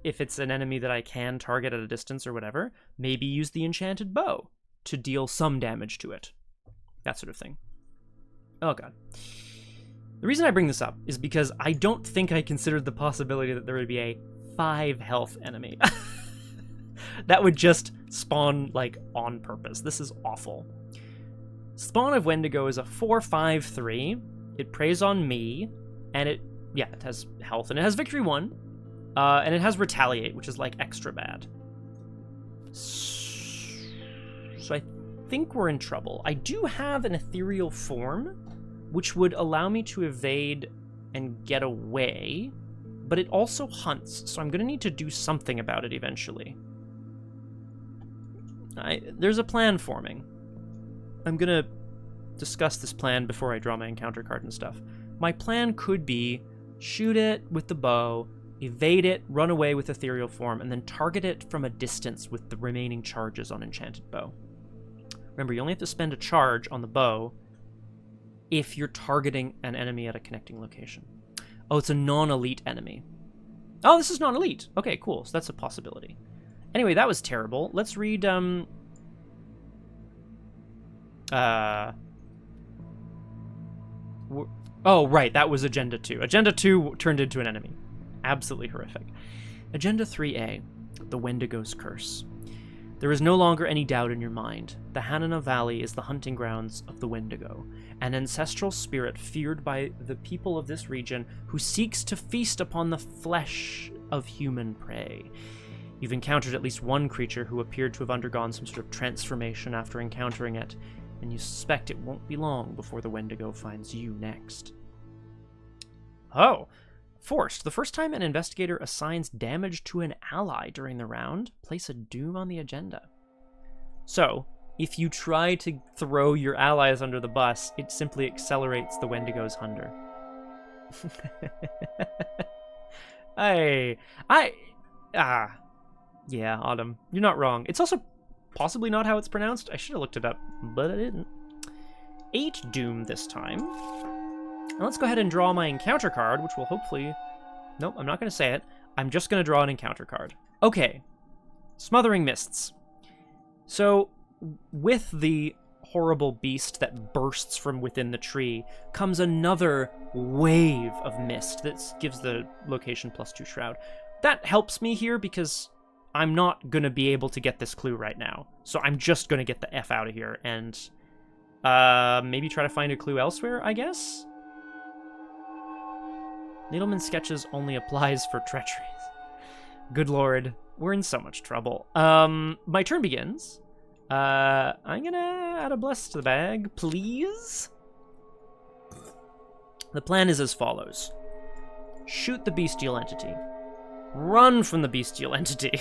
if it's an enemy that I can target at a distance or whatever, maybe use the Enchanted Bow to deal some damage to it. That sort of thing. Oh god. The reason I bring this up is because I don't think I considered the possibility that there would be a 5 health enemy. That would just spawn, on purpose. This is awful. Spawn of Wendigo is a 4/5/3. It preys on me, and it has health, and it has Victory 1, and it has Retaliate, which is, extra bad. So I think we're in trouble. I do have an ethereal form, which would allow me to evade and get away, but it also hunts, so I'm going to need to do something about it eventually. There's a plan forming. I'm going to discuss this plan before I draw my encounter card and stuff. My plan could be shoot it with the bow, evade it, run away with ethereal form, and then target it from a distance with the remaining charges on enchanted bow. Remember, you only have to spend a charge on the bow if you're targeting an enemy at a connecting location. Oh, it's a non-elite enemy. Oh, this is non-elite. Okay, cool. So that's a possibility. Anyway, that was terrible. Let's read, oh, right, that was Agenda 2. Agenda 2 turned into an enemy. Absolutely horrific. Agenda 3A, the Wendigo's Curse. There is no longer any doubt in your mind. The Hanana Valley is the hunting grounds of the Wendigo, an ancestral spirit feared by the people of this region who seeks to feast upon the flesh of human prey. You've encountered at least one creature who appeared to have undergone some sort of transformation after encountering it, and you suspect it won't be long before the Wendigo finds you next. Oh, forced. The first time an investigator assigns damage to an ally during the round, place a doom on the agenda. So, if you try to throw your allies under the bus, it simply accelerates the Wendigo's hunger. Yeah, Autumn. You're not wrong. It's also possibly not how it's pronounced. I should have looked it up, but I didn't. 8 doom this time. Now let's go ahead and draw my encounter card, which will hopefully... Nope, I'm not going to say it. I'm just going to draw an encounter card. Okay. Smothering Mists. So, with the horrible beast that bursts from within the tree comes another wave of mist that gives the location +2 shroud. That helps me here because I'm not going to be able to get this clue right now. So I'm just going to get the F out of here and maybe try to find a clue elsewhere, I guess? Needleman Sketches only applies for treacheries. Good lord, we're in so much trouble. My turn begins. I'm gonna add a bless to the bag, please. The plan is as follows. Shoot the bestial entity. Run from the bestial entity.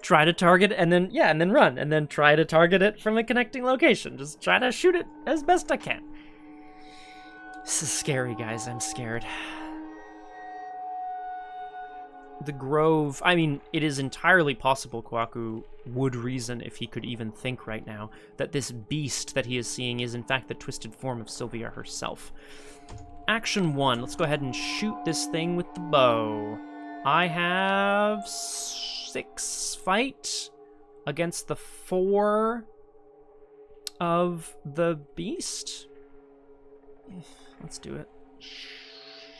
Try to target and then run. And then try to target it from a connecting location. Just try to shoot it as best I can. This is scary, guys. I'm scared. The Grove... I mean, it is entirely possible Kohaku would reason, if he could even think right now, that this beast that he is seeing is in fact the twisted form of Sylvia herself. Action 1. Let's go ahead and shoot this thing with the bow. I have 6 fight against the 4 of the beast. Let's do it.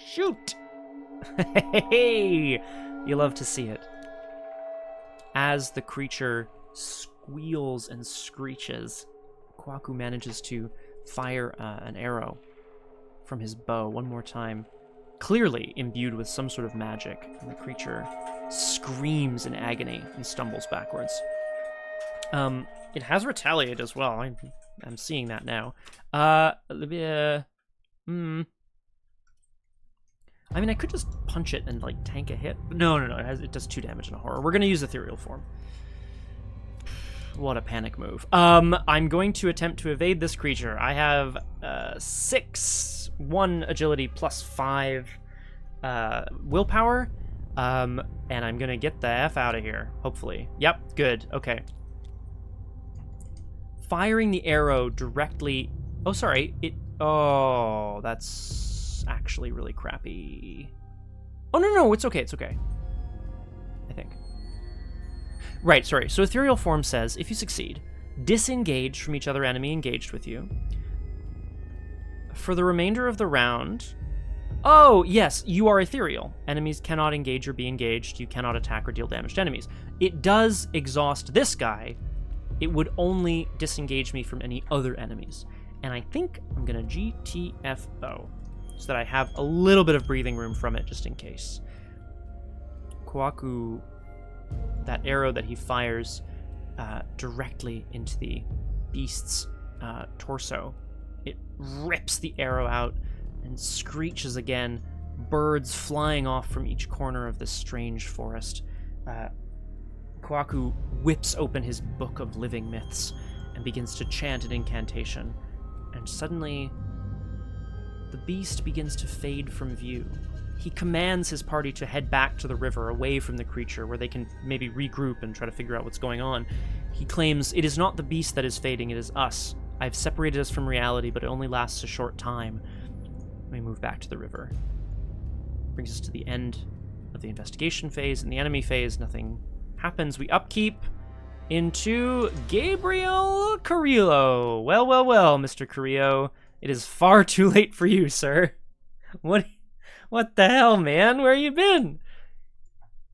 Shoot! Hey! You love to see it. As the creature squeals and screeches, Kohaku manages to fire an arrow from his bow one more time, clearly imbued with some sort of magic, and the creature screams in agony and stumbles backwards. It has retaliate as well. I'm seeing that now. I mean, I could just punch it and, like, tank a hit. No, it does 2 damage in a horror. We're going to use ethereal form. What a panic move. I'm going to attempt to evade this creature. I have 6, 1 agility plus 5 willpower, and I'm going to get the F out of here, hopefully. Yep, good. Okay. Firing the arrow directly... Oh, sorry. Oh, that's actually really crappy. Oh, no, it's okay, I think. Right, sorry. So ethereal form says, if you succeed, disengage from each other enemy engaged with you. For the remainder of the round... Oh, yes, you are ethereal. Enemies cannot engage or be engaged. You cannot attack or deal damage to enemies. It does exhaust this guy. It would only disengage me from any other enemies. And I think I'm going to GTFO, so that I have a little bit of breathing room from it, just in case. Kohaku, that arrow that he fires directly into the beast's torso, it rips the arrow out and screeches again, birds flying off from each corner of this strange forest. Kohaku whips open his book of living myths and begins to chant an incantation. And suddenly, the beast begins to fade from view. He commands his party to head back to the river, away from the creature, where they can maybe regroup and try to figure out what's going on. He claims, "It is not the beast that is fading, it is us. I've separated us from reality, but it only lasts a short time." We move back to the river. Brings us to the end of the investigation phase. In the enemy phase, nothing happens. We upkeep into Gabriel Carrillo. Well, well, well, Mr. Carrillo. It is far too late for you, sir. What the hell, man? Where you been?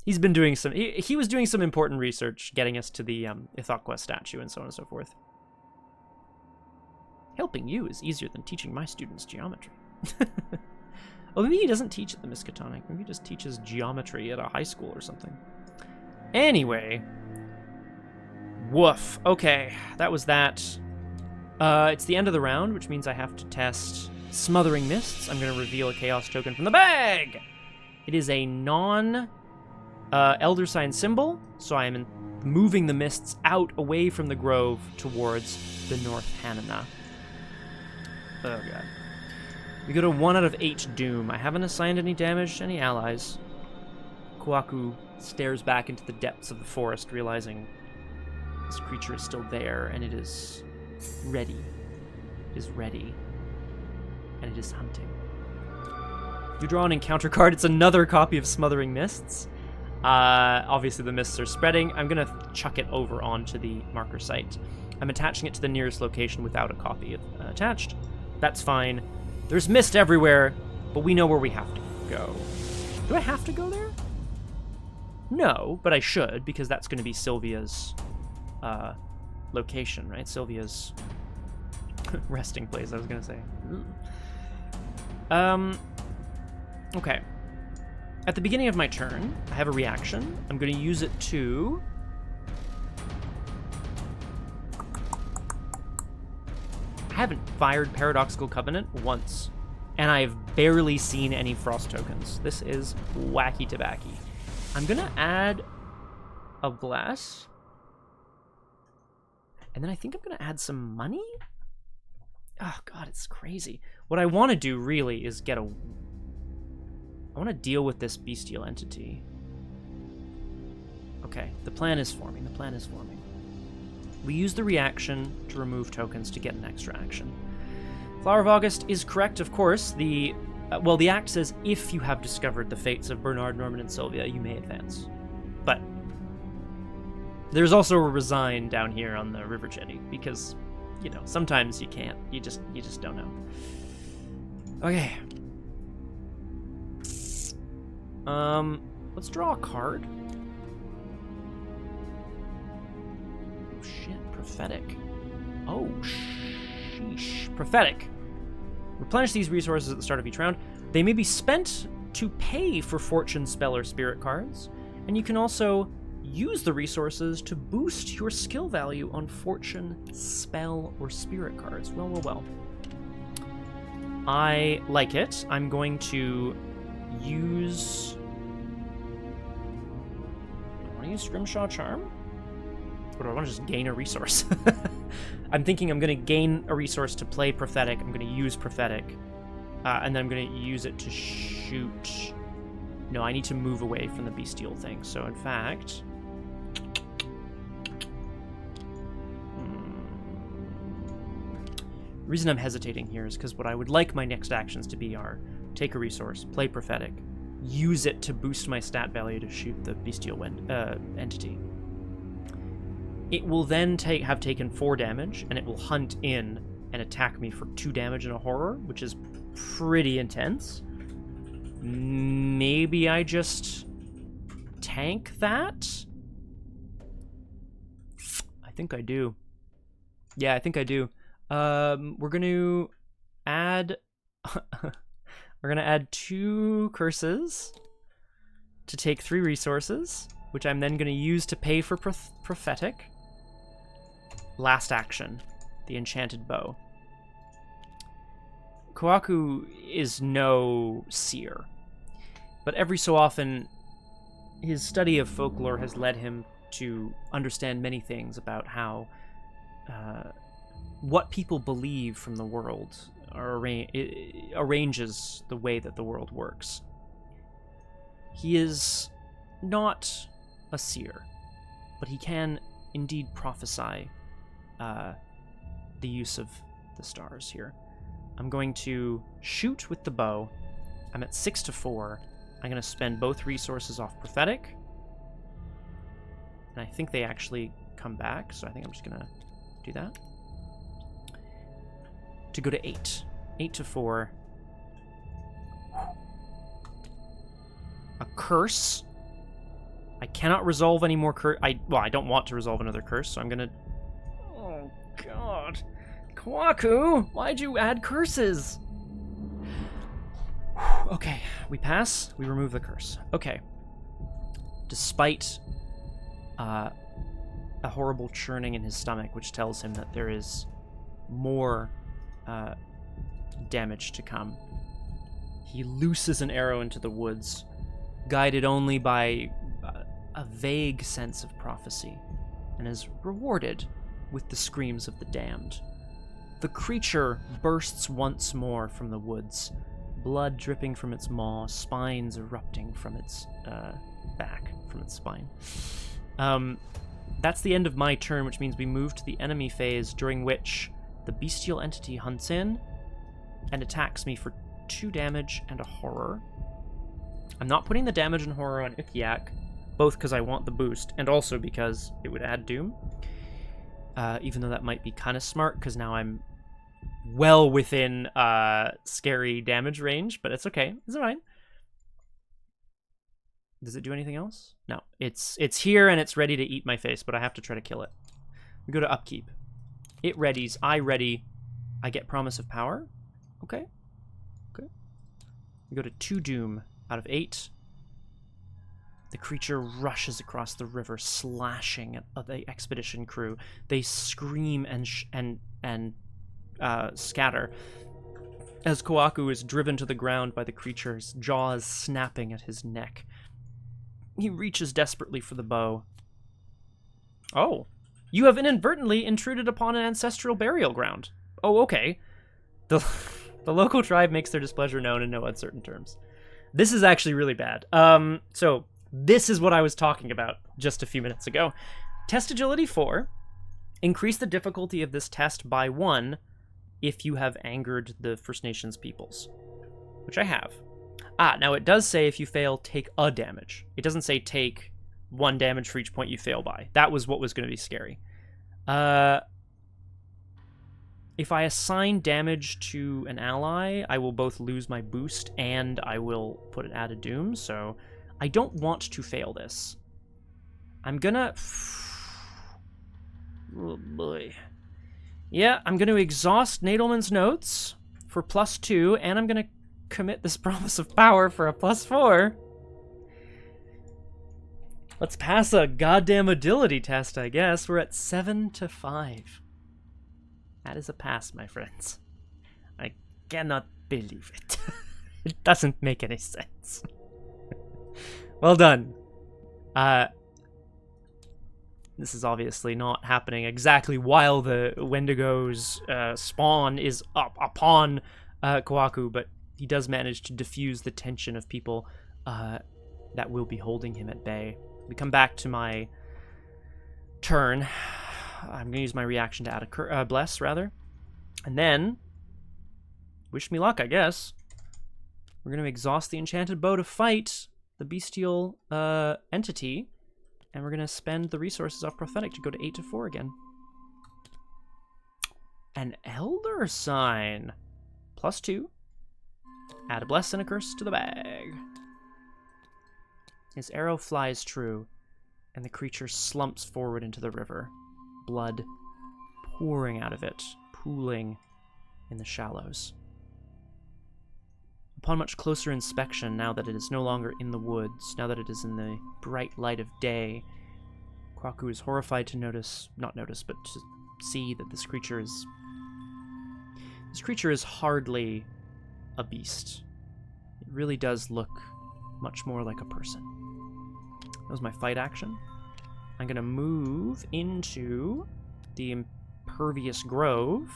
He's been doing some... He was doing some important research, getting us to the Ithaqua statue and so on and so forth. Helping you is easier than teaching my students geometry. Oh, maybe he doesn't teach at the Miskatonic. Maybe he just teaches geometry at a high school or something. Anyway. Woof. Okay, that was that. It's the end of the round, which means I have to test Smothering Mists. I'm going to reveal a Chaos token from the bag! It is a non-Elder Sign symbol, so I am moving the mists out away from the grove towards the North Hanana. Oh, God. We go to 1 out of 8 Doom. I haven't assigned any damage to any allies. Kohaku stares back into the depths of the forest, realizing this creature is still there, and it is ready. It is ready. And it is hunting. You draw an encounter card. It's another copy of Smothering Mists. Obviously, the mists are spreading. I'm going to chuck it over onto the marker site. I'm attaching it to the nearest location without a copy attached. That's fine. There's mist everywhere, but we know where we have to go. Do I have to go there? No, but I should, because that's going to be Sylvia's location, right? Sylvia's resting place, I was going to say. Okay. At the beginning of my turn, I have a reaction. I'm going to use it to... I haven't fired Paradoxical Covenant once, and I've barely seen any Frost tokens. This is wacky tobacky. I'm going to add a Bless, and then I think I'm going to add some money? Oh, God, it's crazy. What I want to do, really, is get a... I want to deal with this bestial entity. Okay, the plan is forming. The plan is forming. We use the reaction to remove tokens to get an extra action. Flower of August is correct, of course. The act says if you have discovered the fates of Bernard, Norman, and Sylvia, you may advance. But there's also a resign down here on the river jetty because, you know, sometimes you can't. You just don't know. Okay. Let's draw a card. Oh, shit, prophetic. Oh, sheesh. Prophetic. Replenish these resources at the start of each round. They may be spent to pay for fortune, spell, or spirit cards, and you can also use the resources to boost your skill value on fortune, spell, or spirit cards. Well, well, well. I like it. I'm going to use... Do I want to use Scrimshaw Charm? Or do I want to just gain a resource? I'm thinking I'm going to gain a resource to play Prophetic. I'm going to use Prophetic. And then I'm going to use it to shoot... No, I need to move away from the bestial thing. So, in fact... The reason I'm hesitating here is because what I would like my next actions to be are take a resource, play Prophetic, use it to boost my stat value to shoot the bestial entity. It will then have taken 4 damage, and it will hunt in and attack me for 2 damage in a horror, which is pretty intense. Maybe I just tank that? I think I do. Yeah, I think I do. We're going to add... we're going to add 2 curses to take 3 resources, which I'm then going to use to pay for Prophetic. Last action, the Enchanted Bow. Kohaku is no seer, but every so often his study of folklore has led him to understand many things about how what people believe from the world arranges the way that the world works. He is not a seer, but he can indeed prophesy the use of the stars here. I'm going to shoot with the bow. I'm at 6 to 4. I'm going to spend both resources off prophetic. And I think they actually come back, so I think I'm just going to do that. To go to 8. 8 to 4. A curse. I cannot resolve any more curse. I don't want to resolve another curse, so I'm going to... Oh, God. Kohaku, why'd you add curses? Okay, we pass. We remove the curse. Okay. Despite a horrible churning in his stomach, which tells him that there is more damage to come, he looses an arrow into the woods, guided only by a vague sense of prophecy, and is rewarded with the screams of the damned. The creature bursts once more from the woods, blood dripping from its maw, spines erupting from its back, from its spine. That's the end of my turn, which means we move to the enemy phase, during which the bestial entity hunts in and attacks me for 2 damage and a horror. I'm not putting the damage and horror on Ikiak, both because I want the boost, and also because it would add doom. Even though that might be kind of smart, because now I'm well within scary damage range, but it's okay. It's fine. Does it do anything else? No. It's here and it's ready to eat my face, but I have to try to kill it. We go to upkeep. It readies. I ready. I get promise of power. Okay. Okay. We go to 2 doom out of 8. The creature rushes across the river, slashing at the expedition crew. They scream and scatter as Kohaku is driven to the ground by the creature's jaws snapping at his neck. He reaches desperately for the bow. Oh, you have inadvertently intruded upon an ancestral burial ground. Oh, okay. The local tribe makes their displeasure known in no uncertain terms. This is actually really bad. So this is what I was talking about just a few minutes ago. Test agility 4. Increase the difficulty of this test by 1 if you have angered the First Nations peoples, which I have. Now it does say if you fail, take a damage. It doesn't say take 1 damage for each point you fail by. That was what was going to be scary. If I assign damage to an ally, I will both lose my boost and I will put it at a doom, so I don't want to fail this. I'm gonna... Oh boy. Yeah, I'm gonna exhaust Nadelman's notes for +2, and I'm gonna commit this promise of power for a +4. Let's pass a goddamn agility test, I guess. We're at 7 to 5. That is a pass, my friends. I cannot believe it. It doesn't make any sense. Well done. This is obviously not happening exactly while the Wendigo's spawn is up upon Kohaku, but he does manage to diffuse the tension of people that will be holding him at bay. We come back to my turn. I'm going to use my reaction to add a bless, rather. And then, wish me luck, I guess. We're going to exhaust the enchanted bow to fight the bestial entity. And we're going to spend the resources off prophetic to go to 8 to 4 again. An elder sign. +2. Add a bless and a curse to the bag. His arrow flies true, and the creature slumps forward into the river. Blood pouring out of it, pooling in the shallows. Upon much closer inspection, now that it is no longer in the woods, now that it is in the bright light of day, Kohaku is horrified to not notice, but to see that this creature is hardly a beast. It really does look much more like a person. That was my fight action. I'm going to move into the Impervious Grove,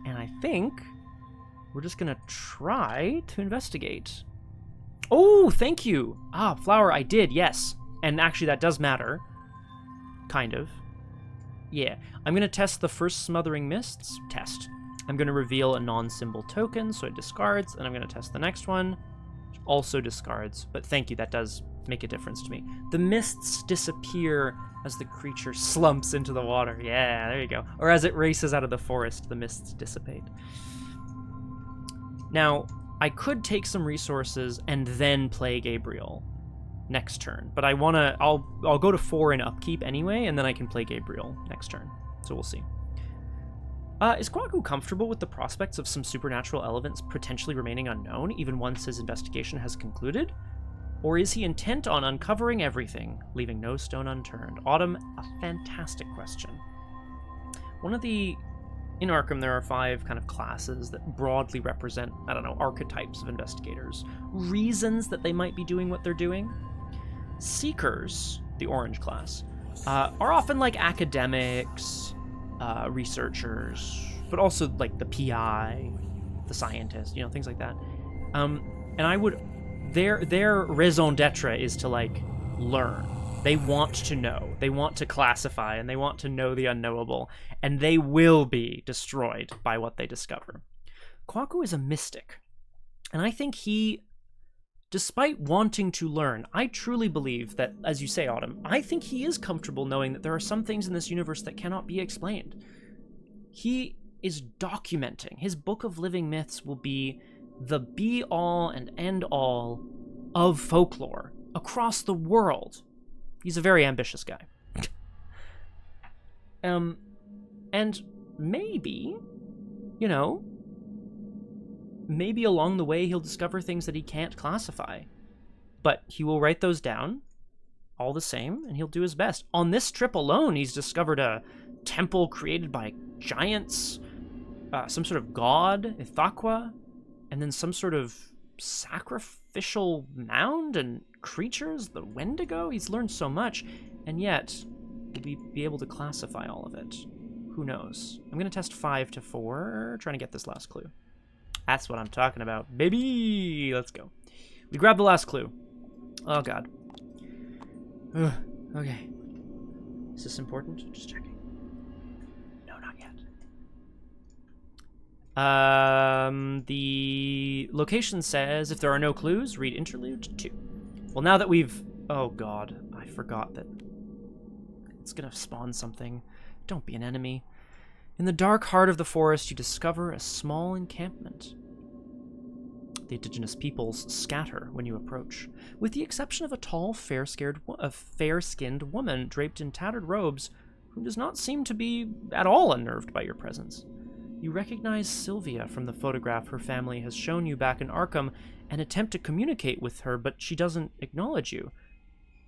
and I think we're just gonna try to investigate. Oh, thank you. Ah, flower, I did, yes. And actually, that does matter. Kind of. Yeah. I'm gonna test the first Smothering Mists test. I'm gonna reveal a non-symbol token, so it discards, and I'm gonna test the next one, which also discards. But thank you, that does make a difference to me. The mists disappear as the creature slumps into the water. Yeah, there you go. Or as it races out of the forest, the mists dissipate. Now, I could take some resources and then play Gabriel next turn, but I'll go to 4 in upkeep anyway, and then I can play Gabriel next turn. So we'll see. Is Kohaku comfortable with the prospects of some supernatural elements potentially remaining unknown, even once his investigation has concluded? Or is he intent on uncovering everything, leaving no stone unturned? Autumn, a fantastic question. In Arkham, there are 5 kind of classes that broadly represent, I don't know, archetypes of investigators. Reasons that they might be doing what they're doing. Seekers, the orange class, are often like academics, researchers, but also like the PI, the scientist, things like that. And I would, their raison d'etre is to like learn. They want to know, they want to classify, and they want to know the unknowable, and they will be destroyed by what they discover. Kohaku is a mystic, and I think he, despite wanting to learn, I truly believe that, as you say, Autumn, I think he is comfortable knowing that there are some things in this universe that cannot be explained. He is documenting. His Book of Living Myths will be the be-all and end-all of folklore across the world. He's a very ambitious guy. And maybe, maybe along the way he'll discover things that he can't classify. But he will write those down all the same, and he'll do his best. On this trip alone, he's discovered a temple created by giants, some sort of god, Ithaqua, and then some sort of sacrificial mound and creatures, the Wendigo. He's learned so much, and yet will be able to classify all of it. Who knows? I'm going to test 5 to 4, trying to get this last clue. That's what I'm talking about, baby! Let's go. We grab the last clue. Oh, God. Ugh, okay. Is this important? Just checking. No, not yet. The location says, if there are no clues, read Interlude 2. Well, now that we've... Oh, God. I forgot that it's going to spawn something. Don't be an enemy. In the dark heart of the forest, you discover a small encampment. The indigenous peoples scatter when you approach, with the exception of a tall, fair-skinned woman draped in tattered robes who does not seem to be at all unnerved by your presence. You recognize Sylvia from the photograph her family has shown you back in Arkham and attempt to communicate with her, but she doesn't acknowledge you,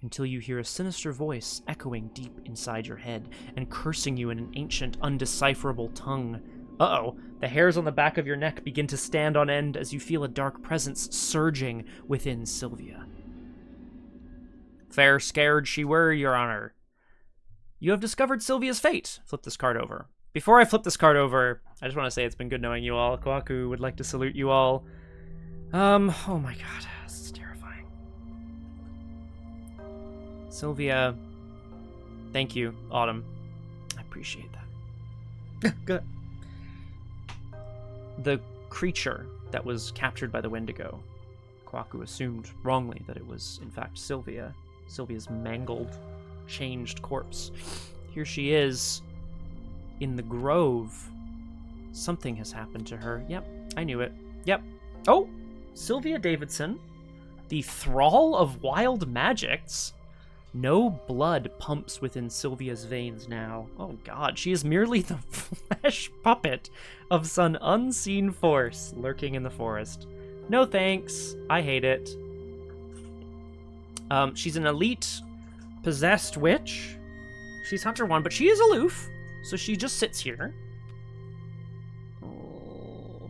until you hear a sinister voice echoing deep inside your head and cursing you in an ancient, undecipherable tongue. Uh-oh, the hairs on the back of your neck begin to stand on end as you feel a dark presence surging within Sylvia. Fair scared she were, Your Honor. You have discovered Sylvia's fate. Flip this card over. Before I flip this card over, I just want to say it's been good knowing you all. Kohaku would like to salute you all. Oh my god, this is terrifying. Sylvia, thank you, Autumn. I appreciate that. Good. The creature that was captured by the Wendigo, Kohaku assumed wrongly that it was, in fact, Sylvia's mangled, changed corpse. Here she is, in the grove. Something has happened to her. Yep, I knew it. Yep. Oh, Sylvia Davidson, the thrall of wild magics. No blood pumps within Sylvia's veins now. Oh god, she is merely the flesh puppet of some unseen force lurking in the forest. No thanks, I hate it. She's an elite possessed witch. She's Hunter 1, but she is aloof, so she just sits here. Oh.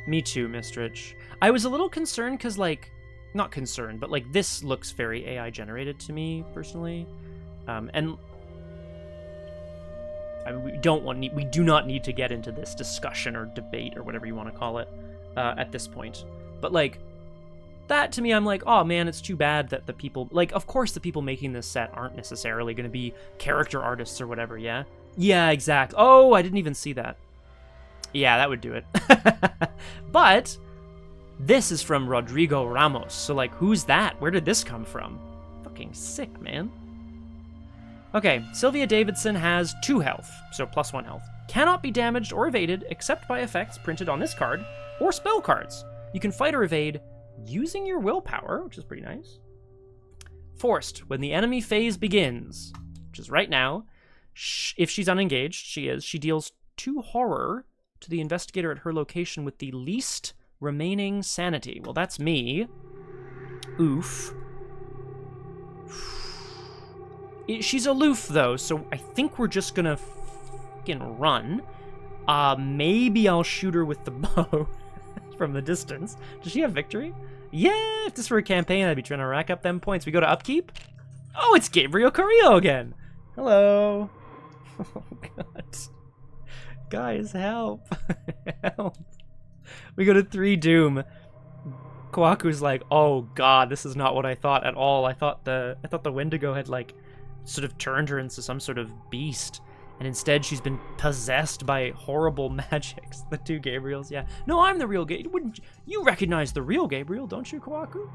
Me too, Mistridge. I was a little concerned because, not concerned, but this looks very AI generated to me personally, and I mean, we do not need to get into this discussion or debate or whatever you want to call it at this point. But like, that to me, I'm like, oh man, it's too bad that the people, like, of course the people making this set aren't necessarily going to be character artists or whatever, yeah? Yeah, exactly. Oh, I didn't even see that. Yeah, that would do it. But this is from Rodrigo Ramos, so like, who's that? Where did this come from? Fucking sick, man. Okay, Sylvia Davidson has 2 health, so +1 health. Cannot be damaged or evaded except by effects printed on this card or spell cards. You can fight or evade using your willpower, which is pretty nice. Forced, when the enemy phase begins, which is right now, if she's unengaged, she deals 2 horror to the investigator at her location with the least remaining sanity. Well, that's me. Oof. She's aloof, though, so I think we're just gonna fucking run. Maybe I'll shoot her with the bow from the distance. Does she have victory? Yeah, if this were a campaign, I'd be trying to rack up them points. We go to upkeep? Oh, it's Gabriel Carrillo again. Hello. Oh, God. Guys, help. Help. We go to 3 Doom. Kohaku's like, oh God, this is not what I thought at all. I thought the Wendigo had like sort of turned her into some sort of beast, and instead she's been possessed by horrible magics. The 2 Gabriels, yeah. No, I'm the real Gabriel. Wouldn't you recognize the real Gabriel, don't you, Kohaku?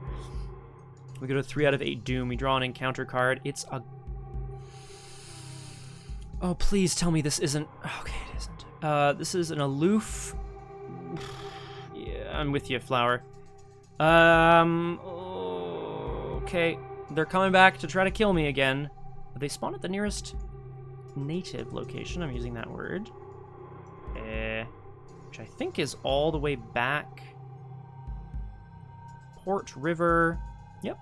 We go to 3 out of 8 Doom. We draw an encounter card. It's a... Oh, please tell me this isn't... Okay, it isn't. This is an aloof... Yeah, I'm with you, Flower. Okay. They're coming back to try to kill me again. They spawn at the nearest native location. I'm using that word. Which I think is all the way back. Port River. Yep.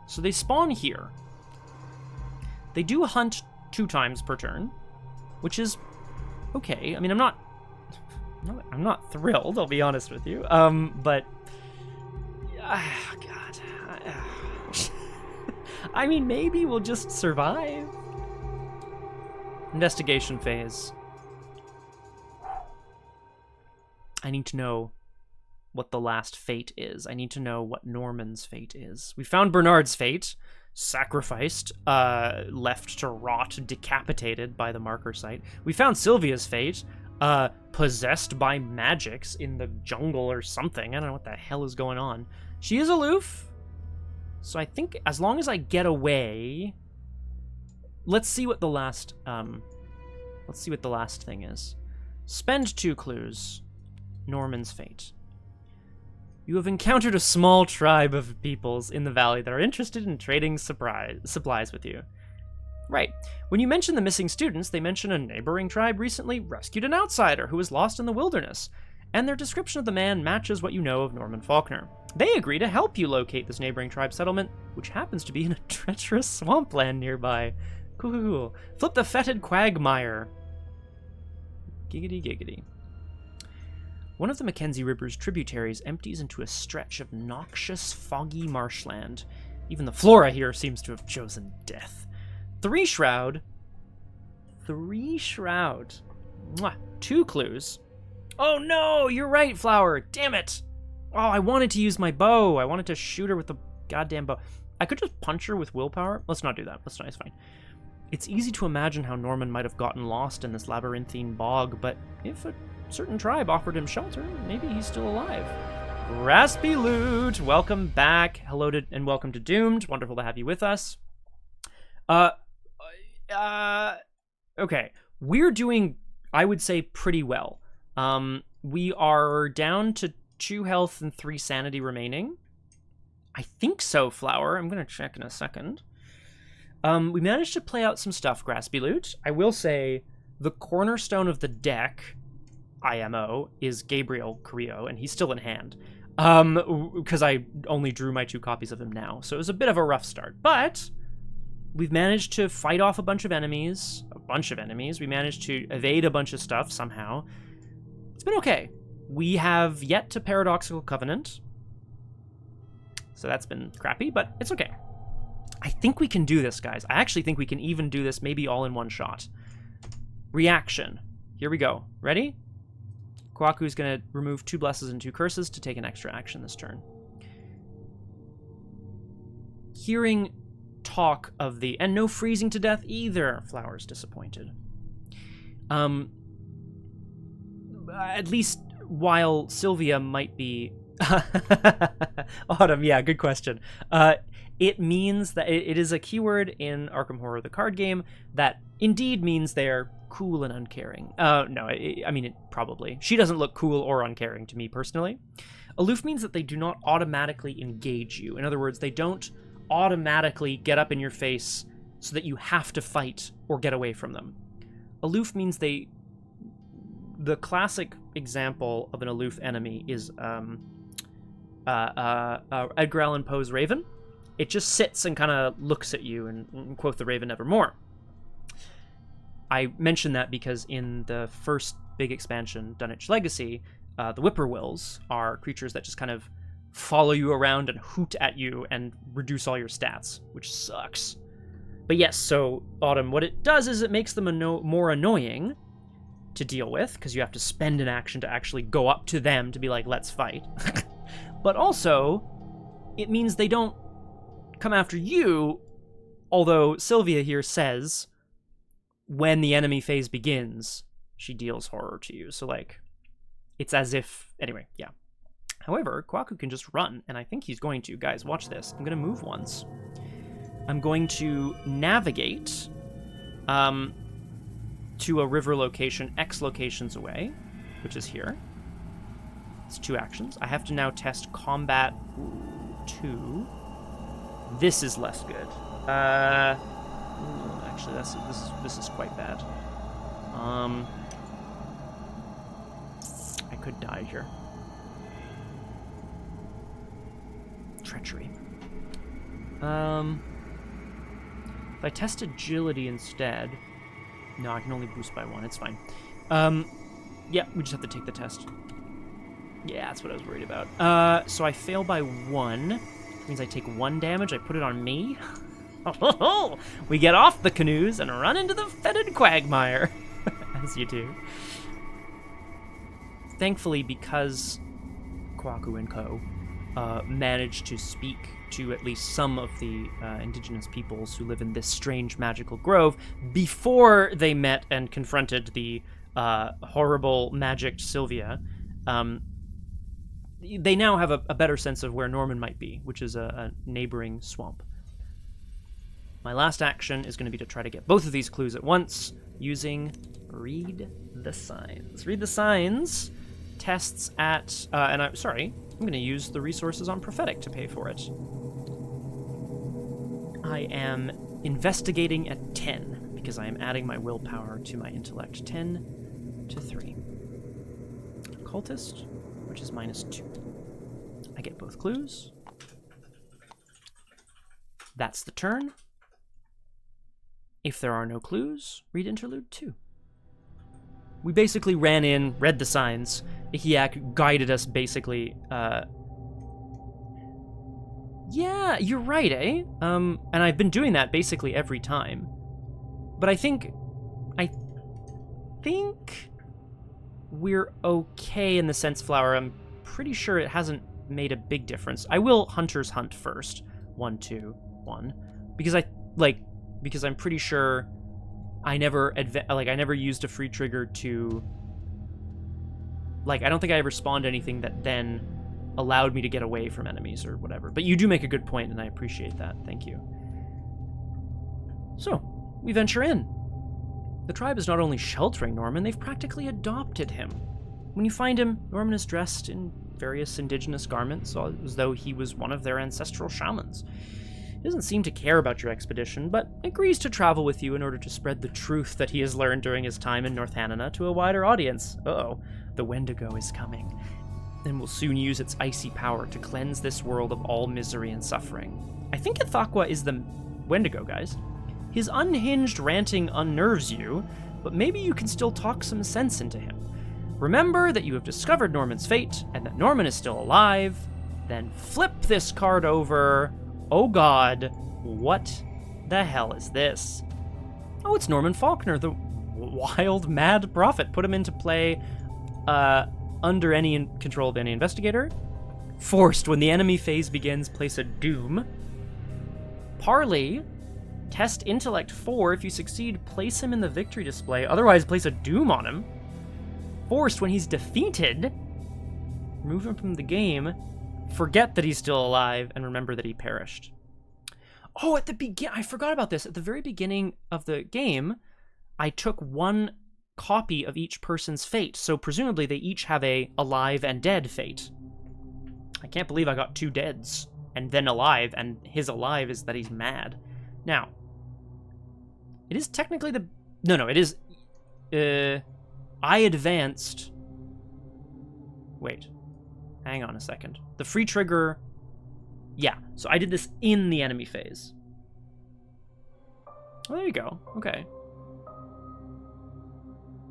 So they spawn here. They do hunt 2 times per turn, which is okay. I mean, I'm not thrilled, I'll be honest with you. But God. I mean, maybe we'll just survive. Investigation phase. I need to know what the last fate is. I need to know what Norman's fate is. We found Bernard's fate. Sacrificed, left to rot, decapitated by the marker site. We found Sylvia's fate. Possessed by magics in the jungle or something. I don't know what the hell is going on. She is aloof. So I think as long as I get away, let's see what the last thing is. Spend 2 clues. Norman's fate. You have encountered a small tribe of peoples in the valley that are interested in trading supplies with you. Right. When you mention the missing students, they mention a neighboring tribe recently rescued an outsider who was lost in the wilderness, and their description of the man matches what you know of Norman Faulkner. They agree to help you locate this neighboring tribe settlement, which happens to be in a treacherous swampland nearby. Cool. Flip the fetid quagmire. Giggity giggity. One of the Mackenzie River's tributaries empties into a stretch of noxious, foggy marshland. Even the flora here seems to have chosen death. 3 Shroud. Mwah. 2 clues. Oh no, you're right, Flower. Damn it. Oh, I wanted to use my bow. I wanted to shoot her with the goddamn bow. I could just punch her with willpower. Let's not do that. It's fine. It's easy to imagine how Norman might have gotten lost in this labyrinthine bog, but if a certain tribe offered him shelter, maybe he's still alive. Graspy Loot, welcome back. Hello and welcome to Doomed. Wonderful to have you with us. Okay. We're doing, I would say, pretty well. We are down to 2 health and 3 sanity remaining. I think so, Flower. I'm going to check in a second. We managed to play out some stuff, Graspy Loot. I will say the cornerstone of the deck, IMO, is Gabriel Carrillo, and he's still in hand. Because I only drew my 2 copies of him now, so it was a bit of a rough start. But we've managed to fight off a bunch of enemies. We managed to evade a bunch of stuff somehow. It's been okay. We have yet to Paradoxical Covenant, so that's been crappy, but it's okay. I think we can do this, guys. I actually think we can even do this maybe all in one shot. Reaction. Here we go. Ready? Kohaku's going to remove 2 blesses and 2 curses to take an extra action this turn. Hearing talk of the... And no freezing to death either. Flower's disappointed. At least while Sylvia might be... Autumn, yeah, good question. It means that it is a keyword in Arkham Horror, the card game, that indeed means they're cool and uncaring. No, I mean, it probably. She doesn't look cool or uncaring to me personally. Aloof means that they do not automatically engage you. In other words, they don't automatically get up in your face so that you have to fight or get away from them. Aloof means they... The classic example of an aloof enemy is Edgar Allan Poe's Raven. It just sits and kind of looks at you and quote the Raven nevermore. I mention that because in the first big expansion, Dunwich Legacy, the Whippoorwills are creatures that just kind of follow you around and hoot at you and reduce all your stats, which sucks. But yes, so Autumn, what it does is it makes them more annoying to deal with, because you have to spend an action to actually go up to them to be like, let's fight. But also, it means they don't come after you, although Sylvia here says, when the enemy phase begins, she deals horror to you. So, like, it's as if... Anyway, yeah. However, Kohaku can just run, and I think he's going to. Guys, watch this. I'm going to move once. I'm going to navigate to a river location X locations away, which is here. It's 2 actions. I have to now test combat 2. This is less good. Actually, this is quite bad. I could die here. Treachery. If I test agility instead... No, I can only boost by 1. It's fine. Yeah, we just have to take the test. Yeah, that's what I was worried about. So I fail by 1. Which means I take 1 damage. I put it on me. Oh, we get off the canoes and run into the fetid quagmire. As you do. Thankfully, because Kohaku and Co. Managed to speak to at least some of the indigenous peoples who live in this strange magical grove before they met and confronted the horrible magicked Sylvia, they now have a better sense of where Norman might be, which is a neighboring swamp. My last action is going to be to try to get both of these clues at once using Read the Signs. Read the Signs tests at... I'm going to use the resources on Prophetic to pay for it. I am investigating at 10, because I am adding my willpower to my intellect. 10 to 3. Cultist, which is -2. I get both clues. That's the turn. If there are no clues, read Interlude 2. We basically ran in, read the signs. Ihiak guided us basically. Yeah, you're right, eh? And I've been doing that basically every time. But I think we're okay in the sense, Flower. I'm pretty sure it hasn't made a big difference. I will Hunter's Hunt first. 1, 2, 1. Because I'm pretty sure I never used a free trigger to... I don't think I ever spawned anything that then allowed me to get away from enemies or whatever. But you do make a good point, and I appreciate that. Thank you. So, we venture in. The tribe is not only sheltering Norman, they've practically adopted him. When you find him, Norman is dressed in various indigenous garments, as though he was one of their ancestral shamans. He doesn't seem to care about your expedition, but agrees to travel with you in order to spread the truth that he has learned during his time in North Hanana to a wider audience. Uh-oh, the Wendigo is coming, and will soon use its icy power to cleanse this world of all misery and suffering. I think Ithaqua is the Wendigo, guys. His unhinged ranting unnerves you, but maybe you can still talk some sense into him. Remember that you have discovered Norman's fate, and that Norman is still alive. Then flip this card over. Oh god, what the hell is this? Oh, it's Norman Faulkner, the wild, mad prophet. Put him into play under any control of any investigator. Forced. When the enemy phase begins, place a doom. Parley. Test intellect 4. If you succeed, place him in the victory display. Otherwise, place a doom on him. Forced. When he's defeated, remove him from the game. Forget that he's still alive and remember that he perished. Oh, at the I forgot about this. At the very beginning of the game, I took one copy of each person's fate. So presumably they each have a alive and dead fate. I can't believe I got 2 deads and then alive, and his alive is that he's mad. Now, it is technically the... No, it is... I advanced... Wait. Hang on a second. The free trigger... Yeah, so I did this in the enemy phase. Oh, there you go. Okay.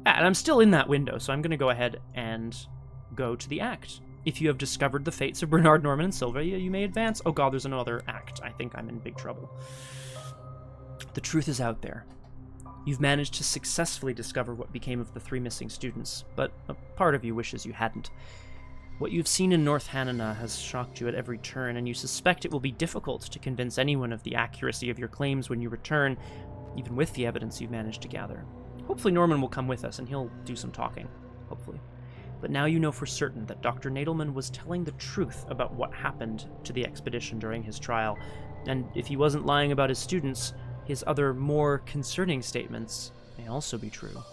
Yeah, and I'm still in that window, so I'm going to go ahead and go to the act. If you have discovered the fates of Bernard, Norman, and Sylvia, you may advance. Oh god, there's another act. I think I'm in big trouble. The truth is out there. You've managed to successfully discover what became of the 3 missing students, but a part of you wishes you hadn't. What you've seen in North Hanana has shocked you at every turn, and you suspect it will be difficult to convince anyone of the accuracy of your claims when you return, even with the evidence you've managed to gather. Hopefully Norman will come with us, and he'll do some talking. Hopefully. But now you know for certain that Dr. Nadelman was telling the truth about what happened to the expedition during his trial, and if he wasn't lying about his students, his other more concerning statements may also be true.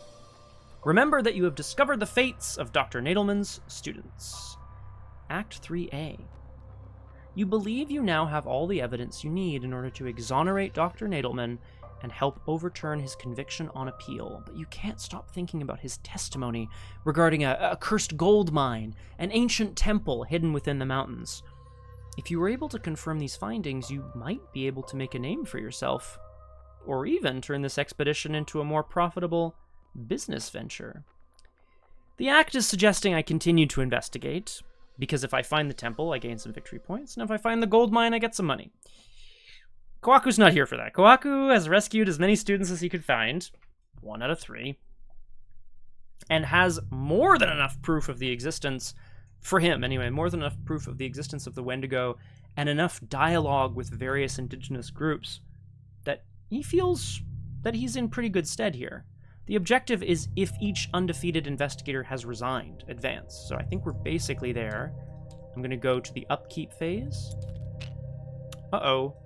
Remember that you have discovered the fates of Dr. Nadelman's students. Act 3A. You believe you now have all the evidence you need in order to exonerate Dr. Nadelman and help overturn his conviction on appeal, but you can't stop thinking about his testimony regarding a cursed gold mine, an ancient temple hidden within the mountains. If you were able to confirm these findings, you might be able to make a name for yourself, or even turn this expedition into a more profitable business venture. The act is suggesting I continue to investigate, because if I find the temple, I gain some victory points, and if I find the gold mine, I get some money. Kohaku's not here for that. Kohaku has rescued as many students as he could find, 1 out of 3, and has more than enough proof of the existence, for him anyway, more than enough proof of the existence of the Wendigo, and enough dialogue with various indigenous groups, that he feels that he's in pretty good stead here. The objective is if each undefeated investigator has resigned, advance. So I think we're basically there. I'm going to go to the upkeep phase. Uh-oh.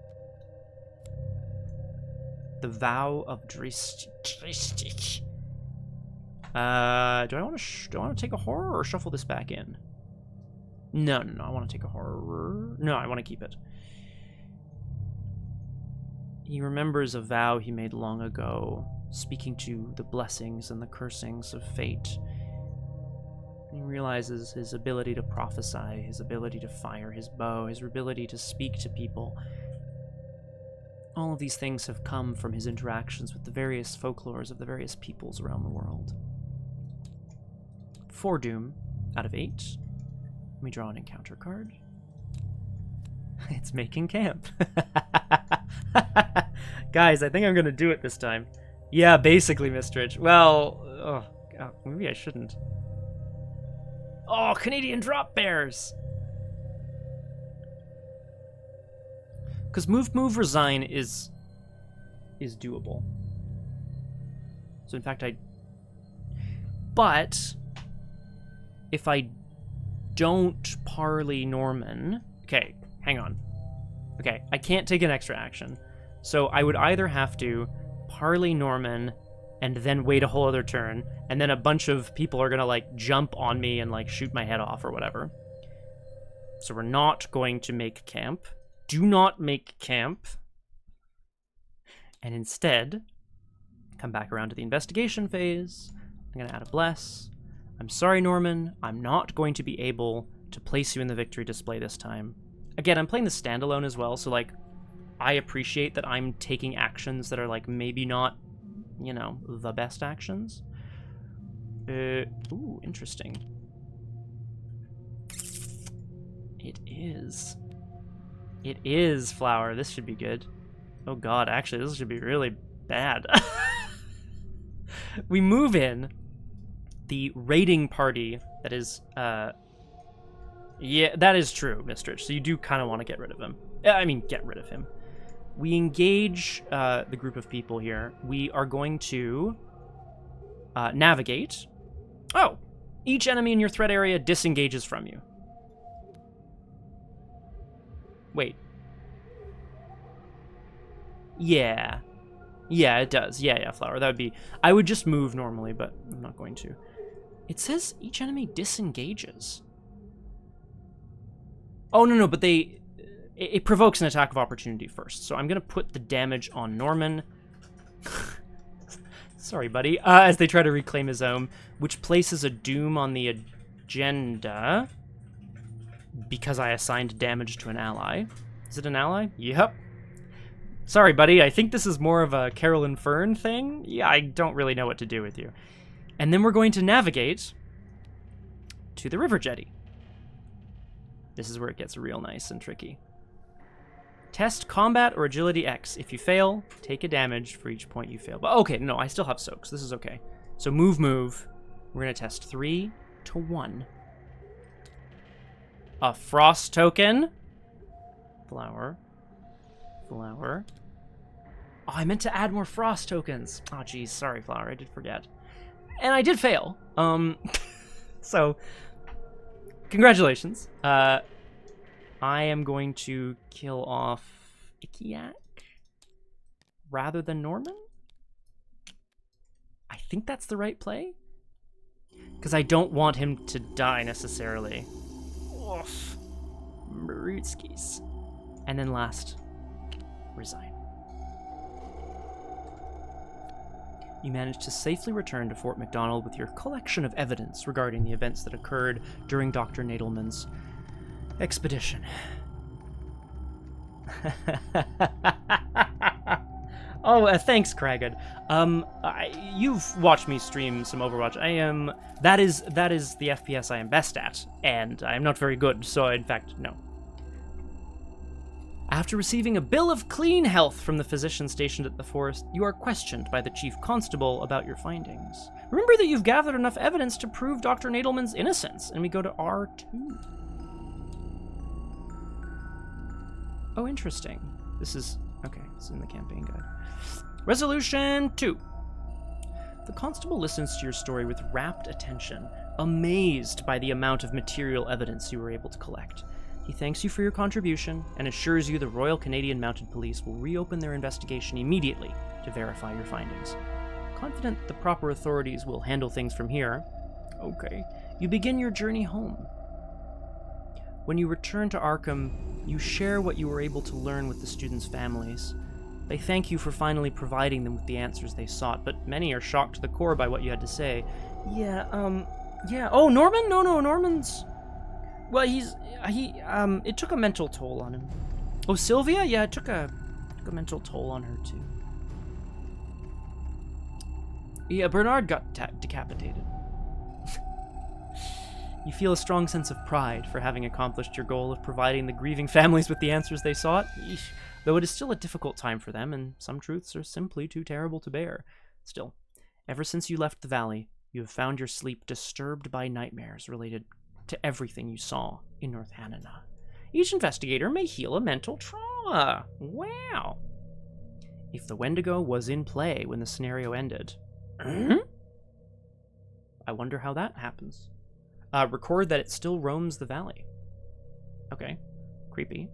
The Vow of Dristic. Do I want to take a horror or shuffle this back in? No. I want to take a horror. No, I want to keep it. He remembers a vow he made long ago, speaking to the blessings and the cursings of fate. He realizes his ability to prophesy, his ability to fire his bow, his ability to speak to people. All of these things have come from his interactions with the various folklores of the various peoples around the world. 4 doom out of 8. Let me draw an encounter card. It's making camp. Guys, I think I'm going to do it this time. Yeah, basically, Mistrich. Well, maybe I shouldn't. Oh, Canadian drop bears! Because move, resign is doable. So in fact, but if I don't parley Norman, okay, hang on. Okay, I can't take an extra action. So I would either have to parley Norman and then wait a whole other turn, and then a bunch of people are gonna like jump on me and like shoot my head off or whatever. So we're not going to make camp. Do not make camp. And instead, come back around to the investigation phase. I'm gonna add a bless. I'm sorry, Norman. I'm not going to be able to place you in the victory display this time. Again, I'm playing the standalone as well, so like, I appreciate that I'm taking actions that are like maybe not, you know, the best actions. Ooh, interesting. It is. It is flower. This should be good. Oh god, actually, this should be really bad. we move in the raiding party that is, yeah, that is true, Mistrich. So you do kind of want to get rid of him. I mean, get rid of him. We engage the group of people here. We are going to navigate. Oh, each enemy in your threat area disengages from you. Wait. Yeah. Yeah, it does. Yeah, Flower. That would be... I would just move normally, but I'm not going to. It says each enemy disengages. Oh, no, but they... It provokes an attack of opportunity first. So I'm going to put the damage on Norman. Sorry, buddy. As they try to reclaim his own, which places a doom on the agenda because I assigned damage to an ally. Is it an ally? Yep. Sorry, buddy. I think this is more of a Carolyn Fern thing. Yeah, I don't really know what to do with you. And then we're going to navigate to the river jetty. This is where it gets real nice and tricky. Test combat or agility X. If you fail, take a damage for each point you fail. But okay, no, I still have soaks. This is okay. So move. We're going to test 3 to 1. A frost token. Flower. Oh, I meant to add more frost tokens. Oh, geez. Sorry, Flower. I did forget. And I did fail. So, congratulations. I am going to kill off Ikiak rather than Norman. I think that's the right play. Because I don't want him to die necessarily. Oof. Marutskis. And then last, resign. You managed to safely return to Fort McDonald with your collection of evidence regarding the events that occurred during Dr. Nadelman's expedition. Oh, thanks, Kragged. You've watched me stream some Overwatch. That is the FPS I am best at, and I am not very good, so in fact, no. After receiving a bill of clean health from the physician stationed at the forest, you are questioned by the chief constable about your findings. Remember that you've gathered enough evidence to prove Dr. Nadelman's innocence, and we go to R2. Oh, interesting. This is in the campaign guide. Resolution 2. The constable listens to your story with rapt attention, amazed by the amount of material evidence you were able to collect. He thanks you for your contribution and assures you the Royal Canadian Mounted Police will reopen their investigation immediately to verify your findings. Confident the proper authorities will handle things from here, you begin your journey home. When you return to Arkham, you share what you were able to learn with the students' families. They thank you for finally providing them with the answers they sought, but many are shocked to the core by what you had to say. Yeah. Oh, Norman? No, Norman's... Well, it took a mental toll on him. Oh, Sylvia? Yeah, it took a mental toll on her, too. Yeah, Bernard got decapitated. You feel a strong sense of pride for having accomplished your goal of providing the grieving families with the answers they sought. Eesh. Though it is still a difficult time for them, and some truths are simply too terrible to bear. Still, ever since you left the valley, you have found your sleep disturbed by nightmares related to everything you saw in North Hanana. Each investigator may heal a mental trauma. Wow. If the Wendigo was in play when the scenario ended. I wonder how that happens. Record that it still roams the valley. Okay. Creepy.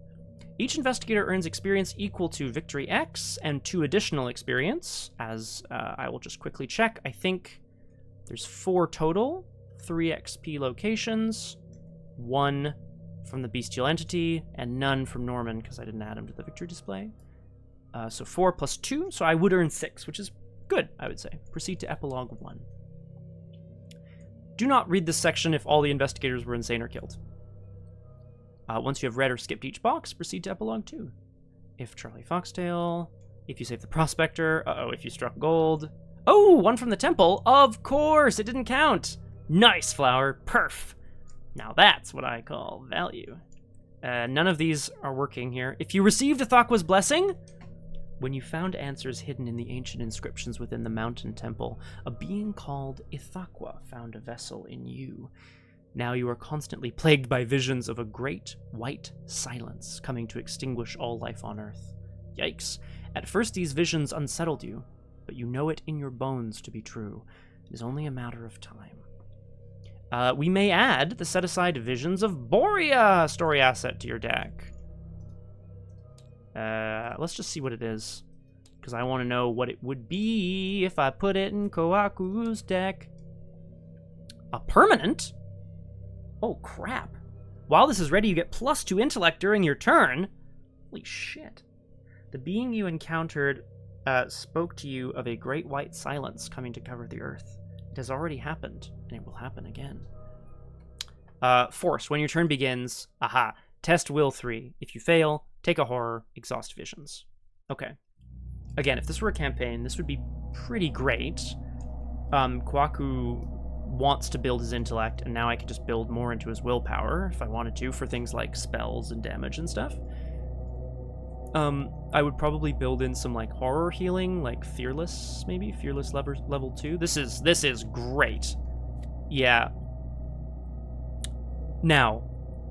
Each investigator earns experience equal to Victory X and 2 additional experience, as I will just quickly check. I think there's 4 total. 3 XP locations, 1 from the bestial entity, and none from Norman, because I didn't add him to the victory display. So 4 plus 2, so I would earn 6, which is good, I would say. Proceed to Epilogue 1. Do not read this section if all the investigators were insane or killed. Once you have read or skipped each box, proceed to Epilogue 2. If Charlie Foxtail, if you save the Prospector, if you struck gold. Oh, 1 from the temple, of course, it didn't count. Nice, Flower. Perf. Now that's what I call value. None of these are working here. If you received a Thakwa's Blessing, when you found answers hidden in the ancient inscriptions within the mountain temple, a being called Ithaqua found a vessel in you. Now you are constantly plagued by visions of a great white silence coming to extinguish all life on Earth. Yikes. At first these visions unsettled you, but you know it in your bones to be true. It is only a matter of time. We may add the set-aside Visions of Borea story asset to your deck. Let's just see what it is, because I want to know what it would be if I put it in Kohaku's deck. A permanent? Oh, crap. While this is ready, you get +2 intellect during your turn. Holy shit. The being you encountered spoke to you of a great white silence coming to cover the earth. It has already happened, and it will happen again. Force. When your turn begins, test will 3. If you fail, take a horror, exhaust visions. Okay. Again, if this were a campaign, this would be pretty great. Kohaku wants to build his intellect, and now I can just build more into his willpower if I wanted to for things like spells and damage and stuff. I would probably build in some like horror healing, like fearless, maybe fearless level 2. This is great. Yeah. Now,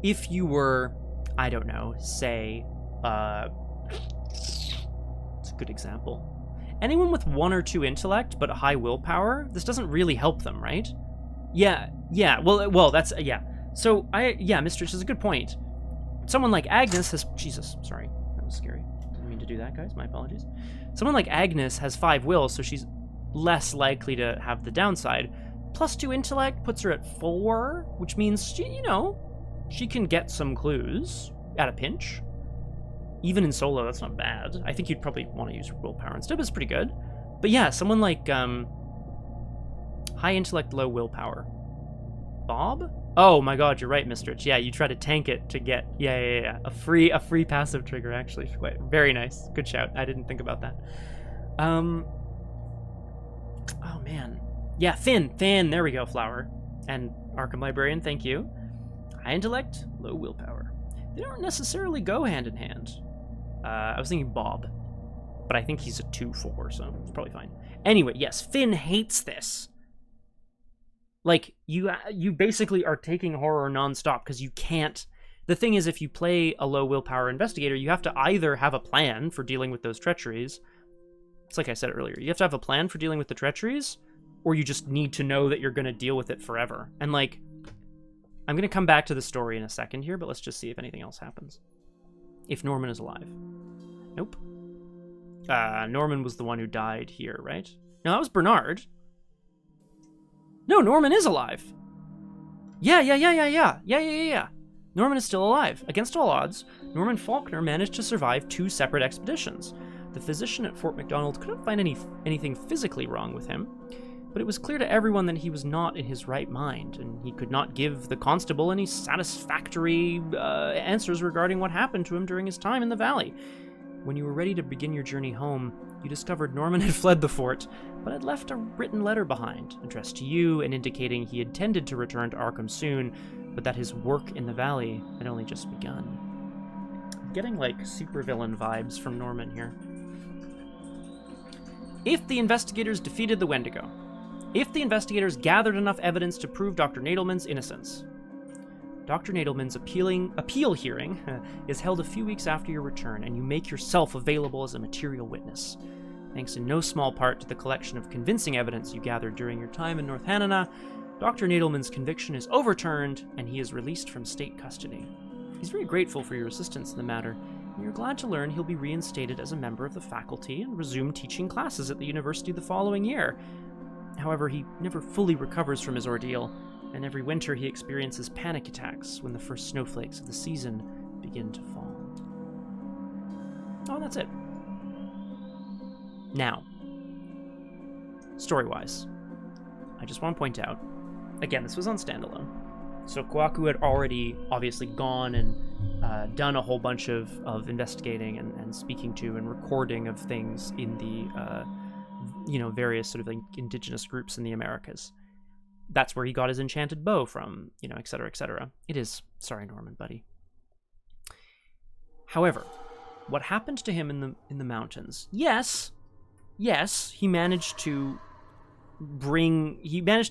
if you were, I don't know, say, it's a good example. Anyone with 1 or 2 intellect but a high willpower, this doesn't really help them, right? Yeah. Well, that's yeah. So Mistress is a good point. Someone like Agnes has Jesus, sorry. Scary. Didn't mean to do that, guys. My apologies. Someone like Agnes has 5 will, so she's less likely to have the downside. +2 intellect puts her at 4, which means she can get some clues at a pinch. Even in solo, that's not bad. I think you'd probably want to use her willpower instead, but it's pretty good. But yeah, someone like high intellect, low willpower. Bob? Oh my god, you're right, Mistrich. Yeah, you try to tank it to get a free passive trigger, actually. Wait, very nice. Good shout. I didn't think about that. Oh man. Yeah, Finn, there we go, Flower. And Arkham Librarian, thank you. High intellect, low willpower. They don't necessarily go hand in hand. I was thinking Bob, but I think he's a 2/4, so it's probably fine. Anyway, yes, Finn hates this. Like, you basically are taking horror nonstop because you can't... The thing is, if you play a low willpower investigator, you have to either have a plan for dealing with those treacheries. It's like I said earlier. You have to have a plan for dealing with the treacheries, or you just need to know that you're going to deal with it forever. And, like, I'm going to come back to the story in a second here, but let's just see if anything else happens. If Norman is alive. Nope. Norman was the one who died here, right? No, that was Bernard. No, Norman is alive. Yeah. Norman is still alive. Against all odds, Norman Faulkner managed to survive 2 separate expeditions. The physician at Fort McDonald couldn't find anything physically wrong with him, but it was clear to everyone that he was not in his right mind, and he could not give the constable any satisfactory answers regarding what happened to him during his time in the valley. When you were ready to begin your journey home, you discovered Norman had fled the fort, but had left a written letter behind, addressed to you and indicating he intended to return to Arkham soon, but that his work in the valley had only just begun. I'm getting, like, supervillain vibes from Norman here. If the investigators defeated the Wendigo. If the investigators gathered enough evidence to prove Dr. Nadelman's innocence. Dr. Nadelman's appeal hearing is held a few weeks after your return, and you make yourself available as a material witness. Thanks in no small part to the collection of convincing evidence you gathered during your time in North Hanana, Dr. Nadelman's conviction is overturned, and he is released from state custody. He's very grateful for your assistance in the matter, and you're glad to learn he'll be reinstated as a member of the faculty and resume teaching classes at the university the following year. However, he never fully recovers from his ordeal, and every winter he experiences panic attacks when the first snowflakes of the season begin to fall. Oh, that's it. Now, story-wise, I just want to point out, again, this was on standalone, so Kohaku had already obviously gone and done a whole bunch of investigating and speaking to and recording of things in the various sort of like indigenous groups in the Americas. That's where he got his enchanted bow from, et cetera, et cetera. It is, sorry, Norman, buddy. However, what happened to him in the mountains. Yes, he managed to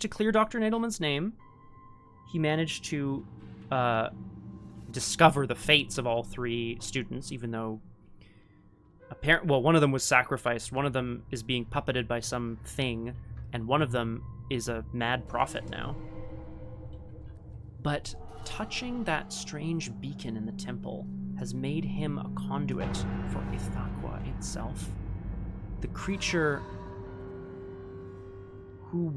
clear Dr. Nadelman's name. He managed to discover the fates of all 3 students, even though one of them was sacrificed, one of them is being puppeted by some thing, and one of them is a mad prophet now. But touching that strange beacon in the temple has made him a conduit for Ithaqua itself. The creature who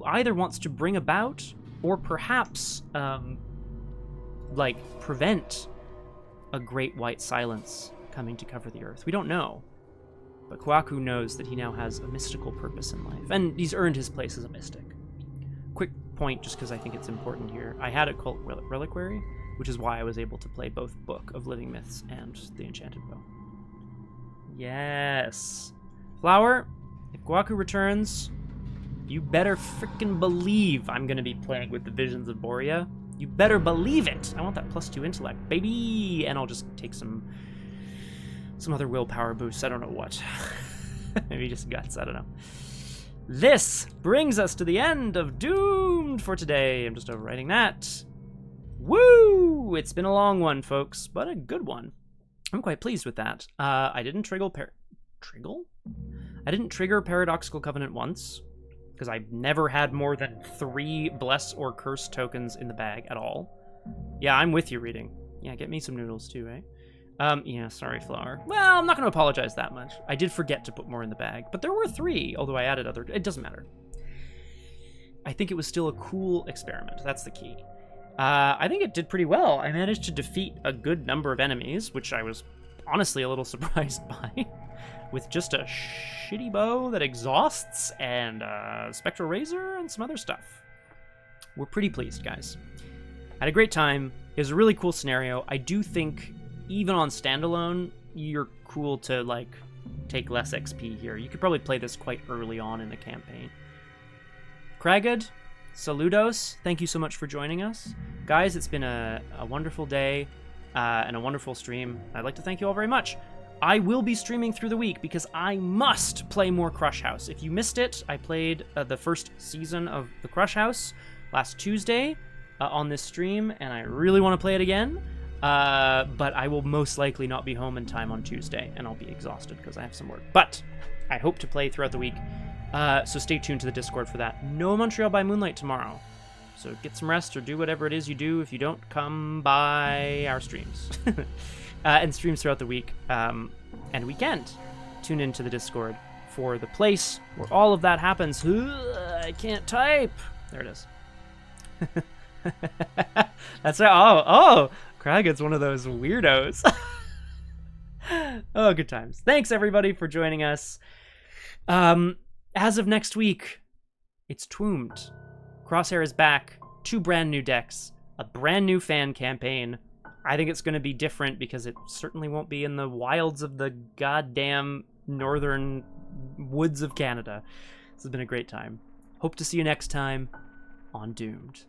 either wants to bring about or perhaps prevent a great white silence coming to cover the earth. We don't know. But Kohaku knows that he now has a mystical purpose in life, and he's earned his place as a mystic. Quick point, just because I think it's important here. I had a cult reliquary, which is why I was able to play both Book of Living Myths and The Enchanted Bow. Yes. Flower, if Kohaku returns, you better frickin' believe I'm gonna be playing with the Visions of Borea. You better believe it! I want that +2 intellect, baby! And I'll just take some other willpower boosts. I don't know what. Maybe just guts. I don't know. This brings us to the end of Doomed for today. I'm just overwriting that. Woo! It's been a long one, folks, but a good one. I'm quite pleased with that. I didn't trigger Paradoxical Covenant once, because I've never had more than 3 Bless or Curse tokens in the bag at all. Yeah, I'm with you, Reading. Yeah, get me some noodles too, eh? Yeah, sorry, Flower. Well, I'm not going to apologize that much. I did forget to put more in the bag, but there were 3, although I added other... It doesn't matter. I think it was still a cool experiment. That's the key. I think it did pretty well. I managed to defeat a good number of enemies, which I was honestly a little surprised by, with just a shitty bow that exhausts and Spectral Razor and some other stuff. We're pretty pleased, guys. Had a great time. It was a really cool scenario. I do think, even on standalone, you're cool to, like, take less XP here. You could probably play this quite early on in the campaign. Kragad, saludos. Thank you so much for joining us. Guys, it's been a wonderful day and a wonderful stream. I'd like to thank you all very much. I will be streaming through the week because I must play more Crush House. If you missed it, I played the first season of the Crush House last Tuesday on this stream, and I really want to play it again. But I will most likely not be home in time on Tuesday, and I'll be exhausted because I have some work. But I hope to play throughout the week, so stay tuned to the Discord for that. No Montreal by Moonlight tomorrow, so get some rest or do whatever it is you do if you don't come by our streams. And streams throughout the week and weekend. Tune into the Discord for the place where all of that happens. I can't type. There it is. That's right. Oh, Kragad's one of those weirdos. Oh, good times. Thanks, everybody, for joining us. As of next week, it's Twombed. Crosshair is back. 2 brand new decks. A brand new fan campaign. I think it's going to be different because it certainly won't be in the wilds of the goddamn northern woods of Canada. This has been a great time. Hope to see you next time on Doomed.